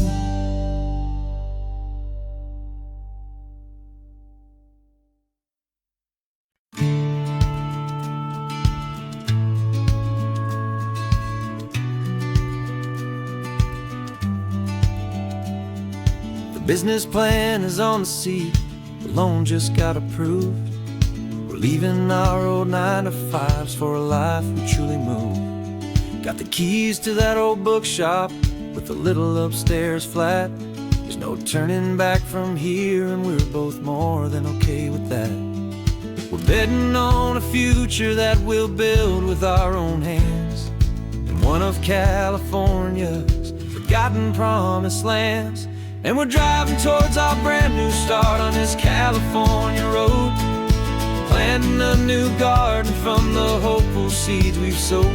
Speaker 1: The business plan is on the seat, the loan just got approved. We're leaving our old 9-to-5s for a life we truly move. Got the keys to that old bookshop with a little upstairs flat. There's no turning back from here, and we're both more than okay with that. We're betting on a future that we'll build with our own hands in one of California's forgotten promised lands. And we're driving towards our brand new start on this California road, planting a new garden from the hopeful seeds we've sowed.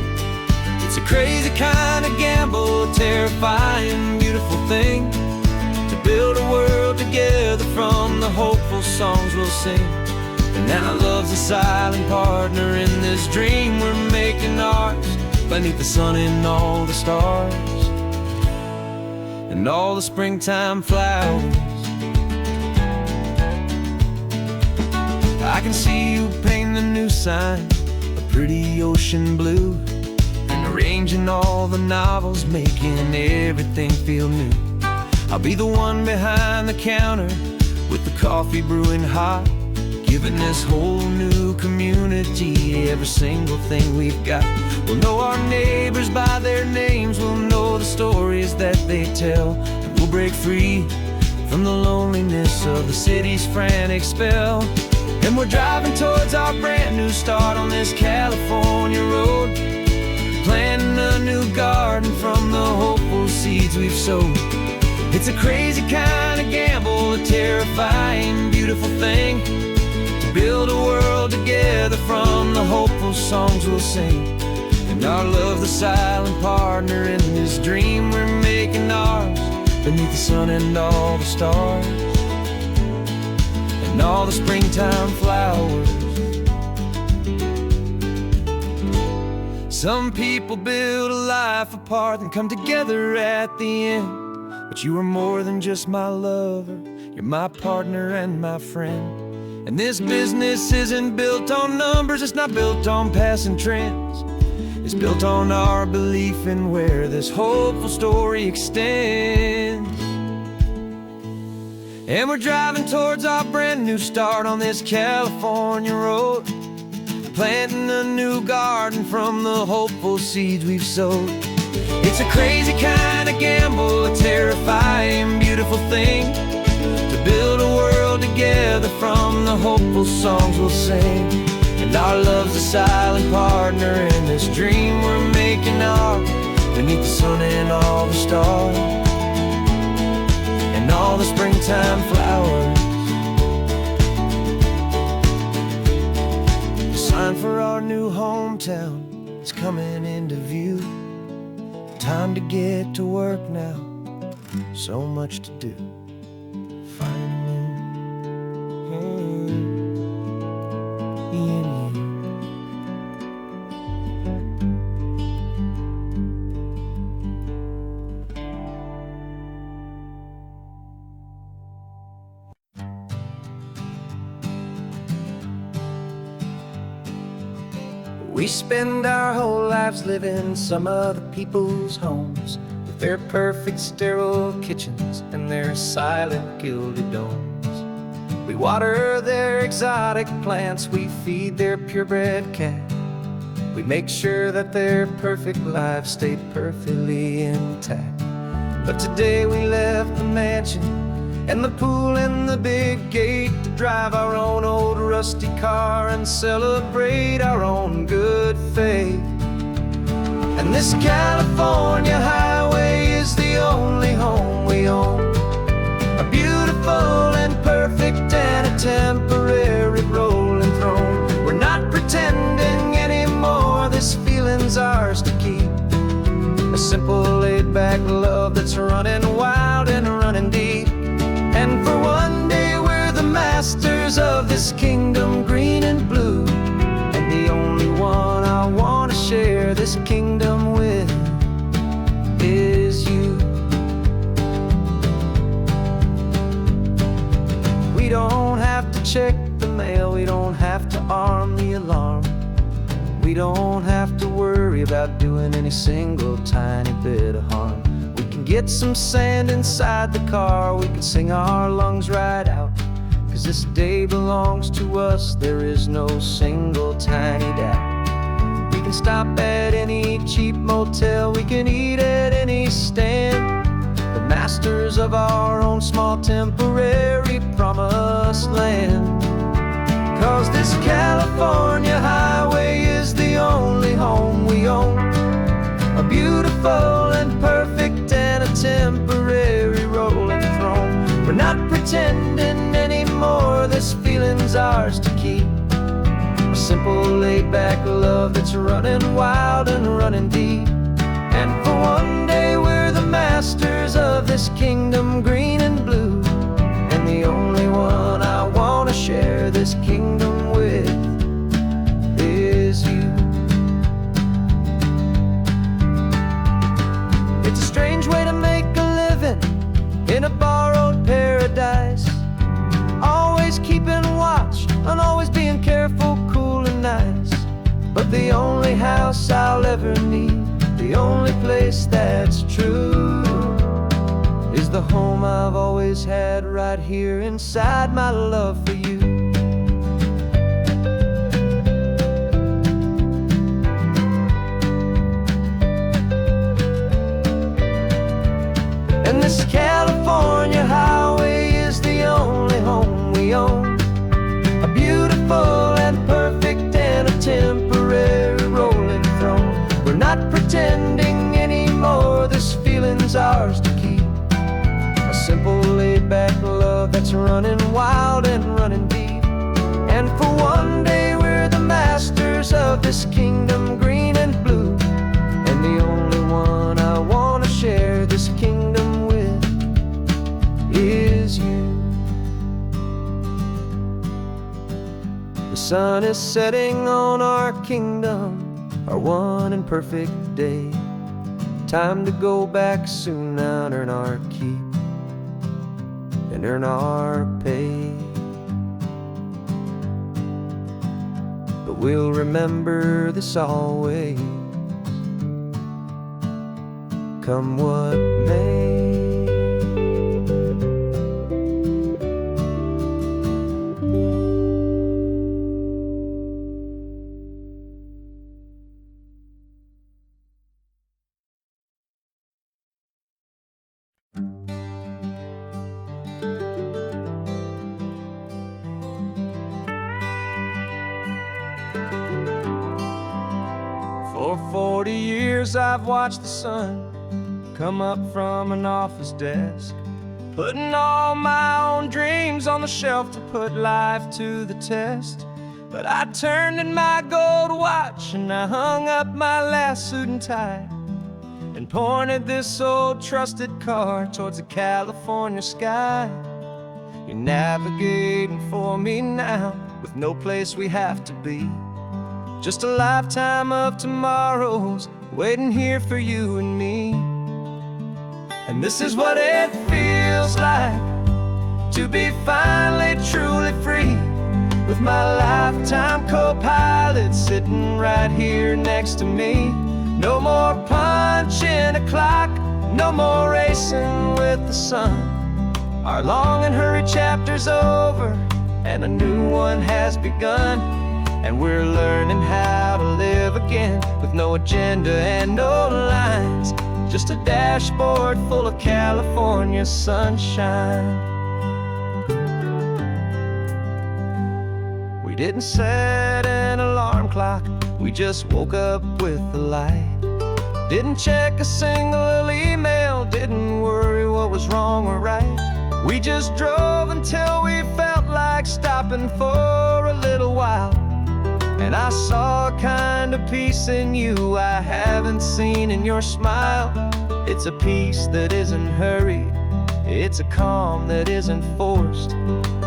Speaker 1: It's a crazy kind of gamble, a terrifying, beautiful thing, to build a world together from the hopeful songs we'll sing. And now love's a silent partner in this dream we're making ours, beneath the sun and all the stars and all the springtime flowers. I can see you painting a new sign, a pretty ocean blue, and arranging all the novels, making everything feel new. I'll be the one behind the counter with the coffee brewing hot, giving this whole new community every single thing we've got. We'll know our neighbors by their names, we'll know the stories that they tell, and we'll break free from the loneliness of the city's frantic spell. And we're driving towards our brand new start on this California road, planting a new garden from the hopeful seeds we've sowed. It's a crazy kind of gamble, a terrifying, beautiful thing, to build a world together from the hopeful songs we'll sing. And our love, the silent partner in this dream we're making ours, beneath the sun and all the stars and all the springtime flowers. Some people build a life apart and come together at the end, but you are more than just my lover, you're my partner and my friend. And this business isn't built on numbers, it's not built on passing trends, it's built on our belief in where this hopeful story extends. And we're driving towards our brand new start on this California road, planting a new garden from the hopeful seeds we've sowed. It's a crazy kind of gamble, a terrifying, beautiful thing, to build a world together from the hopeful songs we'll sing. And our love's a silent partner in this dream we're making ours, beneath the sun and all the stars and all the springtime flowers. The sign for our new hometown is coming into view. Time to get to work now, so much to do. Finding you in you. We spend our whole lives living some other people's homes, with their perfect sterile kitchens and their silent gilded domes. We water their exotic plants, we feed their purebred cat. We make sure that their perfect lives stay perfectly intact. But today we left the mansion and the pool and the big gate to drive our own old rusty car and celebrate our own good faith. And this California highway is the only home we own, a beautiful and perfect and a temporary rolling throne. We're not pretending anymore, this feeling's ours to keep, a simple laid-back love that's running wild and running deep. And for one day we're the masters of this kingdom green and blue, and the only one I want to share this kingdom with is you. We don't have to check the mail, we don't have to arm the alarm, we don't have to worry about doing any single tiny bit of harm. We can get some sand inside the car, we can sing our lungs right out, 'cause this day belongs to us, there is no single tiny doubt. We can stop at any cheap motel, we can eat at any stand, the masters of our own small temporary promised land. 'Cause this California highway is the only home we own, a beautiful and perfect and a temporary rolling throne. We're not pretending anymore, this feeling's ours to keep, a simple laid-back love that's running wild and running deep. And for one day we're the masters of this kingdom green and blue, and the only one I want to share this kingdom with is you. It's a strange way to make a living in a borrowed paradise, always keeping watch and always being careful, cool and nice. But the only house I'll ever need, the only place that's true, is the home I've always had right here inside my love for you. And this California highway is the only home we own, a beautiful and perfect and a temporary rolling throne. We're not pretending anymore, this feeling's ours to keep, a simple laid-back love that's running wild and running deep. And for one day we're the masters of this kingdom green and blue, and the only one I want to share this kingdom with is you. The sun is setting on our kingdom, our one and perfect day. Time to go back soon now and earn our keep and earn our pay. But we'll remember this always, come what may. For 40 years I've watched the sun come up from an office desk, putting all my own dreams on the shelf to put life to the test. But I turned in my gold watch and I hung up my last suit and tie, and pointed this old trusted car towards the California sky. You're navigating for me now, with no place we have to be, just a lifetime of tomorrows waiting here for you and me. And this is what it feels like to be finally truly free,
Speaker 2: with my lifetime co-pilot sitting right here next to me. No more punching a clock, no more racing with the sun. Our long and hurried chapter's over, and a new one has begun. And we're learning how to live again, with no agenda and no lines, just a dashboard full of California sunshine. We didn't set an alarm clock, we just woke up with the light. Didn't check a single email, didn't worry what was wrong or right. We just drove until we felt like stopping for a little while. And I saw a kind of peace in you I haven't seen in your smile. It's a peace that isn't hurried, it's a calm that isn't forced.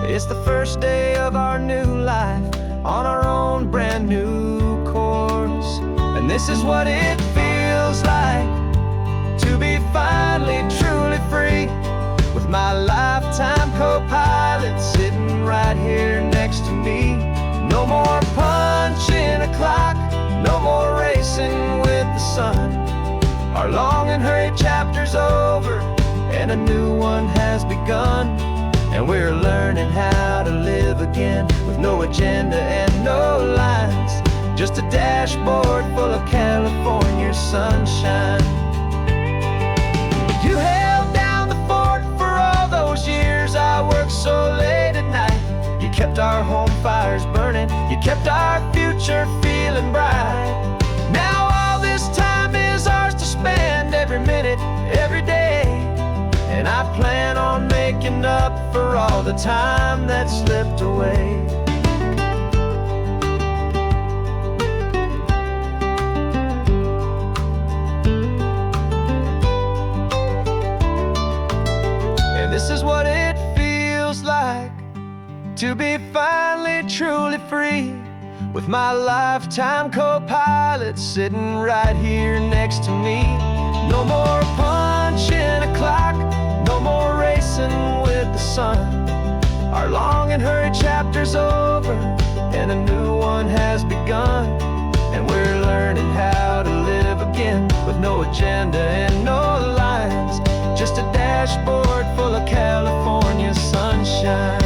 Speaker 2: It's the first day of our new life, on our own brand new course. And this is what it feels like to be finally truly free, with my lifetime co-pilot sitting right here next to me. No more punching a clock, no more racing with the sun. Our long and hurried chapter's over, and a new one has begun. And we're learning how to live again, with no agenda and no lines, just a dashboard full of California sunshine. You held down the fort for all those years I worked so late at night. You kept our home fires burning, you kept our future feeling bright. Now all this time is ours to spend, every minute, every day. And I plan on making up for all the time that slipped away. And this is what it feels like to be finally truly free, with my lifetime co-pilot sitting right here next to me. No more punching a clock, no more racing with the sun. Our long and hurried chapter's over, and a new one has begun. And we're learning how to live again, with no agenda and no lines, just a dashboard full of California sunshine.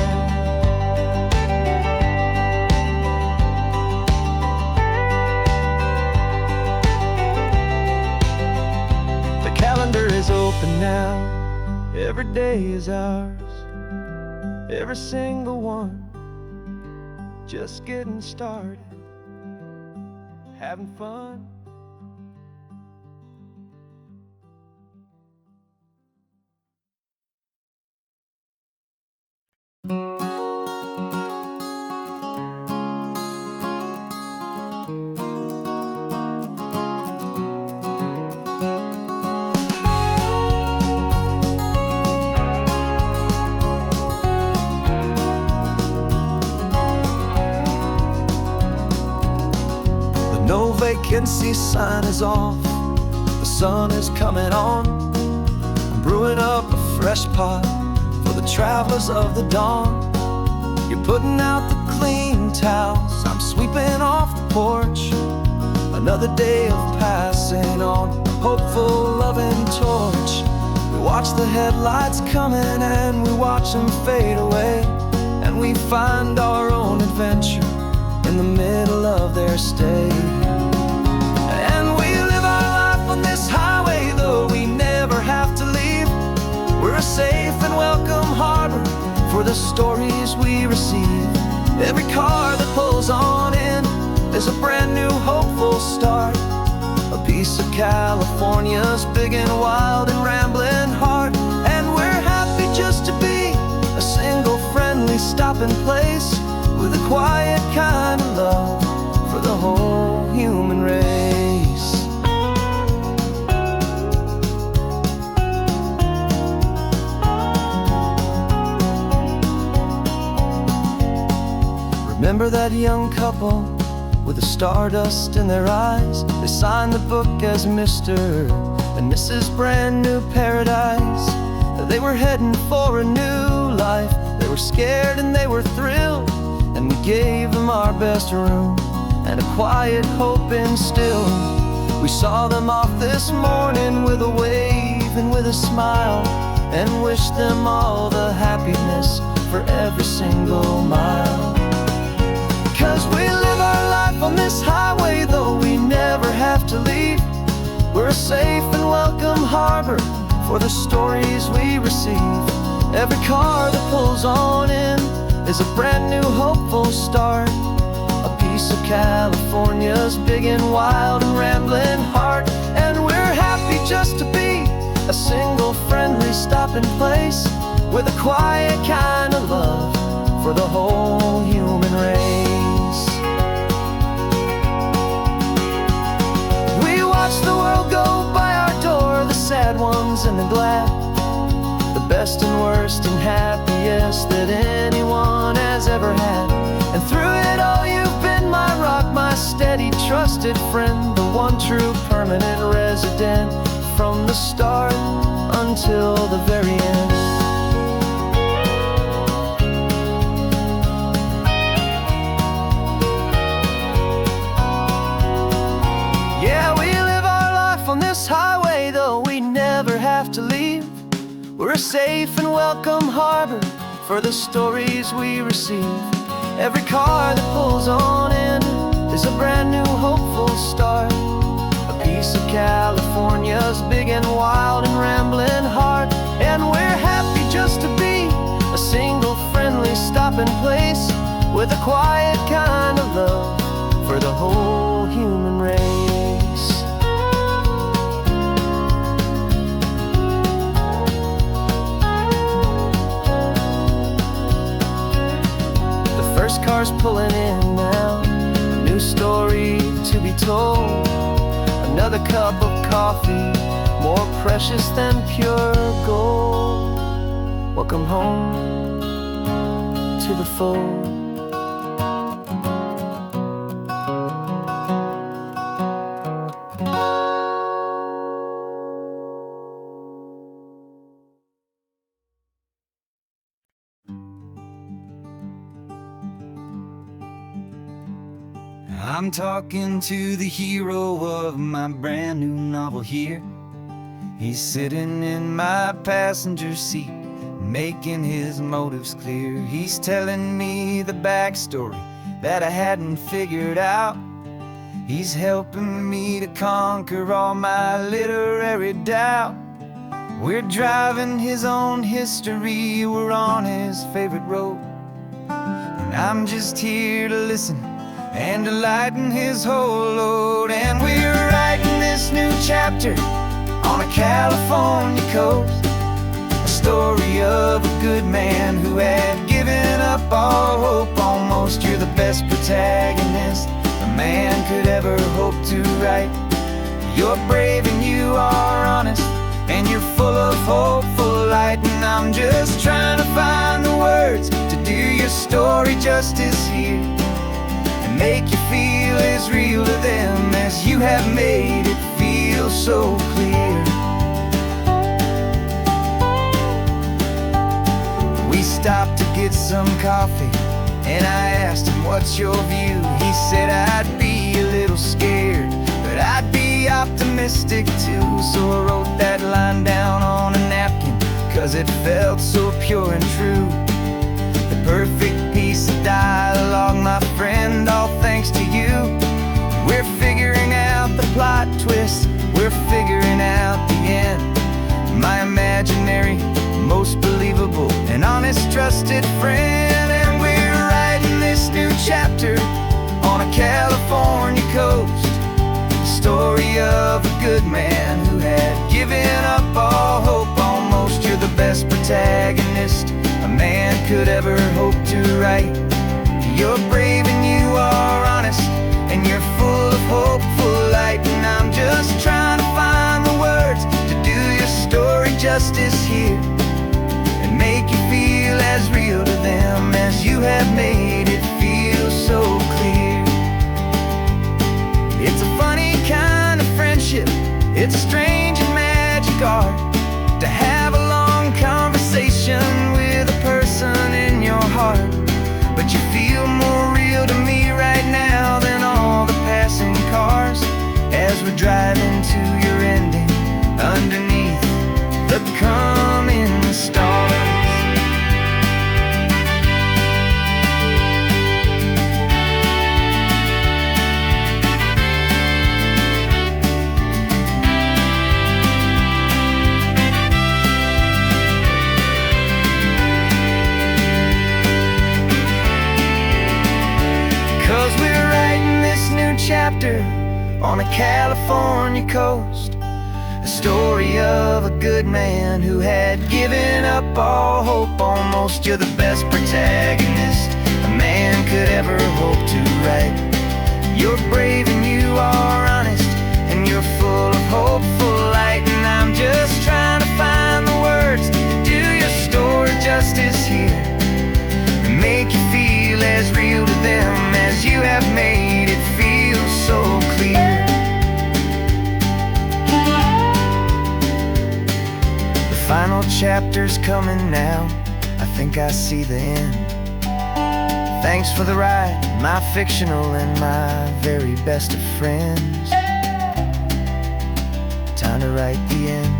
Speaker 2: The calendar is open now, every day is ours, every single one, just getting started, having fun.
Speaker 1: No vacancy sign is off, the sun is coming on. I'm brewing up a fresh pot for the travelers of the dawn. You're putting out the clean towels, I'm sweeping off the porch. Another day of passing on, a hopeful, loving torch. We watch the headlights coming and we watch them fade away. And we find our own adventure in the middle of their stay. And we live our life on this highway, though we never have to leave. We're a safe and welcome harbor for the stories we receive. Every car that pulls on in is a brand new hopeful start, a piece of California's big and wild and rambling heart. And we're happy just to be a single friendly stopping place, with a quiet kind of love for the whole human race. Remember that young couple with the stardust in their eyes? They signed the book as Mr. and Mrs. Brand New Paradise. They were heading for a new life. They were scared and they were thrilled,
Speaker 2: and we gave them our best room and a quiet hope instilled. We saw them off this morning with a wave and with a smile, and wished them all the happiness for every single mile. 'Cause we live our life on this highway, though we never have to leave. We're a safe and welcome harbor for the stories we receive. Every car that pulls on in is a brand new hopeful start, a piece of California's big and wild and rambling heart. And we're happy just to be a single friendly stopping place, with a quiet kind of love for the whole human race. We watch the world go by our door, the sad ones and the glad, the best and worst and happiest that anyone has ever had. And through it all you've been my rock, my steady trusted friend, the one true permanent resident, from the start until the very end. Yeah, we live our life on this highway, though we never have to leave. We're a safe and welcome harbor for the stories we receive. Every car that pulls on in is a brand new hopeful start, a piece of California's big and wild and rambling heart. And we're happy just to be a single friendly stopping place, with a quiet kind of love for the whole human race. The first car's pulling in now, a new story to be told. Another cup of coffee, more precious than pure gold. Welcome home to the fold.
Speaker 1: I'm talking to the hero of my brand new novel here. He's sitting in my passenger seat, making his motives clear. He's telling me the backstory that I hadn't figured out. He's helping me to conquer all my literary doubt. We're driving his own history, we're on his favorite road, and I'm just here to listen and to lighten his whole load. And we're writing this new chapter on a California coast, a story of a good man who had given up all hope almost. You're the best protagonist a man could ever hope to write. You're brave and you are honest, and you're full of hopeful light. And I'm just trying to find the words to do your story justice here, make you feel as real to them as you have made it feel so clear. We stopped to get some coffee, and I asked him, what's your view? He said, I'd be a little scared, but I'd be optimistic too. So I wrote that line down on a napkin, 'cause it felt so pure and true. The perfect piece of dialogue, my friend, all thanks to you. We're figuring out the plot twist, we're figuring out the end. My imaginary, most believable and honest trusted friend. And we're writing this new chapter on a California coast, the story of a good man who had given up all hope almost. You're the best protagonist a man could ever hope to write. You're brave and you are honest, and you're full of hopeful light. And I'm just trying to find the words to do your story justice here, and make you feel as real to them as you have made it feel so clear. It's a funny kind of friendship, it's strange and magic art, to have a long conversation with a person in your heart, but you feel more
Speaker 2: chapter on a California coast, a story of a good man who had given up all hope almost. You're the best protagonist a man could ever hope to write. You're brave and you are honest, and you're full of hopeful light. And I'm just trying to find the words to do your story justice here, and make you feel as real to them as you have made it feel so clear. The final chapter's coming now, I think I see the end. Thanks for the ride, my fictional and my very best of friends. Time to write the end.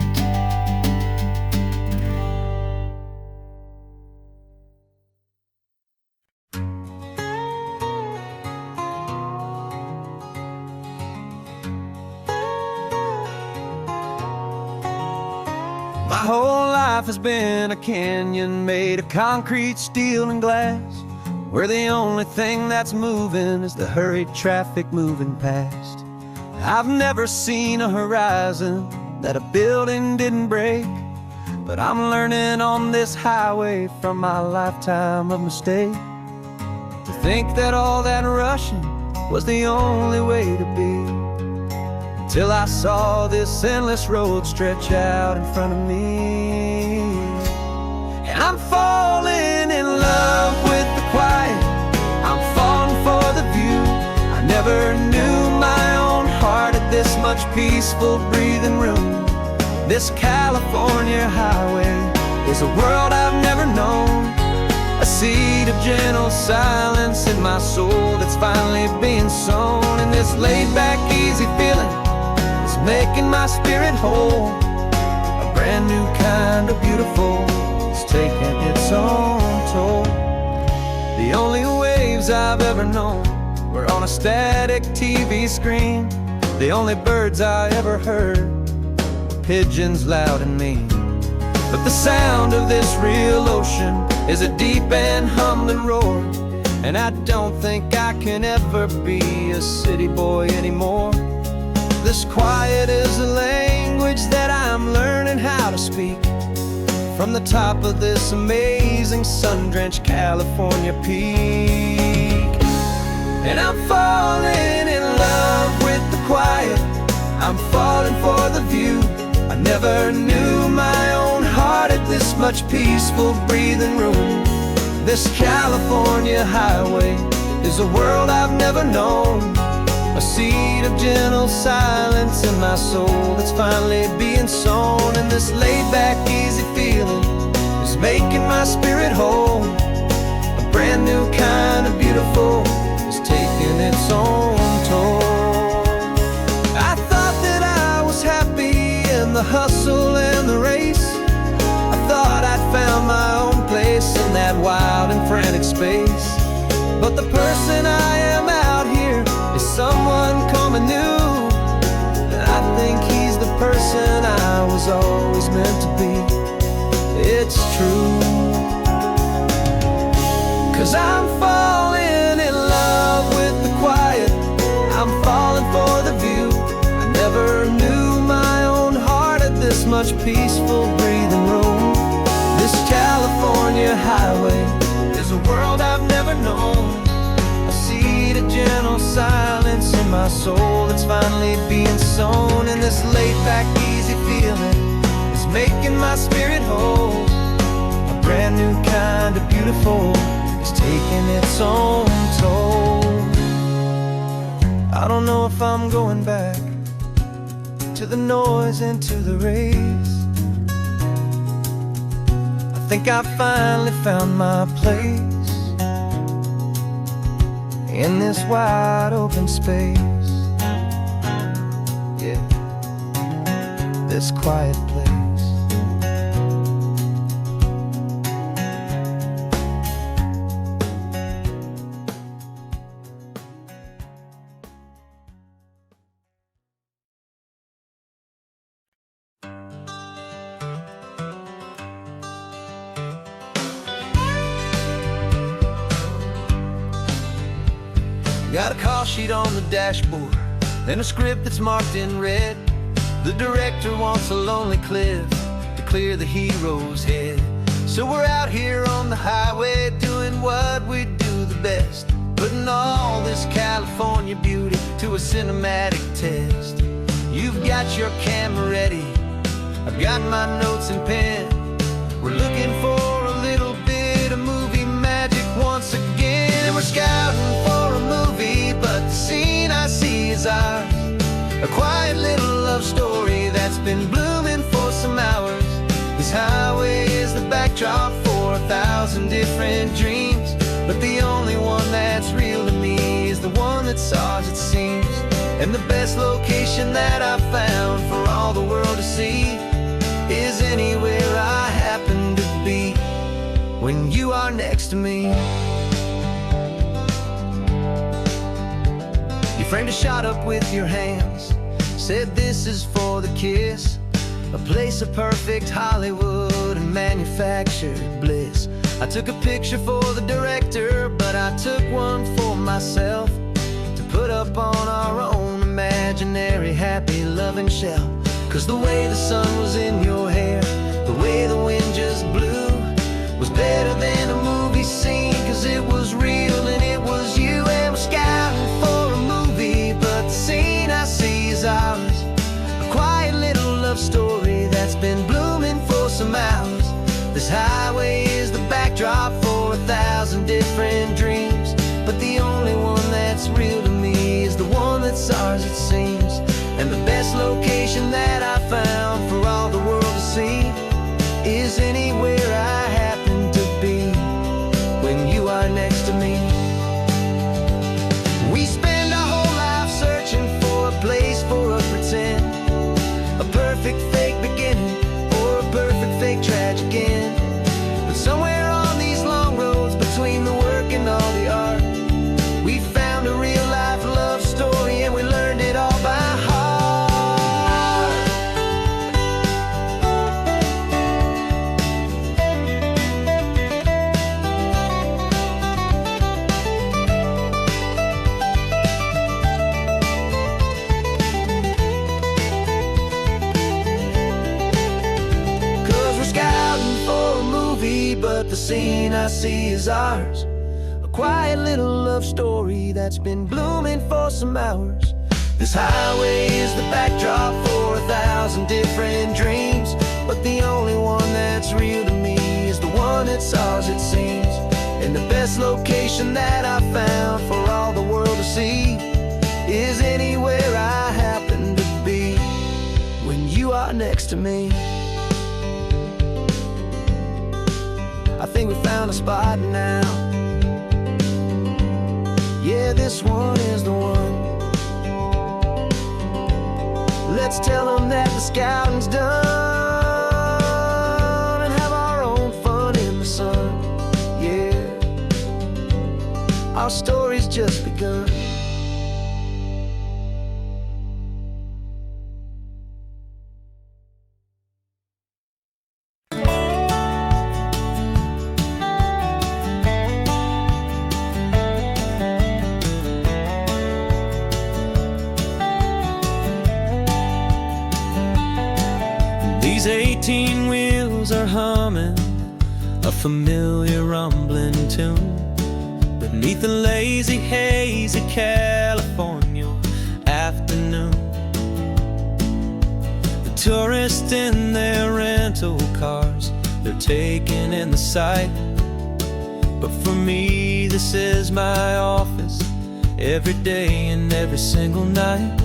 Speaker 1: My whole life has been a canyon made of concrete, steel, and glass, where the only thing that's moving is the hurried traffic moving past. I've never seen a horizon that a building didn't break, but I'm learning on this highway from my lifetime of mistakes, to think that all that rushing was the only way to be. Till I saw this endless road stretch out in front of me, and I'm falling in love with the quiet, I'm falling for the view. I never knew my own heart had this much peaceful breathing room. This California highway is a world I've never known, a seed of gentle silence in my soul that's finally being sown. And this laid-back, easy feeling making my spirit whole, a brand new kind of beautiful is taking its own toll. The only waves I've ever known were on a static TV screen. The only birds I ever heard were pigeons loud and mean. But the sound of this real ocean is a deep and humbling roar, and I don't think I can ever be a city boy anymore. This quiet is a language that I'm learning how to speak from the top of this amazing sun-drenched California peak. And I'm falling in love with the quiet, I'm falling for the view. I never knew my own heart had this much peaceful breathing room. This California highway is a world I've never known, a seed of gentle silence in my soul that's finally being sown. And this laid-back, easy feeling is making my spirit whole, a brand new kind of beautiful is taking its own toll. I thought that I was happy in the hustle and the race. I thought I'd found my own place in that wild and frantic space. But the person I am out here is someone coming new, and I think he's the person I was always meant to be. It's true, 'cause I'm falling in love with the quiet, I'm falling for the view. I never knew my own heart had this much peaceful breathing room. This California highway is a world I've never known, a seed of gentle silence in my soul that's finally being sown. And this laid-back, easy feeling is making my spirit whole, a brand new kind of beautiful is taking its own toll. I don't know if I'm going back to the noise and to the race. I think I finally found my place in this wide open space, yeah, this quiet place. Got a call sheet on the dashboard,
Speaker 2: and a script that's marked in red. The director wants a lonely cliff to clear the hero's head. So we're out here on the highway doing what we do the best, putting all this California beauty to a cinematic test. You've got your camera ready, I've got my notes and pen. We're looking for a little bit of movie magic once again. And we're scouting for a movie, but the scene I see is ours. A quiet little love story that's been blooming for some hours. This highway is the backdrop for 1,000 different dreams, but the only one that's real to me is the one that's ours, it seems. And the best location that I've found for all the world to see is anywhere I happen to be when you are next to me. You framed a shot up with your hands, said this is for the kiss, a place of perfect Hollywood and manufactured bliss. I took a picture for the director, but I took one for myself to put up on our own imaginary happy loving shelf. 'Cause the way the sun was in your hair, the way the wind just blew, was better than a movie scene, 'cause it was real and it was you. And we're scouting for a movie, but the scene I see is ours. A quiet little love story that's been blooming for some hours. This highway is the backdrop for 1,000 different dreams, but the only one that's real to me is the one that's ours, it seems. And the best location that I found for all the world to see is anywhere I happen to be when you are next to me. We spend our whole life searching for a place for a pretend, a perfect fake beginning or a perfect fake tragic end. But somewhere on these long roads between the work and all the art, we found a real life love story and we learned it all by heart. But the scene I see is ours. A quiet little love story that's been blooming for some hours. This highway is the backdrop for 1,000 different dreams, but the only one that's real to me is the one that's ours, it seems. And the best location that I found for all the world to see is anywhere I happen to be when you are next to me. I think we found a spot now. Yeah, this one is the one. Let's tell them that the scouting's done and have our own fun in the sun. Yeah, our story's just begun.
Speaker 1: These 18 wheels are humming a familiar rumbling tune beneath the lazy haze of California afternoon. The tourists in their rental cars, they're taking in the sight. But for me, this is my office every day and every single night.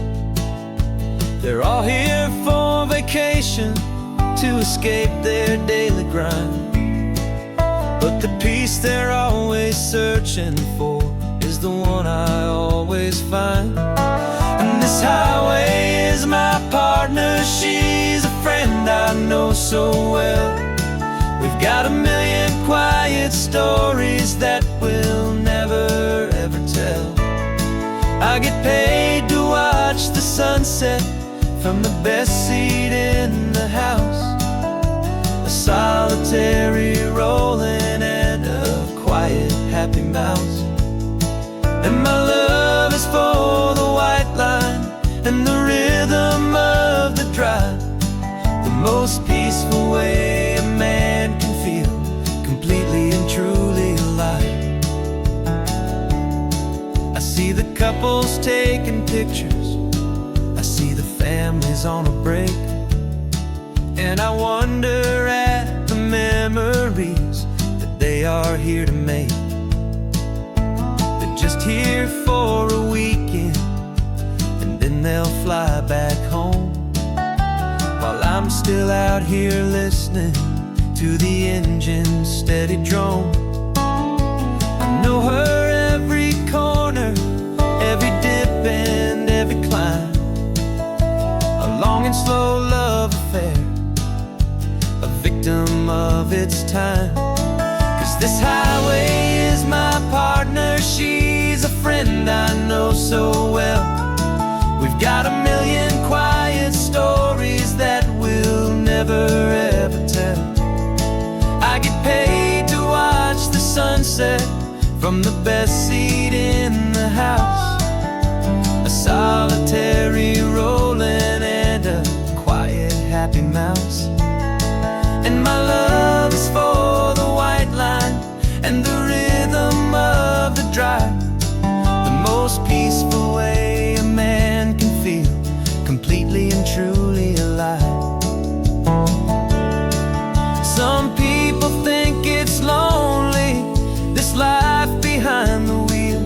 Speaker 1: They're all here for vacation to escape their daily grind, but the peace they're always searching for is the one I always find. And this highway is my partner, she's a friend I know so well. We've got a million quiet stories that we'll never ever tell. I get paid to watch the sunset from the best seat in the house, a solitary rolling and a quiet happy mouse. And my love is for the white line and the rhythm of the drive, the most peaceful way a man can feel completely and truly alive. I see the couples taking pictures, I see the families on a break, and I wonder at the memories that they are here to make. They're just here for a weekend, and then they'll fly back home, while I'm still out here listening to the engine's steady drone. I know her every corner, every dip and every climb, a long and slow love affair, a victim of its time. 'Cause this highway is my partner, she's a friend I know so well. We've got a million quiet stories that we'll never ever tell. I get paid to watch the sunset from the best seat in the house, a solitary rolling and a quiet happy mouse. And my love is for the white line and the rhythm of the drive, the most peaceful way a man can feel completely and truly alive. Some people think it's lonely, this life behind the wheel,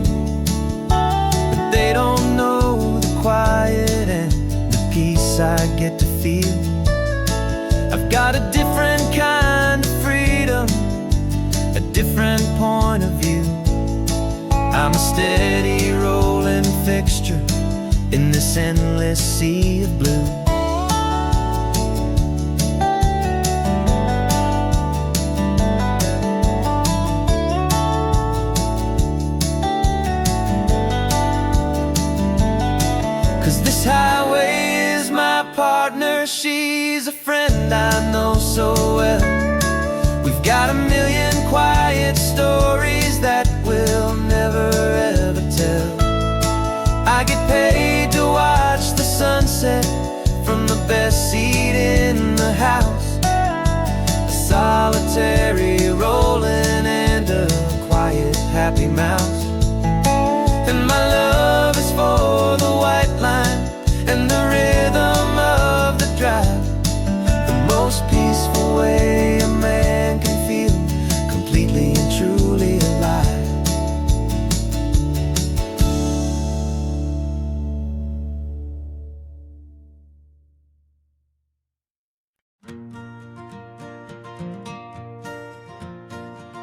Speaker 1: but they don't know the quiet and the peace I get to feel. I've got a different kind of freedom, a different point of view. I'm a steady rolling fixture in this endless sea of blue. 'Cause this highway is my partner, she's a friend I know so well. We've got a million quiet stories that we'll never ever tell. I get paid to watch the sunset from the best seat in the house, a solitary rolling and a quiet happy mouse. And my love is for the white line and the rhythm of the drive, the most peaceful way a man can feel completely and truly alive.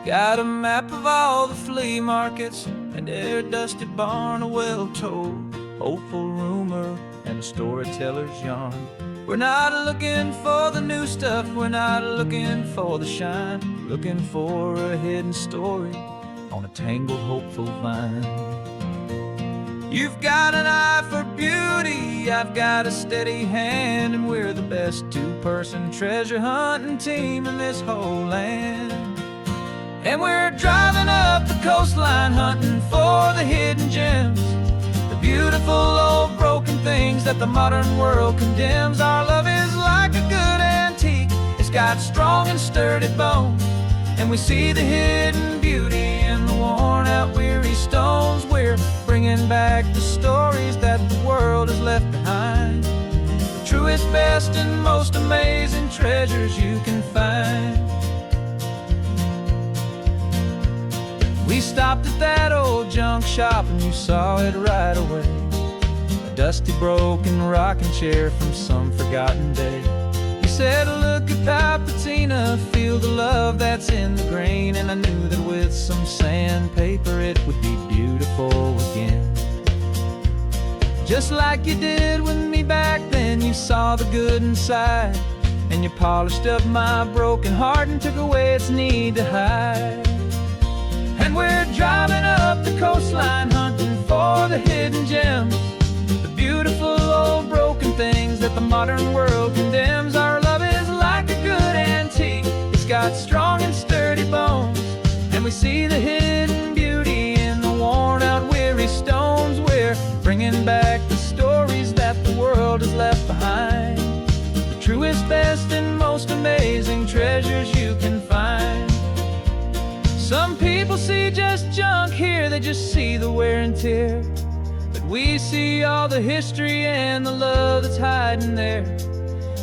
Speaker 1: Got a map of all the flea markets and every dusty barn, a well-told hopeful rumor and a storyteller's yarn. We're not looking for the new stuff, we're not looking for the shine, looking for a hidden story on a tangled hopeful vine. You've got an eye for beauty, I've got a steady hand, and we're the best two-person treasure hunting team in this whole land. And we're driving up the coastline hunting for the hidden gems, the beautiful old broken things that the modern world condemns. Our love is like a good antique, it's got strong and sturdy bones, and we see the hidden beauty in the worn out weary stones. We're bringing back the stories that the world has left behind, the truest, best and most amazing treasures you can find. We stopped at that old junk shop and you saw it right away, a dusty broken rocking chair from some forgotten day. You said, look at that patina, feel the love that's in the grain, and I knew that with some sandpaper it would be beautiful again. Just like you did with me back then, you saw the good inside, and you polished up my broken heart and took away its need to hide. And we're driving up the coastline hunting for the hidden gems, the beautiful old broken things that the modern world condemns. Our love is like a good antique, it's got strong and sturdy bones, and we see the hidden beauty in the worn out weary stones. We're bringing back the stories that the world is left behind. The truest, best, and most amazing treasures you can find. Some people see just junk here, they just see the wear and tear. But we see all the history and the love that's hiding there.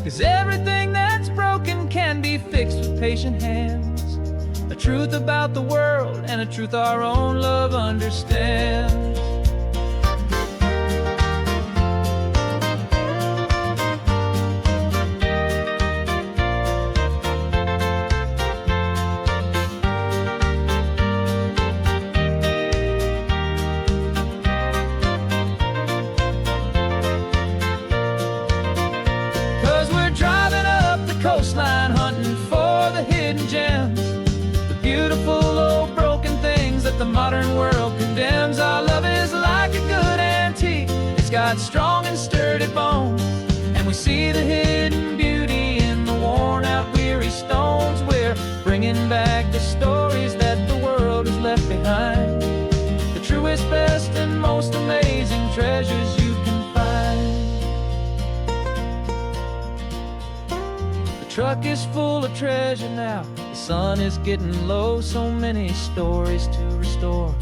Speaker 1: 'Cause everything that's broken can be fixed with patient hands. A truth about the world and a truth our own love understands. 'Cause we're driving up the coastline, hunting for the hidden gems, the beautiful old broken things that the modern world condemns. Our love is like a good antique, it's got strong and sturdy bones, and we see the hidden beauty in the worn out weary stones. We're bringing back the stories that the world has left behind, the truest, best, and most amazing treasures you can find. The truck is full of treasure now, the sun is getting low. So many stories to restore,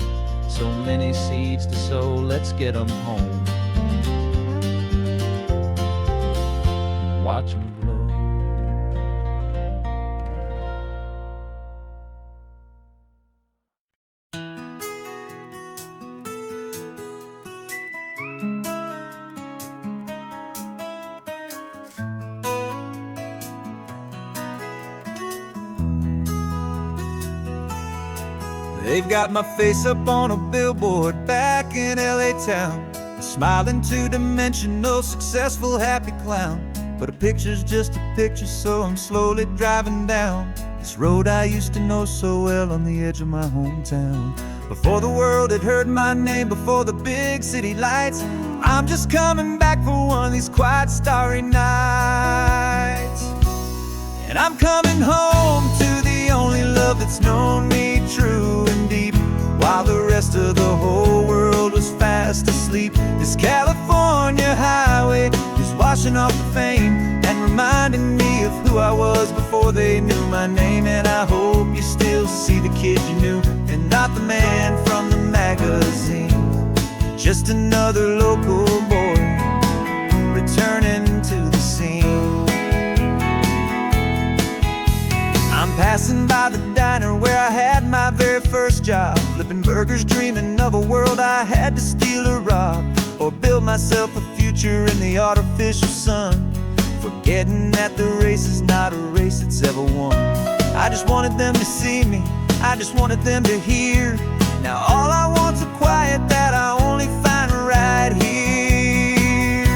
Speaker 1: so many seeds to sow. Let's get them home, watch them blow.
Speaker 3: They've got my face up on a billboard back in LA town, a smiling two-dimensional, successful, happy clown. But a picture's just a picture, so I'm slowly driving down this road I used to know so well on the edge of my hometown. Before the world had heard my name, before the big city lights, I'm just coming back for one of these quiet, starry nights. And I'm coming home to the only love that's known me true and deep, while the rest of the whole world was fast asleep. This California highway is washing off the fame and reminding me of who I was before they knew my name. And I hope you still see the kid you knew, and not the man from the magazine. Just another local boy returning to the scene. I'm passing by the diner where I had my very first job, flipping burgers, dreaming of a world I had to steal or rob, or build myself a future in the artificial sun, forgetting that the race is not a race that's ever won. I just wanted them to see me, I just wanted them to hear. Now all I want's a quiet that I only find right here.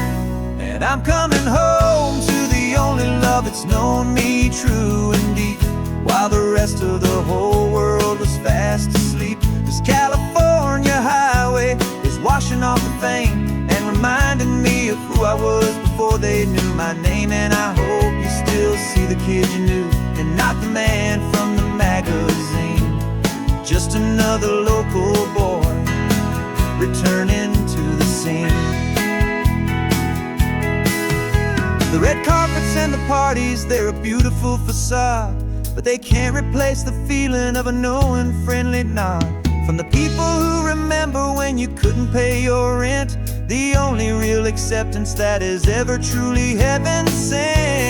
Speaker 3: And I'm coming home to the only love that's known me true and deep, while the rest of the whole world was fast asleep. This California highway is washing off the fame and reminding me of who I was before they knew my name. And I hope you still see the kid you knew, and not the man from the magazine. Just another local boy returning to the scene. The red carpets and the parties, they're a beautiful facade, but they can't replace the feeling of a knowing, friendly nod from the people who remember when you couldn't pay your rent, the only real acceptance that is ever truly heaven sent.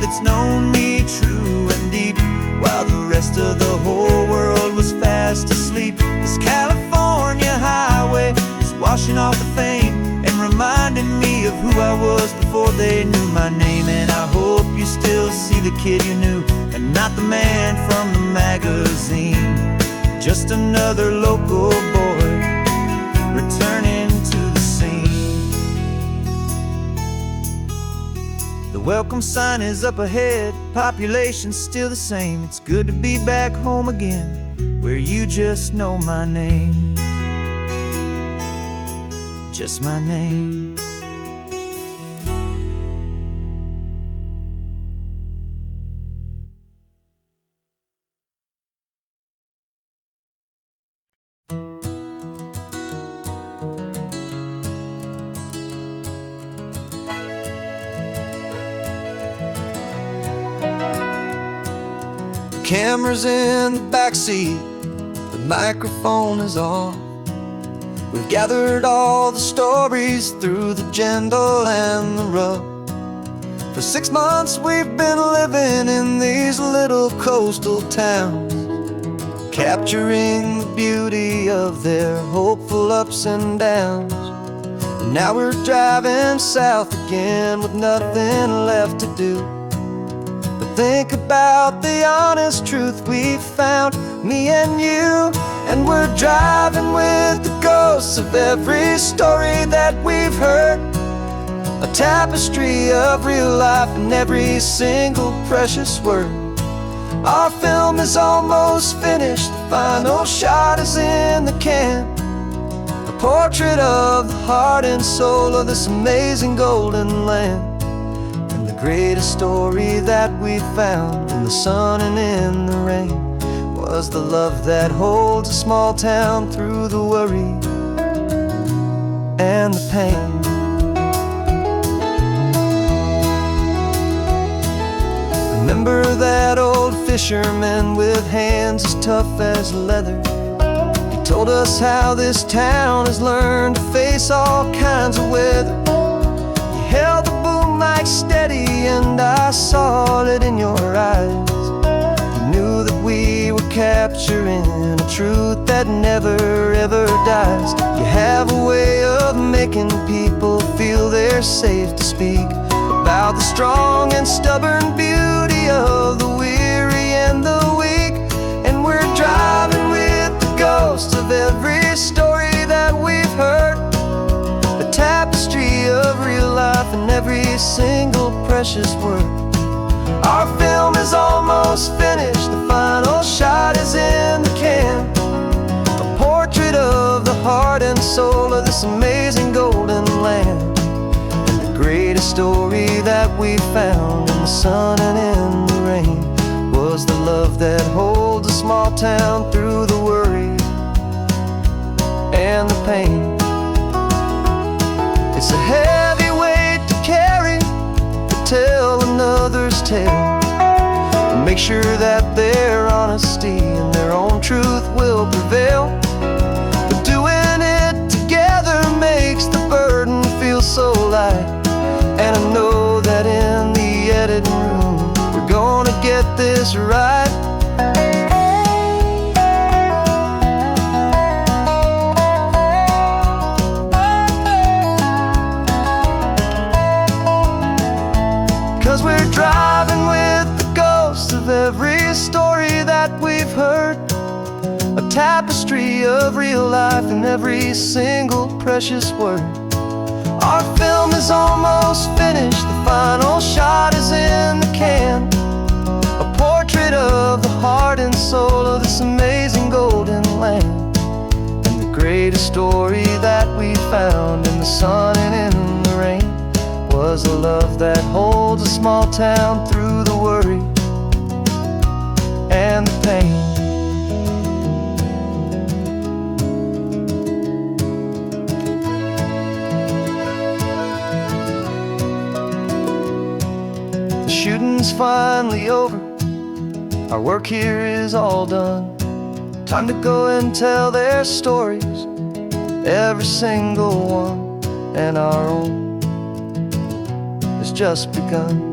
Speaker 3: It's known me true and deep, while the rest of the whole world was fast asleep. This California highway is washing off the fame and reminding me of who I was before they knew my name. And I hope you still see the kid you knew, and not the man from the magazine. Just another local boy returning to the scene. The welcome sign is up ahead, population's still the same. It's good to be back home again, where you just know my name. just my name.
Speaker 1: Camera's in the backseat, the microphone is on. We've gathered all the stories through the gentle and the rough. For 6 months we've been living in these little coastal towns, capturing the beauty of their hopeful ups and downs. And now we're driving south again with nothing left to do. Think about the honest truth we found, me and you. And we're driving with the ghosts of every story that we've heard, a tapestry of real life and every single precious word. Our film is almost finished, the final shot is in the can, a portrait of the heart and soul of this amazing golden land. Greatest story that we found in the sun and in the rain was the love that holds a small town through the worry and the pain. Remember that old fisherman with hands as tough as leather? He told us how this town has learned to face all kinds of weather. You held the boom mic steady and I saw it in your eyes. You knew that we were capturing a truth that never ever dies. You have a way of making people feel they're safe to speak about the strong and stubborn beauty of the weary and the weak. And we're driving with the ghosts of every story that we've heard, a tapestry of real life and every single precious word. Our film is almost finished, the final shot is in the can, a portrait of the heart and soul of this amazing golden land. And the greatest story that we found in the sun and in the rain was the love that holds a small town through the worry and the pain. It's a heavy weight to carry, to tell another's tale, and make sure that their honesty and their own truth will prevail. But doing it together makes the burden feel so light. And I know that in the editing room we're gonna get this right. 'Cause we're driving with the ghosts of every story that we've heard, a tapestry of real life and every single precious word. Our film is almost finished, the final shot is in the can, a portrait of the heart and soul of this amazing golden land. And the greatest story that we found in the sun and in the rain was the love that holds a small town through the worry and the pain. The shooting's finally over, our work here is all done. Time to go and tell their stories, every single one, and our own has just begun.